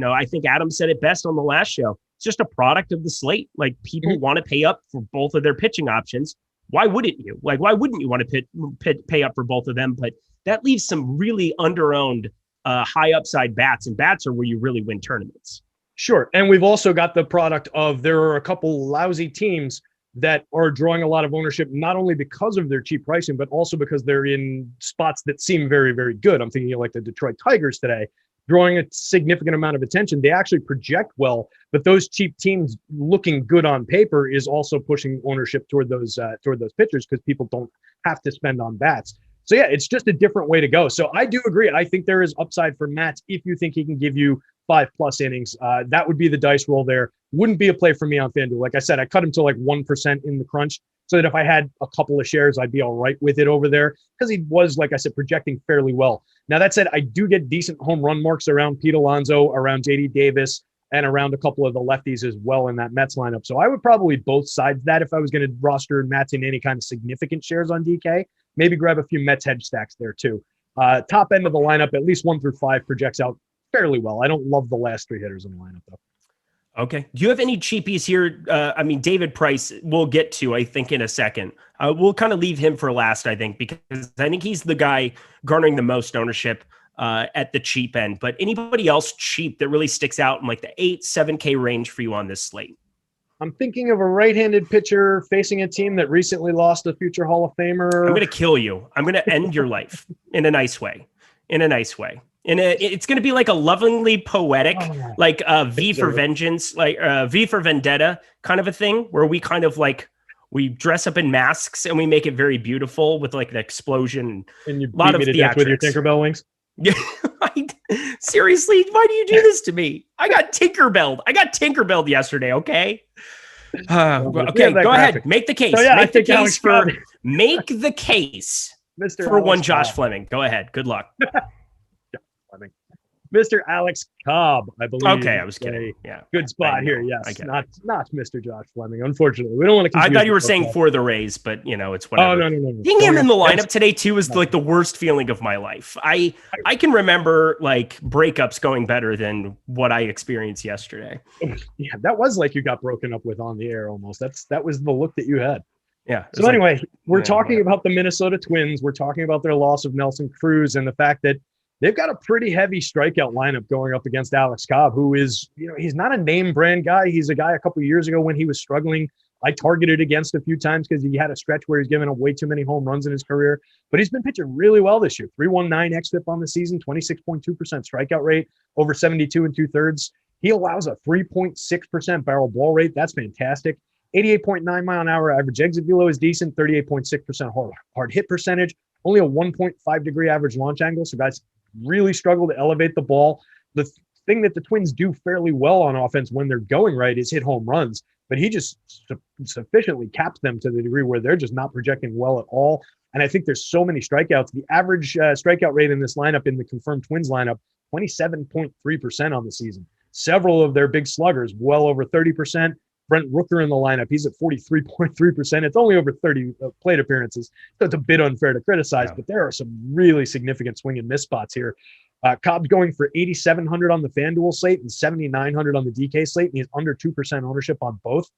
I think Adam said it best on the last show. It's just a product of the slate. Like, people want to pay up for both of their pitching options. Why wouldn't you? Why wouldn't you want to pay up for both of them? But that leaves some really under-owned high upside bats, and bats are where you really win tournaments. Sure. And we've also got the product of there are a couple lousy teams that are drawing a lot of ownership, not only because of their cheap pricing, but also because they're in spots that seem very, very good. I'm thinking of like the Detroit Tigers today, drawing a significant amount of attention. They actually project well, but those cheap teams looking good on paper is also pushing ownership toward those pitchers because people don't have to spend on bats. So yeah, it's just a different way to go. So I do agree. I think there is upside for Matz if you think he can give you 5+ innings. That would be the dice roll there. Wouldn't be a play for me on FanDuel. Like I said, I cut him to like 1% in the crunch so that if I had a couple of shares, I'd be all right with it over there because he was, like I said, projecting fairly well. Now, that said, I do get decent home run marks around Pete Alonso, around JD Davis, and around a couple of the lefties as well in that Mets lineup. So I would probably both sides that if I was going to roster Mets in any kind of significant shares on DK, maybe grab a few Mets hedge stacks there too. Top end of the lineup, at least 1 through 5 projects out fairly well. I don't love the last 3 hitters in the lineup though. Okay. Do you have any cheapies here? I mean, David Price, we'll get to, I think, in a second. We'll kind of leave him for last, I think, because I think he's the guy garnering the most ownership at the cheap end. But anybody else cheap that really sticks out in like the 8-7K range for you on this slate? I'm thinking of a right-handed pitcher facing a team that recently lost a future Hall of Famer. I'm going to kill you. I'm going to end your life in a nice way. In a nice way. And it's going to be like a lovingly poetic, like V for Vengeance, like V for Vendetta kind of a thing where we kind of like, we dress up in masks and we make it very beautiful with like an explosion. And you beat me to death with your Tinkerbell wings? Yeah. Seriously, why do you do this to me? I got Tinkerbelled yesterday, okay? Okay, go ahead. Make the case. So, yeah, make the case for one Josh Fleming. Go ahead. Good luck. Mr. Alex Cobb, I believe. Okay, I was kidding. Yeah, good spot here. Yes, not Mr. Josh Fleming. Unfortunately, we don't want to. I thought you were saying for the Rays, but it's whatever. Oh no. Seeing him in the lineup today too is like the worst feeling of my life. I can remember like breakups going better than what I experienced yesterday. Yeah, that was like you got broken up with on the air almost. That was the look that you had. Yeah. So anyway, we're talking about the Minnesota Twins. We're talking about their loss of Nelson Cruz and the fact that they've got a pretty heavy strikeout lineup going up against Alex Cobb, who is, he's not a name brand guy. He's a guy a couple of years ago when he was struggling, I targeted against a few times because he had a stretch where he's given up way too many home runs in his career. But he's been pitching really well this year. 3.19 xFIP on the season, 26.2% strikeout rate, over 72 2/3. He allows a 3.6% barrel ball rate. That's fantastic. 88.9 mile an hour average exit velo is decent. 38.6% hard hit percentage. Only a 1.5 degree average launch angle. So guys really struggle to elevate the ball. The thing that the Twins do fairly well on offense when they're going right is hit home runs, but he just sufficiently caps them to the degree where they're just not projecting well at all. And I think there's so many strikeouts. The average strikeout rate in this lineup, in the confirmed Twins lineup, 27.3% on the season. Several of their big sluggers, well over 30%. Brent Rooker in the lineup, he's at 43.3%. It's only over 30 plate appearances, so it's a bit unfair to criticize, but there are some really significant swing and miss spots here. Cobb's going for 8,700 on the FanDuel slate and 7,900 on the DK slate, and he's under 2% ownership on both.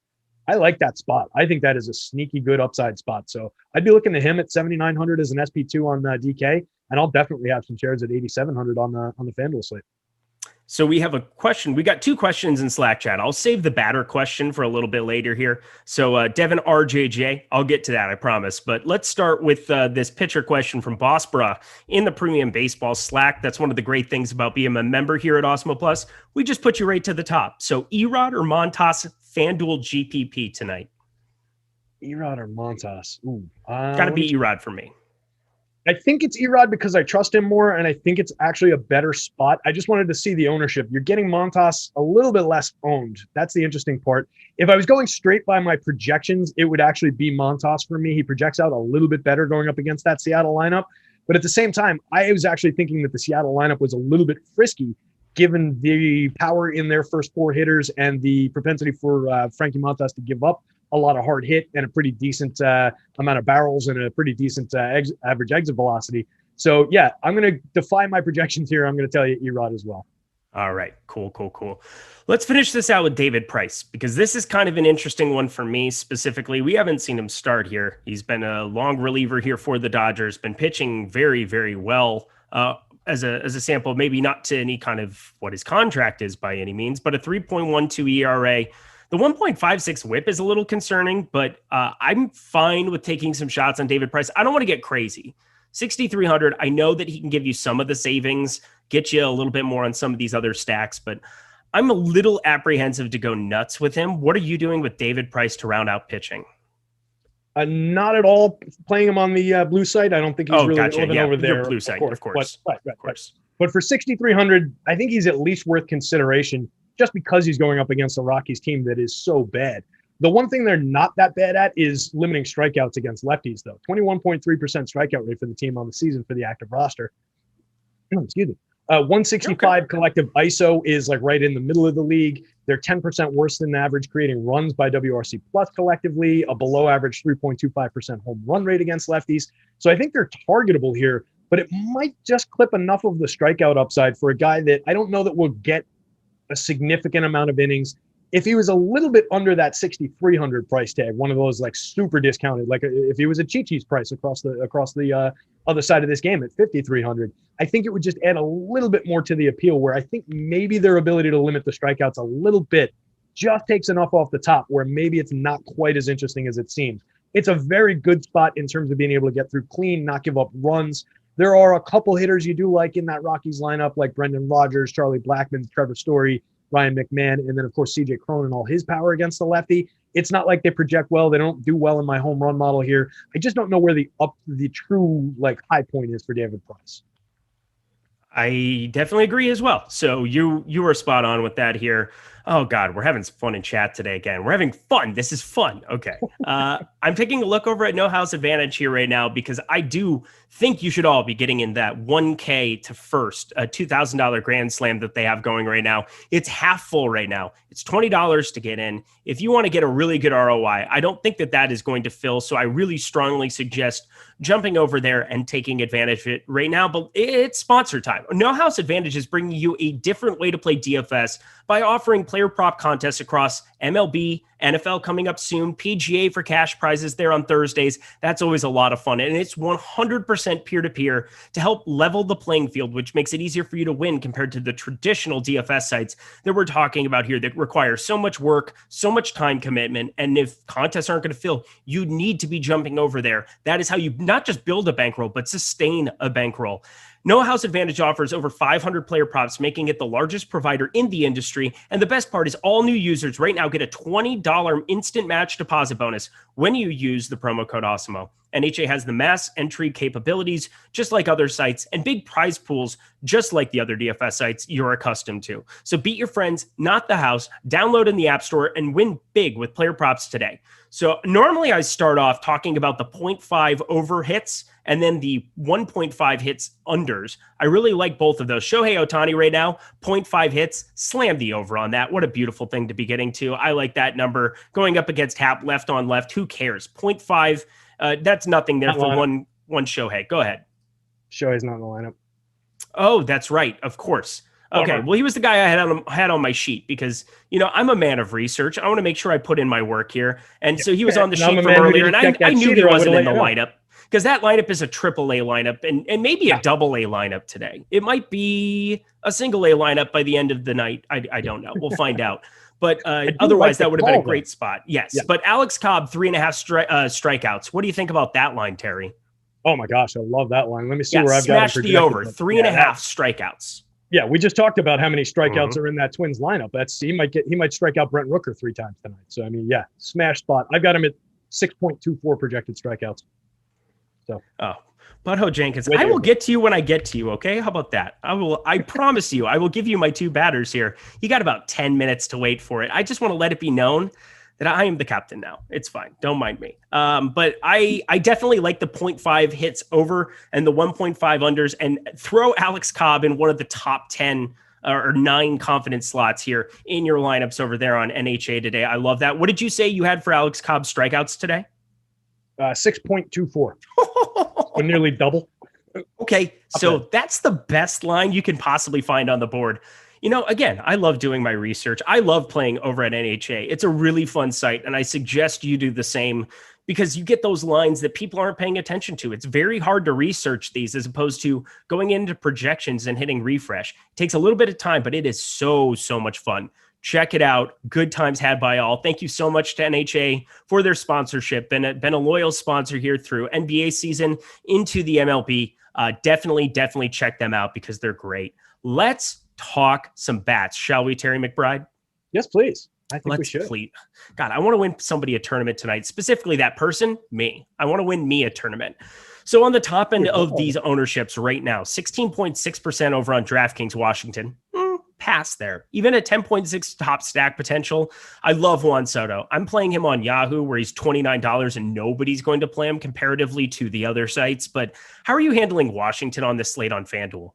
I like that spot. I think that is a sneaky good upside spot. So I'd be looking to him at 7,900 as an SP2 on DK, and I'll definitely have some shares at 8,700 on the FanDuel slate. So we have a question. We got 2 questions in Slack chat. I'll save the batter question for a little bit later here. So Devin RJJ, I'll get to that, I promise. But let's start with this pitcher question from Bossbra in the Premium Baseball Slack. That's one of the great things about being a member here at Awesemo Plus. We just put you right to the top. So Erod or Montas FanDuel GPP tonight? Erod or Montas? Got to be Erod for me. I think it's Erod because I trust him more, and I think it's actually a better spot. I just wanted to see the ownership. You're getting Montas a little bit less owned. That's the interesting part. If I was going straight by my projections, it would actually be Montas for me. He projects out a little bit better going up against that Seattle lineup. But at the same time, I was actually thinking that the Seattle lineup was a little bit frisky given the power in their first 4 hitters and the propensity for Frankie Montas to give up a lot of hard hit and a pretty decent amount of barrels and a pretty decent average exit velocity. So, yeah, I'm going to defy my projections here. I'm going to tell you Erod as well. All right. Cool. Let's finish this out with David Price, because this is kind of an interesting one for me specifically. We haven't seen him start here. He's been a long reliever here for the Dodgers, been pitching very, very well as a sample, maybe not to any kind of what his contract is by any means, but a 3.12 ERA. The 1.56 whip is a little concerning, but I'm fine with taking some shots on David Price. I don't want to get crazy. 6,300. I know that he can give you some of the savings, get you a little bit more on some of these other stacks, but I'm a little apprehensive to go nuts with him. What are you doing with David Price to round out pitching? Not at all playing him on the blue side. I don't think he's really over there. Your blue side, of course. Right. But for 6,300, I think he's at least worth consideration just because he's going up against a Rockies team that is so bad. The one thing they're not that bad at is limiting strikeouts against lefties, though. 21.3% strikeout rate for the team on the season for the active roster. Excuse me. 165 collective ISO is like right in the middle of the league. They're 10% worse than average creating runs by WRC plus collectively, a below average 3.25% home run rate against lefties. So I think they're targetable here, but it might just clip enough of the strikeout upside for a guy that I don't know that will get a significant amount of innings. If he was a little bit under that 6,300 price tag, one of those like super discounted, like if he was a Chi-Chi's price across the other side of this game at 5,300, I think it would just add a little bit more to the appeal, where I think maybe their ability to limit the strikeouts a little bit just takes enough off the top where maybe it's not quite as interesting as it seems. It's a very good spot in terms of being able to get through clean, not give up runs. There are a couple hitters you do like in that Rockies lineup, like Brendan Rodgers, Charlie Blackmon, Trevor Story, Ryan McMahon, and then, of course, CJ Cron and all his power against the lefty. It's not like they project well. They don't do well in my home run model here. I just don't know where the true like high point is for David Price. I definitely agree as well. So you were spot on with that here. Oh God, we're having some fun in chat today again. We're having fun. This is fun. Okay. I'm taking a look over at No House Advantage here right now because I do think you should all be getting in that 1K to first, a $2,000 grand slam that they have going right now. It's half full right now. It's $20 to get in. If you want to get a really good ROI, I don't think that is going to fill. So I really strongly suggest jumping over there and taking advantage of it right now. But it's sponsor time. No House Advantage is bringing you a different way to play DFS by offering player prop contests across MLB, NFL coming up soon, PGA for cash prizes there on Thursdays. That's always a lot of fun. And it's 100% peer-to-peer to help level the playing field, which makes it easier for you to win compared to the traditional DFS sites that we're talking about here that require so much work, so much time commitment. And if contests aren't going to fill, you need to be jumping over there. That is how you not just build a bankroll, but sustain a bankroll. No House Advantage offers over 500 player props, making it the largest provider in the industry. And the best part is all new users right now get a $20 instant match deposit bonus when you use the promo code Awesemo. NHA has the mass entry capabilities, just like other sites, and big prize pools, just like the other DFS sites you're accustomed to. So beat your friends, not the house. Download in the App Store and win big with player props today. So normally I start off talking about the 0.5 over hits and then the 1.5 hits unders. I really like both of those. Shohei Ohtani right now, 0.5 hits, slam the over on that. What a beautiful thing to be getting to. I like that number. Going up against Hap, left on left, who cares? 0.5, that's nothing there for one Shohei. Go ahead. Shohei's not in the lineup. Oh, that's right. Of course. Okay, well, he was the guy I had on my sheet because, I'm a man of research. I want to make sure I put in my work here. And so he was on the sheet from earlier, and I knew he wasn't in the lineup because that lineup is a AAA lineup and maybe a AA lineup today. It might be a single A lineup by the end of the night. I don't know. We'll find out. But otherwise, that would have been a great spot. Yes. Yeah. But Alex Cobb, 3.5 strikeouts. What do you think about that line, Terry? Oh, my gosh. I love that line. Let me see where I've got it. Smash the over. 3.5 strikeouts. Yeah, we just talked about how many strikeouts are in that Twins lineup. He might strike out Brent Rooker 3 times tonight. So smash spot. I've got him at 6.24 projected strikeouts. So Butthole Jenkins, I will get to you when I get to you. Okay, how about that? I promise you, I will give you my 2 batters here. You got about 10 minutes to wait for it. I just want to let it be known that I am the captain now. It's fine. Don't mind me. But I definitely like the 0.5 hits over and the 1.5 unders, and throw Alex Cobb in one of the top 10 or 9 confidence slots here in your lineups over there on NHA today. I love that. What did you say you had for Alex Cobb strikeouts today? 6.24. So nearly double. Okay. So that's the best line you can possibly find on the board. Again, I love doing my research. I love playing over at NHA. It's a really fun site, and I suggest you do the same because you get those lines that people aren't paying attention to. It's very hard to research these as opposed to going into projections and hitting refresh. It takes a little bit of time, but it is so much fun. Check it out. Good times had by all. Thank you so much to NHA for their sponsorship. Been a loyal sponsor here through NBA season into the MLB. Definitely check them out because they're great. Let's talk some bats, shall we, Terry McBride? Yes, please. I think we should. God, I want to win somebody a tournament tonight. Specifically that person, me. I want to win me a tournament. So on the top end of these ownerships right now, 16.6% over on DraftKings Washington. Pass there. Even at 10.6 top stack potential, I love Juan Soto. I'm playing him on Yahoo where he's $29 and nobody's going to play him comparatively to the other sites. But how are you handling Washington on this slate on FanDuel?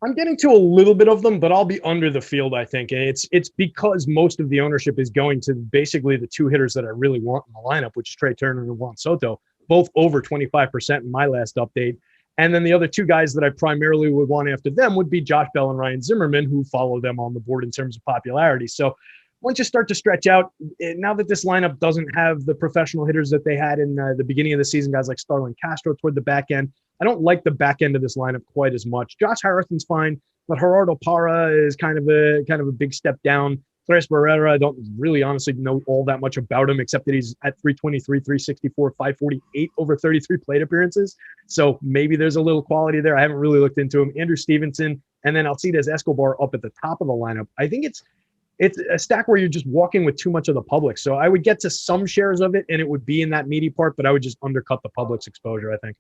I'm getting to a little bit of them, but I'll be under the field, I think. It's because most of the ownership is going to basically the two hitters that I really want in the lineup, which is Trey Turner and Juan Soto, both over 25% in my last update. And then the other two guys that I primarily would want after them would be Josh Bell and Ryan Zimmerman, who follow them on the board in terms of popularity. So once you start to stretch out, now that this lineup doesn't have the professional hitters that they had in the beginning of the season, guys like Starlin Castro toward the back end, I don't like the back end of this lineup quite as much. Josh Harrison's fine, but Gerardo Parra is kind of a big step down. Tres Barrera, I don't really honestly know all that much about him, except that he's at 323, 364, 548 over 33 plate appearances. So maybe there's a little quality there. I haven't really looked into him. Andrew Stevenson, and then Alcides Escobar up at the top of the lineup. I think it's a stack where you're just walking with too much of the public. So I would get to some shares of it, and it would be in that meaty part, but I would just undercut the public's exposure, I think.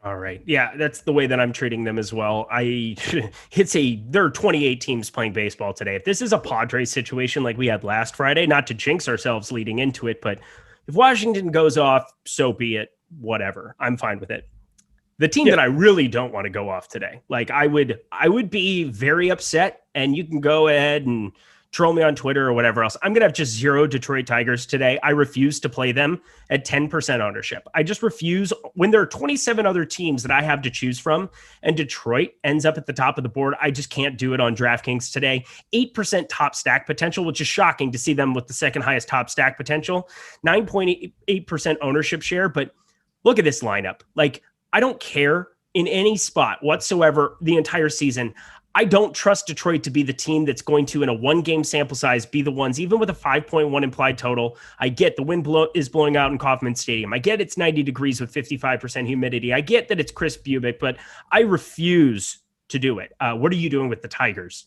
All right. Yeah, that's the way that I'm treating them as well. There are 28 teams playing baseball today. If this is a Padres situation like we had last Friday, not to jinx ourselves leading into it, but if Washington goes off, so be it, whatever. I'm fine with it. The team that I really don't want to go off today, like I would be very upset, and you can go ahead and troll me on Twitter or whatever else. I'm going to have just 0 Detroit Tigers today. I refuse to play them at 10% ownership. I just refuse when there are 27 other teams that I have to choose from and Detroit ends up at the top of the board. I just can't do it on DraftKings today. 8% top stack potential, which is shocking to see them with the second highest top stack potential, 9.8% ownership share. But look at this lineup. Like, I don't care in any spot whatsoever the entire season. I don't trust Detroit to be the team that's going to, in a one-game sample size, be the ones, even with a 5.1 implied total. I get the wind is blowing out in Kauffman Stadium. I get it's 90 degrees with 55% humidity. I get that it's Chris Bubic, but I refuse to do it. What are you doing with the Tigers?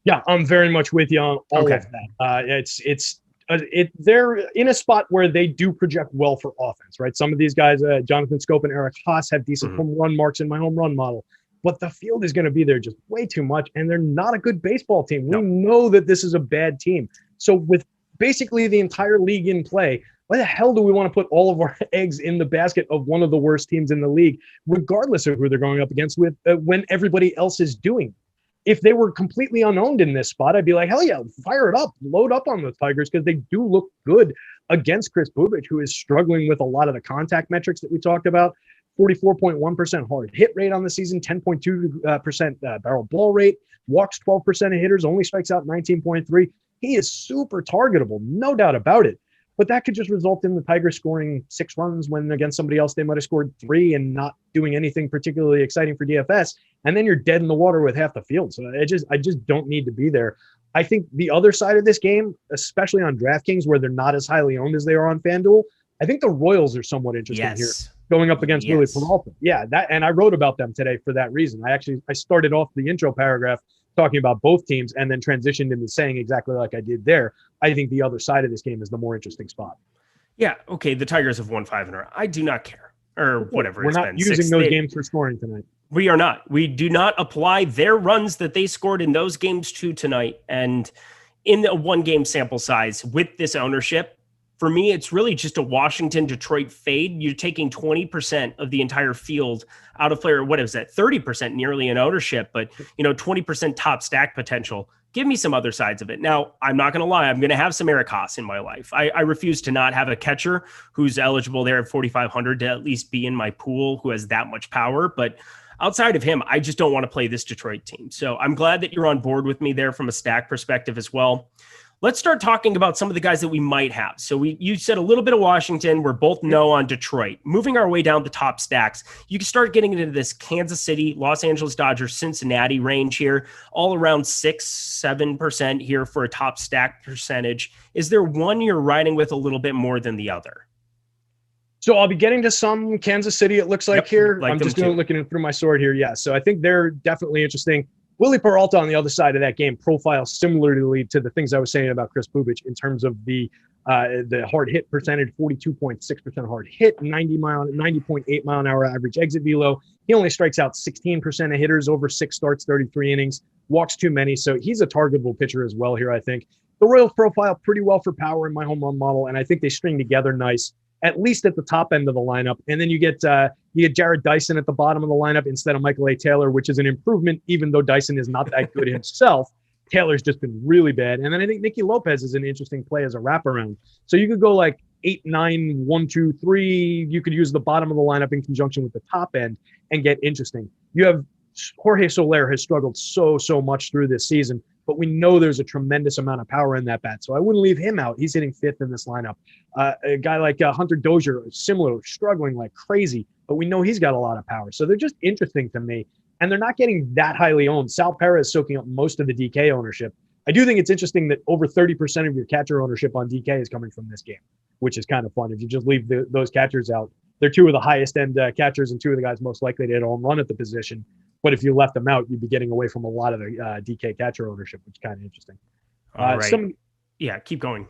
Yeah, I'm very much with you on all of that. They're in a spot where they do project well for offense, right? Some of these guys, Jonathan Scope and Eric Haas, have decent home run marks in my home run model. But the field is going to be there just way too much, and they're not a good baseball team. We know that this is a bad team. So with basically the entire league in play, why the hell do we want to put all of our eggs in the basket of one of the worst teams in the league, regardless of who they're going up against with when everybody else is doing? If they were completely unowned in this spot, I'd be like, hell yeah, fire it up, load up on the Tigers, because they do look good against Chris Bubic, who is struggling with a lot of the contact metrics that we talked about. 44.1% hard hit rate on the season, 10.2% barrel ball rate, walks 12% of hitters, only strikes out 19.3. He is super targetable, no doubt about it. But that could just result in the Tigers scoring 6 runs when against somebody else they might have scored 3 and not doing anything particularly exciting for DFS. And then you're dead in the water with half the field. So I just don't need to be there. I think the other side of this game, especially on DraftKings where they're not as highly owned as they are on FanDuel, I think the Royals are somewhat interesting here. Going up against Willie Peralta. Yeah, and I wrote about them today for that reason. I started off the intro paragraph talking about both teams and then transitioned into saying exactly like I did there. I think the other side of this game is the more interesting spot. Yeah, okay, the Tigers have won 5 in a row. I do not care, or whatever. We're not using those games for scoring tonight. We are not. We do not apply their runs that they scored in those games to tonight. And in a one-game sample size with this ownership, for me, it's really just a Washington-Detroit fade. You're taking 20% of the entire field out of player. What is that? 30% nearly in ownership, but 20% top stack potential. Give me some other sides of it. Now, I'm not going to lie. I'm going to have some Eric Haas in my life. I refuse to not have a catcher who's eligible there at 4,500 to at least be in my pool who has that much power. But outside of him, I just don't want to play this Detroit team. So I'm glad that you're on board with me there from a stack perspective as well. Let's start talking about some of the guys that we might have. So you said a little bit of Washington. We're both no on Detroit. Moving our way down the top stacks, you can start getting into this Kansas City, Los Angeles Dodgers, Cincinnati range here, all around 6-7% here for a top stack percentage. Is there one you're riding with a little bit more than the other? So I'll be getting to some Kansas City, it looks like here. I'm just looking through my sword here. Yeah, so I think they're definitely interesting. Willie Peralta on the other side of that game profiles similarly to the things I was saying about Chris Bubic in terms of the The hard hit percentage, 42.6% hard hit, 90.8 mile an hour average exit velo. He only strikes out 16% of hitters over 6 starts, 33 innings, walks too many. So he's a targetable pitcher as well here, I think. The Royals profile pretty well for power in my home run model, and I think they string together nice, at least at the top end of the lineup. And then you get Jared Dyson at the bottom of the lineup instead of Michael A. Taylor, which is an improvement, even though Dyson is not that good himself. Taylor's just been really bad. And then I think Nicky Lopez is an interesting play as a wraparound. So you could go like 8, 9, 1, 2, 3. You could use the bottom of the lineup in conjunction with the top end and get interesting. You have Jorge Soler has struggled so much through this season, but we know there's a tremendous amount of power in that bat. So I wouldn't leave him out. He's hitting 5th in this lineup. A guy like Hunter Dozier, similar, struggling like crazy, but we know he's got a lot of power. So they're just interesting to me. And they're not getting that highly owned. Sal Pera is soaking up most of the DK ownership. I do think it's interesting that over 30% of your catcher ownership on DK is coming from this game, which is kind of fun. If you just leave those catchers out, they're 2 of the highest end catchers and 2 of the guys most likely to hit a home run at the position. But if you left them out, you'd be getting away from a lot of the DK catcher ownership, which is kind of interesting. All right. Keep going.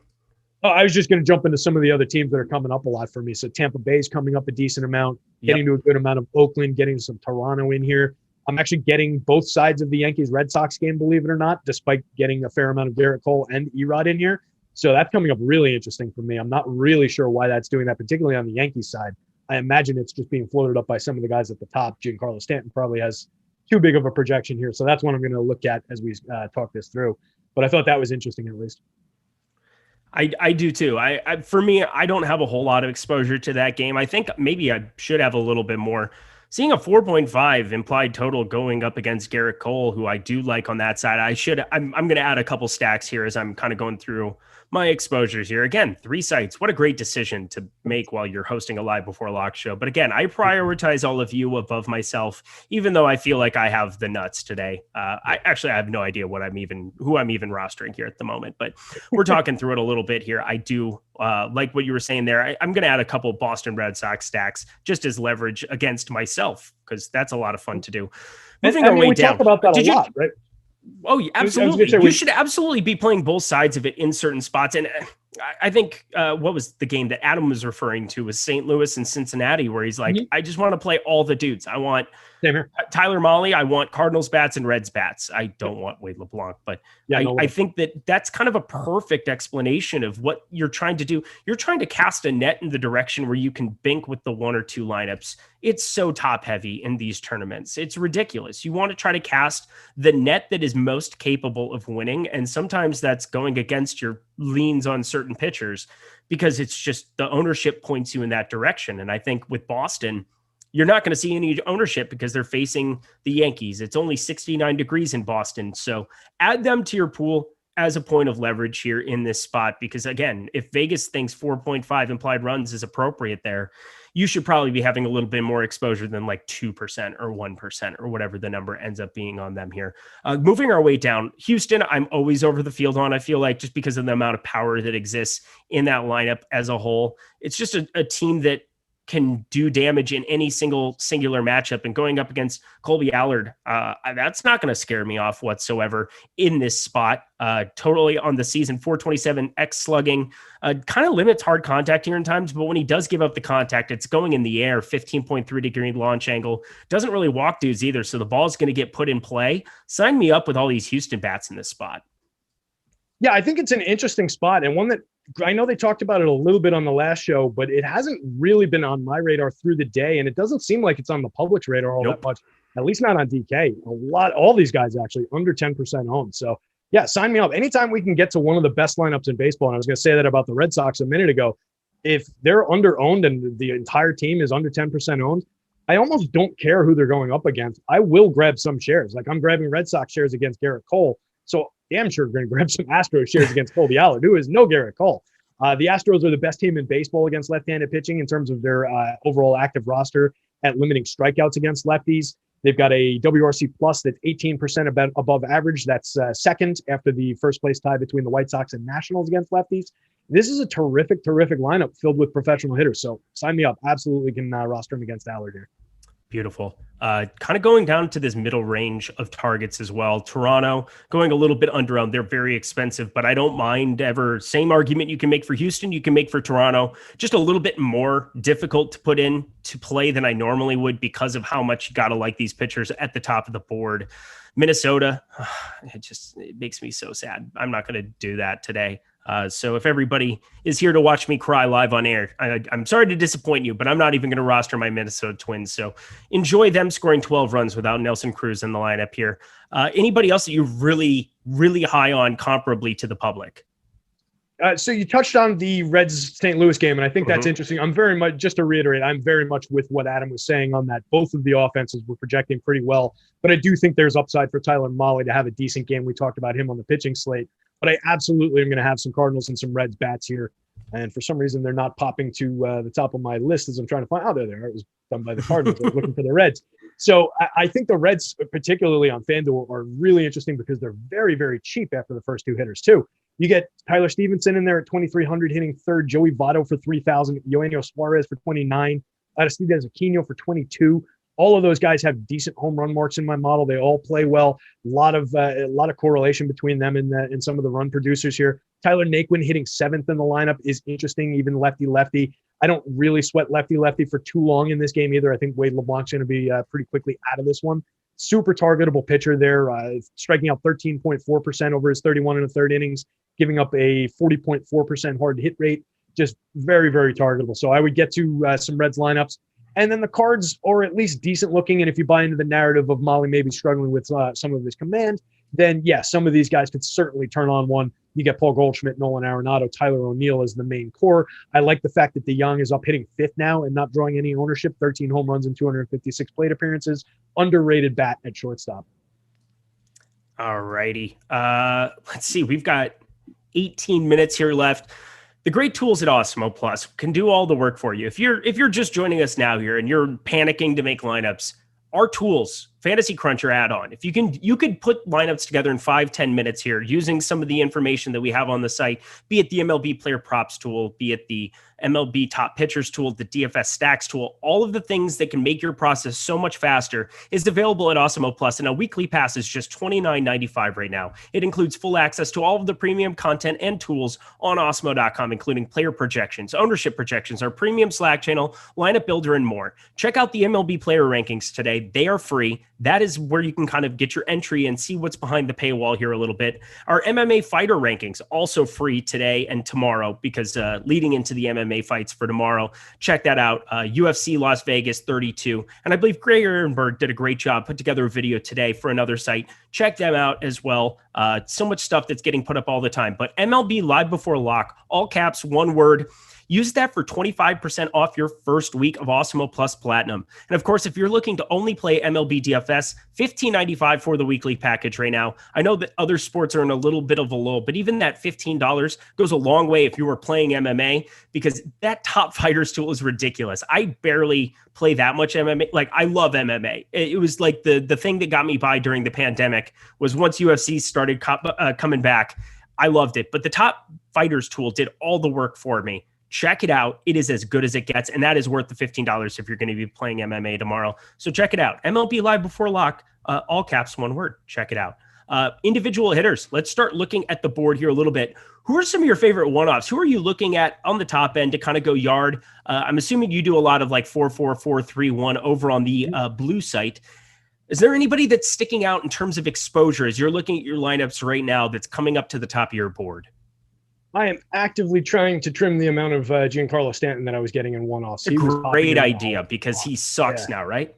I was just going to jump into some of the other teams that are coming up a lot for me. So Tampa Bay's coming up a decent amount, getting to a good amount of Oakland, getting some Toronto in here. I'm actually getting both sides of the Yankees-Red Sox game, believe it or not, despite getting a fair amount of Garrett Cole and Erod in here. So that's coming up really interesting for me. I'm not really sure why that's doing that, particularly on the Yankees side. I imagine it's just being floated up by some of the guys at the top. Giancarlo Stanton probably has too big of a projection here. So that's what I'm going to look at as we talk this through. But I thought that was interesting at least. I do too. For me, I don't have a whole lot of exposure to that game. I think maybe I should have a little bit more. Seeing a 4.5 implied total going up against Garrett Cole, who I do like on that side, I'm going to add a couple stacks here as I'm kind of going through my exposures here. Again, 3 sites. What a great decision to make while you're hosting a live before lock show. But again, I prioritize all of you above myself, even though I feel like I have the nuts today. I have no idea who I'm even rostering here at the moment, but we're talking through it a little bit here. I do like what you were saying there. I'm going to add a couple Boston Red Sox stacks just as leverage against myself, because that's a lot of fun to do. Moving our way down. Talk about that a lot, right? Oh, yeah, absolutely. You should absolutely be playing both sides of it in certain spots. And I think what was the game that Adam was referring to was St. Louis and Cincinnati, where he's like, I just want to play all the dudes. I want Tyler Mahle. I want Cardinals bats and Reds bats. I don't want Wade LeBlanc, but I think that's kind of a perfect explanation of what you're trying to do. You're trying to cast a net in the direction where you can bank with the 1 or 2 lineups. It's so top heavy in these tournaments. It's ridiculous. You want to try to cast the net that is most capable of winning. And sometimes that's going against your leans on certain pitchers, because it's just the ownership points you in that direction. And I think with Boston, you're not going to see any ownership because they're facing the Yankees. It's only 69 degrees in Boston. So add them to your pool as a point of leverage here in this spot, because again, if Vegas thinks 4.5 implied runs is appropriate there, you should probably be having a little bit more exposure than like 2% or 1% or whatever the number ends up being on them here. Moving our way down, Houston, I'm always over the field on. I feel like just because of the amount of power that exists in that lineup as a whole, it's just a team that can do damage in any singular matchup, and going up against Colby Allard, that's not going to scare me off whatsoever in this spot. Totally on the season, 427 X slugging, kind of limits hard contact here in times, but when he does give up the contact, it's going in the air, 15.3 degree launch angle, doesn't really walk dudes either. So the ball is going to get put in play. Sign me up with all these Houston bats in this spot. Yeah, I think it's an interesting spot, and one that I know they talked about it a little bit on the last show, but it hasn't really been on my radar through the day, and it doesn't seem like it's on the public's radar all that much, at least not on DK. All these guys actually under 10% owned. So yeah, sign me up. Anytime we can get to one of the best lineups in baseball, and I was going to say that about the Red Sox a minute ago, if they're under owned and the entire team is under 10% owned, I almost don't care who they're going up against. I will grab some shares. Like I'm grabbing Red Sox shares against Garrett Cole. So damn sure going to grab some Astros shares against Colby Allard, who is no Garrett Cole. The Astros are the best team in baseball against left-handed pitching in terms of their overall active roster at limiting strikeouts against lefties. They've got a WRC plus that's 18% above average. That's second after the first place tie between the White Sox and Nationals against lefties. This is a terrific lineup filled with professional hitters. So sign me up. Absolutely can roster him against Allard here. Beautiful. Kind of going down to this middle range of targets as well. Toronto going a little bit underowned. They're very expensive, but I don't mind ever. Same argument you can make for Houston, you can make for Toronto. Just a little bit more difficult to put in to play than I normally would because of how much you got to like these pitchers at the top of the board. Minnesota, it makes me so sad. I'm not going to do that today. So if everybody is here to watch me cry live on air, I'm sorry to disappoint you, but I'm not even going to roster my Minnesota Twins. So enjoy them scoring 12 runs without Nelson Cruz in the lineup here. Anybody else that you're really, really high on comparably to the public? So you touched on the Reds-St. Louis game, and I think that's interesting. I'm very much, just to reiterate, I'm very much with what Adam was saying on that. Both of the offenses were projecting pretty well, but I do think there's upside for Tyler Mahle to have a decent game. We talked about him on the pitching slate, but I absolutely am going to have some Cardinals and some Reds bats here. And for some reason, they're not popping to the top of my list as I'm trying to find. Oh, they're there. It was done by the Cardinals. They're looking for the Reds. So I think the Reds, particularly on FanDuel, are really interesting because they're very, very cheap after the first two hitters, too. You get Tyler Stevenson in there at 2,300 hitting third, Joey Votto for 3,000, Eugenio Suarez for 29, Aristides Aquino for 22. All of those guys have decent home run marks in my model. They all play well. A lot of correlation between them and some of the run producers here. Tyler Naquin hitting seventh in the lineup is interesting, even lefty-lefty. I don't really sweat lefty-lefty for too long in this game either. I think Wade LeBlanc's going to be pretty quickly out of this one. Super targetable pitcher there, striking out 13.4% over his 31 and a third innings, giving up a 40.4% hard hit rate. Just very, very targetable. So I would get to some Reds lineups. And then the Cards are at least decent looking. And if you buy into the narrative of Mahle maybe struggling with some of his command, then yeah, some of these guys could certainly turn on one. You get Paul Goldschmidt, Nolan Arenado, Tyler O'Neill as the main core. I like the fact that DeYoung is up hitting fifth now and not drawing any ownership, 13 home runs and 256 plate appearances. Underrated bat at shortstop. All righty. Let's see. We've got 18 minutes here left. The great tools at Awesemo Plus can do all the work for you. If you're just joining us now here and you're panicking to make lineups, our tools, Fantasy Cruncher add-on. If you could put lineups together in 5-10 minutes here using some of the information that we have on the site, be it the MLB player props tool, be it the MLB top pitchers tool, the DFS stacks tool, all of the things that can make your process so much faster is available at Awesemo Plus. And a weekly pass is just $29.95 right now. It includes full access to all of the premium content and tools on Awesemo.com, including player projections, ownership projections, our premium Slack channel, lineup builder, and more. Check out the MLB player rankings today. They are free. That is where you can kind of get your entry and see what's behind the paywall here a little bit. Our MMA fighter rankings also free today and tomorrow because leading into the MMA fights for tomorrow. Check that out. UFC Las Vegas 32. And I believe Greg Ehrenberg did a great job, put together a video today for another site. Check them out as well. So much stuff that's getting put up all the time. But MLB Live Before Lock, all caps, one word. Use that for 25% off your first week of Awesemo Plus Platinum. And of course, if you're looking to only play MLB DFS, $15.95 for the weekly package right now. I know that other sports are in a little bit of a lull, but even that $15 goes a long way if you were playing MMA because that top fighters tool is ridiculous. I barely play that much MMA. Like, I love MMA. It was like the thing that got me by during the pandemic was once UFC started coming back, I loved it. But the top fighters tool did all the work for me. Check it out. It is as good as it gets, and that is worth the $15 if you're going to be playing MMA tomorrow. So check it out. MLB Live Before Lock, all caps, one word. Check it out. Individual hitters. Let's start looking at the board here a little bit. Who are some of your favorite one-offs? Who are you looking at on the top end to kind of go yard? I'm assuming you do a lot of like 4-4, 4-3-1 over on the blue site. Is there anybody that's sticking out in terms of exposure as you're looking at your lineups right now that's coming up to the top of your board? I am actively trying to trim the amount of Giancarlo Stanton that I was getting in one-offs. It's a great idea because he sucks now, right?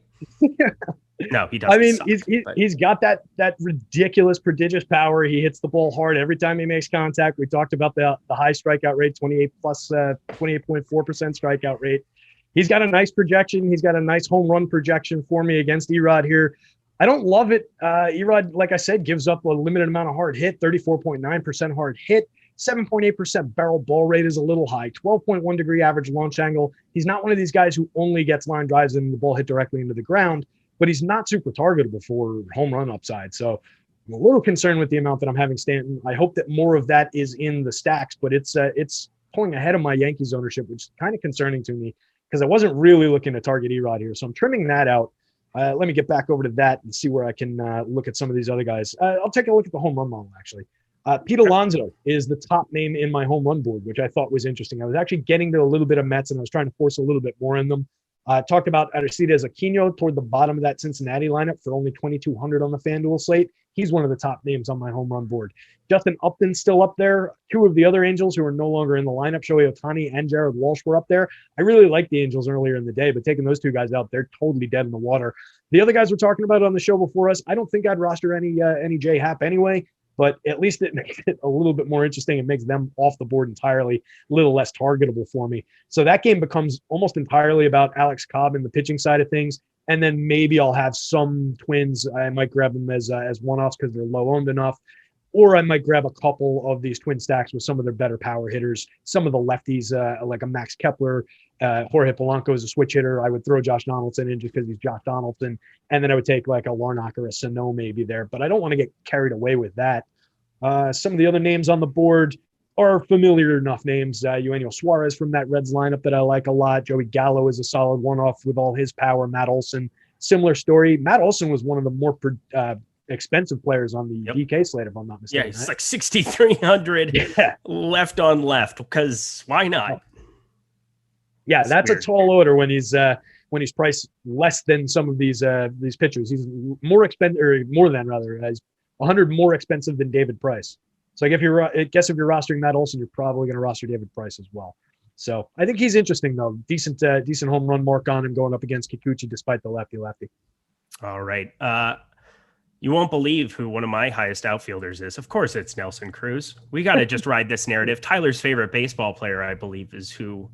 No, he doesn't. I mean, suck, he's got that ridiculous, prodigious power. He hits the ball hard every time he makes contact. We talked about the high strikeout rate, 28.4% strikeout rate. He's got a nice projection. He's got a nice home run projection for me against Erod here. I don't love it. Erod, like I said, gives up a limited amount of hard hit, 34.9% hard hit. 7.8% barrel ball rate is a little high, 12.1 degree average launch angle. He's not one of these guys who only gets line drives and the ball hit directly into the ground, but he's not super targetable for home run upside. So I'm a little concerned with the amount that I'm having Stanton. I hope that more of that is in the stacks, but it's pulling ahead of my Yankees ownership, which is kind of concerning to me because I wasn't really looking to target Erod here. So I'm trimming that out. Let me get back over to that and see where I can look at some of these other guys. I'll take a look at the home run model, actually. Pete Alonso is the top name in my home run board, which I thought was interesting. I was actually getting to a little bit of Mets, and I was trying to force a little bit more in them. Talked about Aristides Aquino toward the bottom of that Cincinnati lineup for only 2,200 on the FanDuel slate. He's one of the top names on my home run board. Justin Upton's still up there. Two of the other Angels who are no longer in the lineup, Shohei Ohtani and Jared Walsh, were up there. I really liked the Angels earlier in the day, but taking those two guys out, they're totally dead in the water. The other guys we're talking about on the show before us, I don't think I'd roster any J Happ anyway, but at least it makes it a little bit more interesting. It makes them off the board entirely, a little less targetable for me. So that game becomes almost entirely about Alex Cobb and the pitching side of things. And then maybe I'll have some Twins. I might grab them as one-offs because they're low-owned enough. Or I might grab a couple of these Twin stacks with some of their better power hitters. Some of the lefties, like a Max Kepler, Jorge Polanco is a switch hitter. I would throw Josh Donaldson in just because he's Josh Donaldson. And then I would take like a Larnach or a Sano maybe there. But I don't want to get carried away with that. Some of the other names on the board are familiar enough names. Eugenio Suarez from that Reds lineup that I like a lot. Joey Gallo is a solid one-off with all his power. Matt Olson, similar story. Matt Olson was one of the more expensive players on the DK slate, if I'm not mistaken. Yeah, he's like 6,300 left on left, because why not? Yeah, that's weird. A tall order when he's priced less than some of these pitchers. He's more expensive, or more than rather, as 100 more expensive than David Price. So if you're rostering Matt Olson, you're probably going to roster David Price as well. So I think he's interesting though. Decent home run mark on him going up against Kikuchi despite the lefty. All right. You won't believe who one of my highest outfielders is. Of course, it's Nelson Cruz. We got to just ride this narrative. Tyler's favorite baseball player, I believe, is who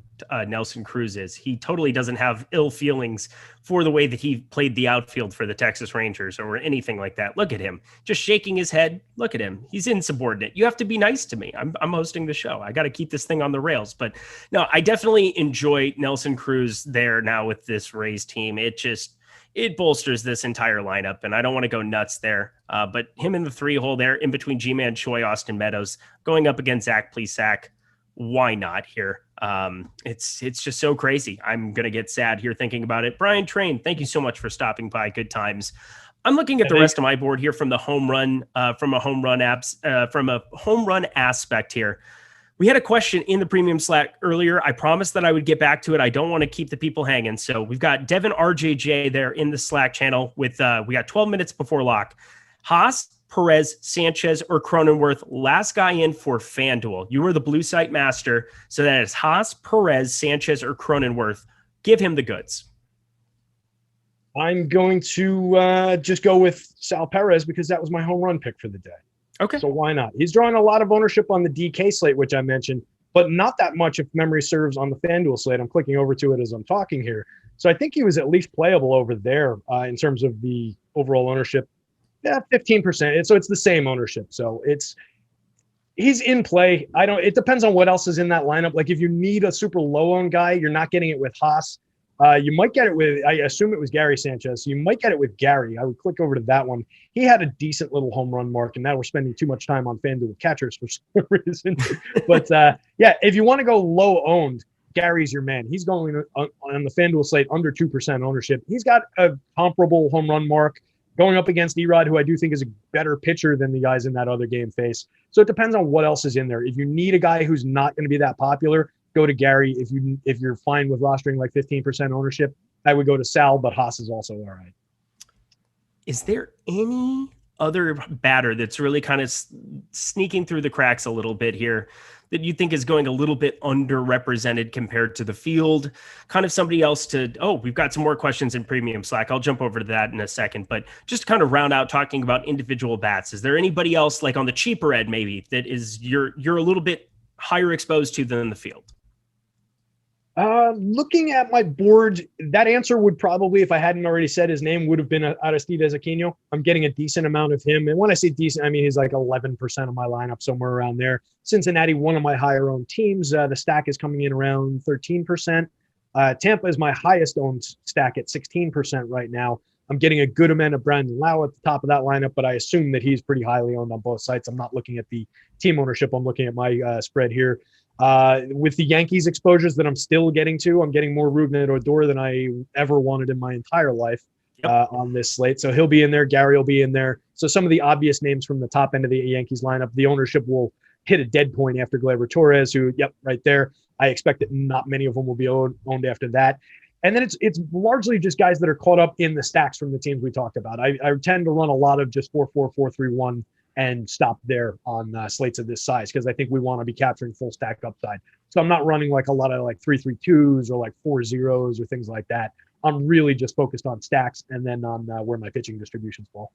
Nelson Cruz is. He totally doesn't have ill feelings for the way that he played the outfield for the Texas Rangers or anything like that. Look at him, just shaking his head. Look at him. He's insubordinate. You have to be nice to me. I'm hosting the show. I got to keep this thing on the rails. But no, I definitely enjoy Nelson Cruz there now with this Rays team. It bolsters this entire lineup, and I don't want to go nuts there. But him in the 3-hole there, in between G-Man Choi, Austin Meadows, going up against Zach Plesac, why not here? It's just so crazy. I'm gonna get sad here thinking about it. Brian Train, thank you so much for stopping by. Good times. I'm looking at the rest of my board here from the home run, from a home run aspect here. We had a question in the premium Slack earlier. I promised that I would get back to it. I don't want to keep the people hanging. So we've got Devin RJJ there in the Slack channel with, we got 12 minutes before lock. Haas, Perez, Sanchez, or Cronenworth, last guy in for FanDuel. You are the blue site master. So that is Haas, Perez, Sanchez, or Cronenworth. Give him the goods. I'm going to just go with Sal Perez because that was my home run pick for the day. Okay. So why not? He's drawing a lot of ownership on the DK slate, which I mentioned, but not that much if memory serves on the FanDuel slate. I'm clicking over to it as I'm talking here. So I think he was at least playable over there in terms of the overall ownership. Yeah, 15%. So it's the same ownership. So he's in play. It depends on what else is in that lineup. Like if you need a super low owned guy, you're not getting it with Haas. You might get it with, I assume it was Gary Sanchez. So you might get it with Gary. I would click over to that one. He had a decent little home run mark, and now we're spending too much time on FanDuel with catchers for some reason. But if you want to go low owned, Gary's your man. He's going on the FanDuel slate under 2% ownership. He's got a comparable home run mark going up against Erod, who I do think is a better pitcher than the guys in that other game face. So it depends on what else is in there. If you need a guy who's not going to be that popular, go to Gary. If you're fine with rostering like 15% ownership, I would go to Sal, but Haas is also all right. Is there any other batter that's really kind of sneaking through the cracks a little bit here that you think is going a little bit underrepresented compared to the field? Kind of somebody else we've got some more questions in premium Slack. I'll jump over to that in a second, but just to kind of round out talking about individual bats. Is there anybody else like on the cheaper end maybe that is you're a little bit higher exposed to than the field? Looking at my board, that answer would probably, if I hadn't already said his name, would have been Aristides Aquino. I'm getting a decent amount of him. And when I say decent, I mean, he's like 11% of my lineup, somewhere around there. Cincinnati, one of my higher owned teams. The stack is coming in around 13%. Tampa is my highest owned stack at 16% right now. I'm getting a good amount of Brandon Lau at the top of that lineup, but I assume that he's pretty highly owned on both sites. I'm not looking at the team ownership. I'm looking at my spread here. With the Yankees exposures that I'm still getting to, I'm getting more Rougned Odor than I ever wanted in my entire life. on this slate. So he'll be in there. Gary will be in there. So some of the obvious names from the top end of the Yankees lineup, the ownership will hit a dead point after Gleyber Torres, who, right there. I expect that not many of them will be owned after that. And then it's largely just guys that are caught up in the stacks from the teams we talked about. I tend to run a lot of just 4-4, 4-3-1 and stop there on slates of this size because I think we want to be capturing full stack upside. So I'm not running like a lot of like 3-3-2s or like 4-0s or things like that. I'm really just focused on stacks and then on where my pitching distributions fall.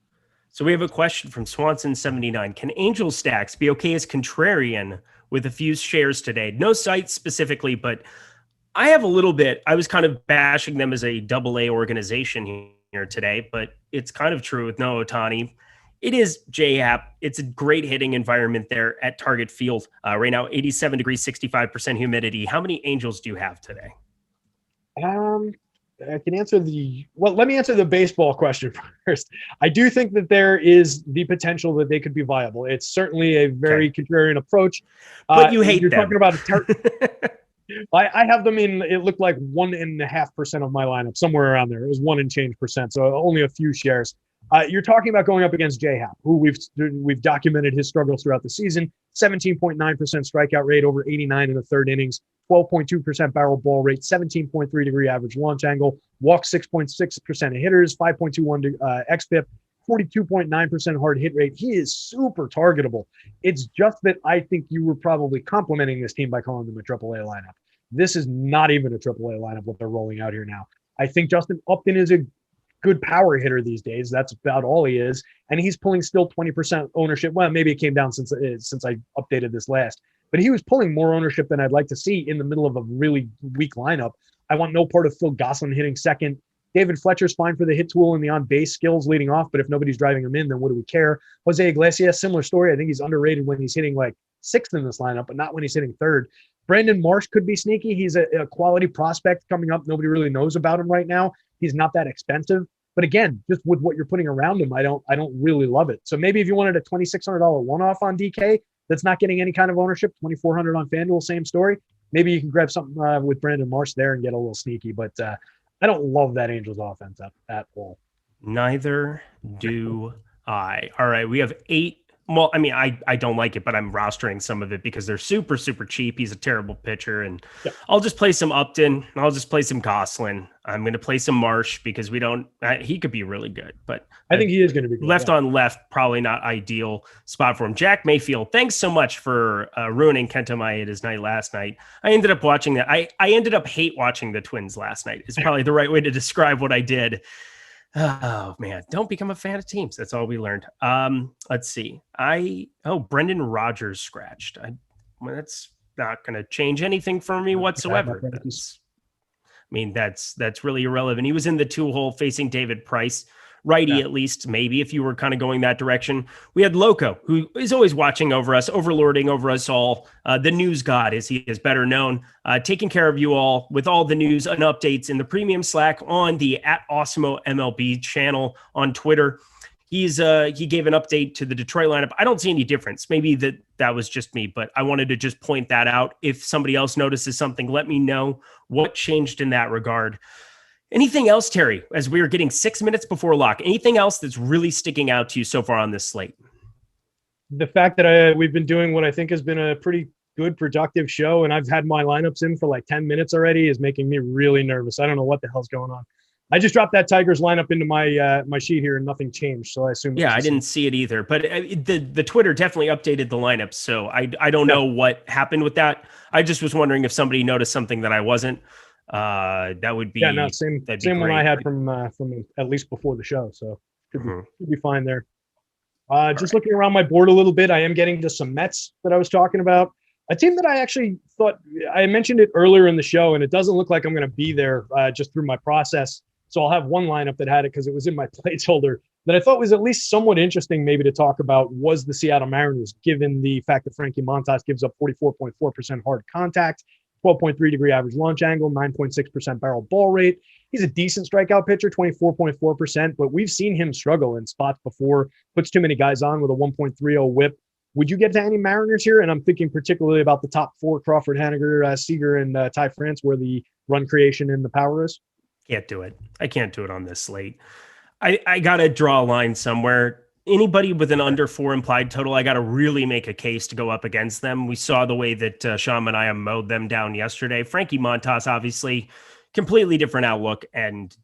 So we have a question from Swanson79. Can Angel stacks be okay as contrarian with a few shares today? No sites specifically, but I have a little bit. I was kind of bashing them as a AA organization here today, but it's kind of true with no Ohtani. It is J-Hap. It's a great hitting environment there at Target Field. Right now, 87 degrees, 65% humidity. How many Angels do you have today? I can answer let me answer the baseball question first. I do think that there is the potential that they could be viable. It's certainly a very contrarian approach. But you hate you're them. Talking about I have them in, it looked like 1.5% of my lineup, somewhere around there. It was 1 and change percent, so only a few shares. You're talking about going up against J-Hap, who we've documented his struggles throughout the season. 17.9% strikeout rate, over 89 in the third innings, 12.2% barrel ball rate, 17.3 degree average launch angle, walk 6.6% of hitters, 5.21 xFIP, 42.9% hard hit rate. He is super targetable. It's just that I think you were probably complimenting this team by calling them a AAA lineup. This is not even a AAA lineup, what they're rolling out here now. I think Justin Upton is a good power hitter these days. That's about all he is. And he's pulling still 20% ownership. Well, maybe it came down since I updated this last. But he was pulling more ownership than I'd like to see in the middle of a really weak lineup. I want no part of Phil Gosselin hitting second. David Fletcher's fine for the hit tool and the on-base skills leading off, but if nobody's driving him in, then what do we care? Jose Iglesias, similar story. I think he's underrated when he's hitting like sixth in this lineup, but not when he's hitting third. Brandon Marsh could be sneaky. He's a quality prospect coming up. Nobody really knows about him right now. He's not that expensive. But again, just with what you're putting around him, I don't really love it. So maybe if you wanted a $2,600 one-off on DK that's not getting any kind of ownership, $2,400 on FanDuel, same story. Maybe you can grab something with Brandon Marsh there and get a little sneaky. But I don't love that Angels offense at all. Neither do I. All right, we have 8. Well, I mean, I don't like it, but I'm rostering some of it because they're super, super cheap. He's a terrible pitcher. And I'll just play some Upton. I'll just play some Gosselin. I'm going to play some Marsh because he could be really good. But I think he is going to be good. Left on left, probably not ideal spot for him. Jack Mayfield, thanks so much for ruining Kenta Maeda's night last night. I ended up watching that. I ended up hate watching the Twins last night. It's probably the right way to describe what I did. Oh man, don't become a fan of teams. That's all we learned. Let's see. Brendan Rodgers scratched. That's not going to change anything for me whatsoever. That's really irrelevant. He was in the 2-hole facing David Price. Righty, at least, maybe, if you were kind of going that direction. We had Loco, who is always watching over us, overlording over us all. The news god, as he is better known, taking care of you all with all the news and updates in the premium Slack on the @Awesemo MLB channel on Twitter. He gave an update to the Detroit lineup. I don't see any difference. Maybe that was just me, but I wanted to just point that out. If somebody else notices something, let me know what changed in that regard. Anything else, Terry, as we are getting 6 minutes before lock, anything else that's really sticking out to you so far on this slate? The fact that we've been doing what I think has been a pretty good, productive show, and I've had my lineups in for like 10 minutes already, is making me really nervous. I don't know what the hell's going on. I just dropped that Tigers lineup into my my sheet here, and nothing changed. So I assume. Yeah, I didn't see it either, but the Twitter definitely updated the lineup. So I don't know what happened with that. I just was wondering if somebody noticed something that I wasn't. That would be same one I had from at least before the show, so should be fine there. Just looking around my board a little bit, I am getting to some Mets that I was talking about. A team that I actually thought I mentioned it earlier in the show, and it doesn't look like I'm going to be there just through my process. So I'll have one lineup that had it because it was in my placeholder that I thought was at least somewhat interesting maybe to talk about was the Seattle Mariners, given the fact that Frankie Montas gives up 44.4% hard contact, 12.3 degree average launch angle, 9.6% barrel ball rate. He's a decent strikeout pitcher, 24.4%, but we've seen him struggle in spots before, puts too many guys on with a 1.30 whip. Would you get to any Mariners here? And I'm thinking particularly about the top 4, Crawford, Haniger, Seager, and Ty France, where the run creation and the power is. Can't do it. I can't do it on this slate. I got to draw a line somewhere. Anybody with an under 4 implied total, I got to really make a case to go up against them. We saw the way that Sean and I mowed them down yesterday. Frankie Montas, obviously, completely different outlook and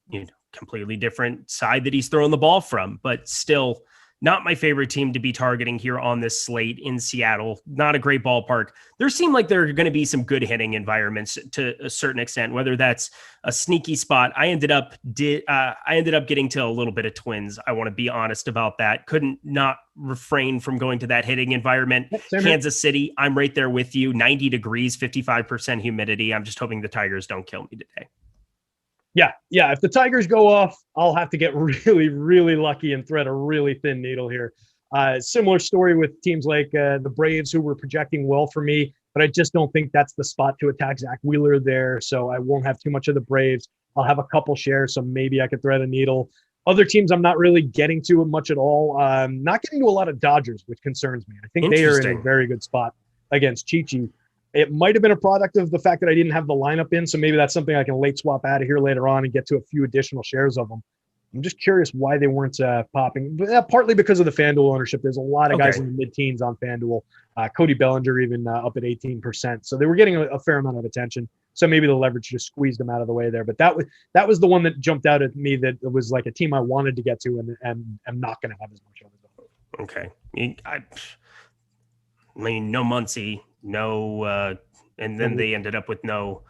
completely different side that he's throwing the ball from, but still not my favorite team to be targeting here on this slate in Seattle. Not a great ballpark. There seem like there are going to be some good hitting environments to a certain extent, whether that's a sneaky spot. I ended up getting to a little bit of Twins. I want to be honest about that. Couldn't not refrain from going to that hitting environment. Kansas City, I'm right there with you. 90 degrees, 55% humidity. I'm just hoping the Tigers don't kill me today. Yeah. If the Tigers go off, I'll have to get really, really lucky and thread a really thin needle here. Similar story with teams like the Braves, who were projecting well for me, but I just don't think that's the spot to attack Zach Wheeler there. So I won't have too much of the Braves. I'll have a couple shares, so maybe I could thread a needle. Other teams I'm not really getting to much at all. Not getting to a lot of Dodgers, which concerns me. I think they are in a very good spot against Chi-Chi. It might have been a product of the fact that I didn't have the lineup in, so maybe that's something I can late swap out of here later on and get to a few additional shares of them. I'm just curious why they weren't popping. But, partly because of the FanDuel ownership. There's a lot of guys in the mid-teens on FanDuel. Cody Bellinger even up at 18%. So they were getting a fair amount of attention. So maybe the leverage just squeezed them out of the way there. But that was the one that jumped out at me that it was like a team I wanted to get to and I'm not going to have as much of it. Okay. I mean, no Muncy, no, and then they ended up with no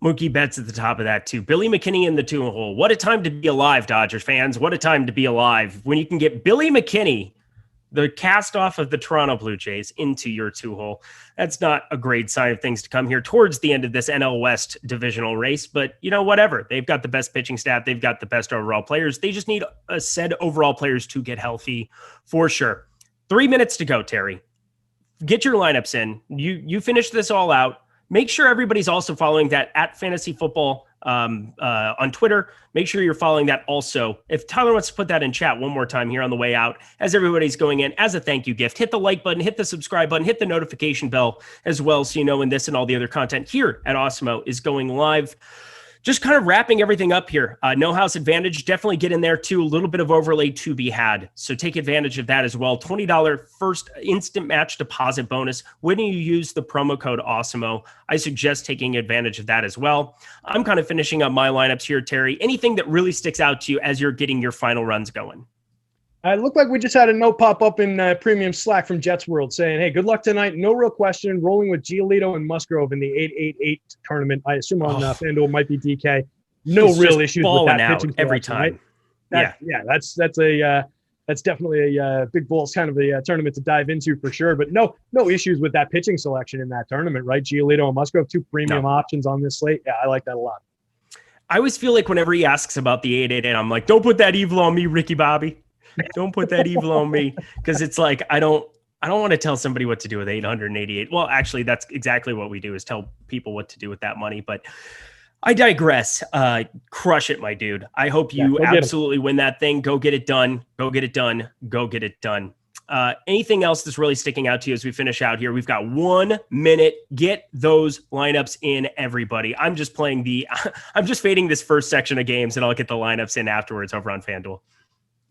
Mookie Betts at the top of that too. Billy McKinney in the 2-hole. What a time to be alive, Dodgers fans. What a time to be alive when you can get Billy McKinney, the cast off of the Toronto Blue Jays, into your 2-hole. That's not a great sign of things to come here towards the end of this NL West divisional race, but whatever. They've got the best pitching staff. They've got the best overall players. They just need a said overall players to get healthy for sure. 3 minutes to go, Terry. Get your lineups in. You finish this all out. Make sure everybody's also following that at Fantasy Football on Twitter. Make sure you're following that also. If Tyler wants to put that in chat one more time here on the way out, as everybody's going in, as a thank you gift, hit the like button, hit the subscribe button, hit the notification bell as well, so you know when this and all the other content here at Awesemo is going live. Just kind of wrapping everything up here. No House Advantage, definitely get in there too. A little bit of overlay to be had. So take advantage of that as well. $20 first instant match deposit bonus when you use the promo code Awesemo. I suggest taking advantage of that as well. I'm kind of finishing up my lineups here, Terry. Anything that really sticks out to you as you're getting your final runs going? It looked like we just had a note pop up in premium Slack from Jets World saying, hey, good luck tonight. No real question. Rolling with Giolito and Musgrove in the 888 tournament. I assume on FanDuel might be DK. No real issues with that pitching every time. Right? That's definitely a big bulls kind of a tournament to dive into for sure. But no issues with that pitching selection in that tournament, right? Giolito and Musgrove, 2 premium options on this slate. Yeah, I like that a lot. I always feel like whenever he asks about the 888, I'm like, don't put that evil on me, Ricky Bobby. Don't put that evil on me, because it's like I don't want to tell somebody what to do with 888. Well, actually, that's exactly what we do, is tell people what to do with that money. But I digress. Crush it, my dude. I hope you absolutely win that thing. Go get it done. Go get it done. Go get it done. Anything else that's really sticking out to you as we finish out here? We've got 1 minute. Get those lineups in, everybody. I'm just fading this first section of games, and I'll get the lineups in afterwards over on FanDuel.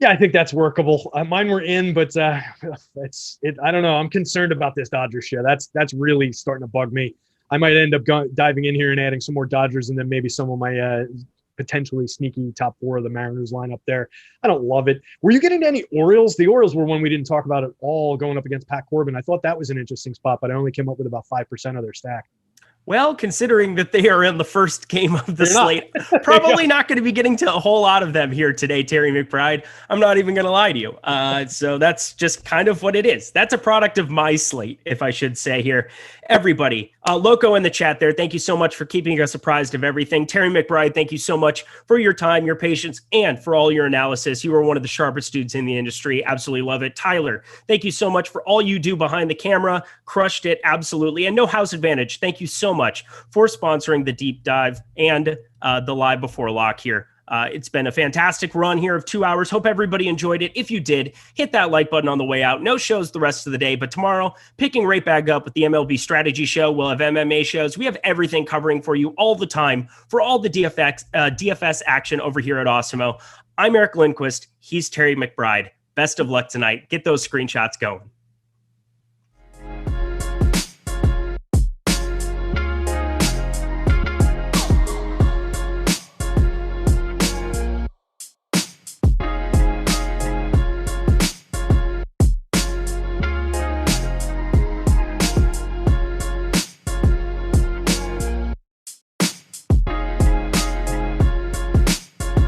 Yeah, I think that's workable. Mine were in, but I don't know. I'm concerned about this Dodgers share. That's really starting to bug me. I might end up diving in here and adding some more Dodgers, and then maybe some of my potentially sneaky top 4 of the Mariners lineup there. I don't love it. Were you getting any Orioles? The Orioles were one we didn't talk about at all going up against Pat Corbin. I thought that was an interesting spot, but I only came up with about 5% of their stack. Well, considering that they are in the first game of the slate, probably not going to be getting to a whole lot of them here today, Terry McBride. I'm not even going to lie to you. So that's just kind of what it is. That's a product of my slate, if I should say here. Everybody, Loco in the chat there, thank you so much for keeping us apprised of everything. Terry McBride, thank you so much for your time, your patience, and for all your analysis. You are one of the sharpest dudes in the industry. Absolutely love it. Tyler, thank you so much for all you do behind the camera. Crushed it, absolutely. And No House Advantage, thank you so much for sponsoring the deep dive and the live before lock here. It's been a fantastic run here of 2 hours. Hope everybody enjoyed it. If you did, hit that like button on the way out. No shows the rest of the day, but tomorrow, picking right back up with the MLB Strategy Show. We'll have MMA shows. We have everything covering for you all the time for all the DFS action over here at Awesemo. I'm Eric Lindquist. He's Terry McBride. Best of luck tonight. Get those screenshots going.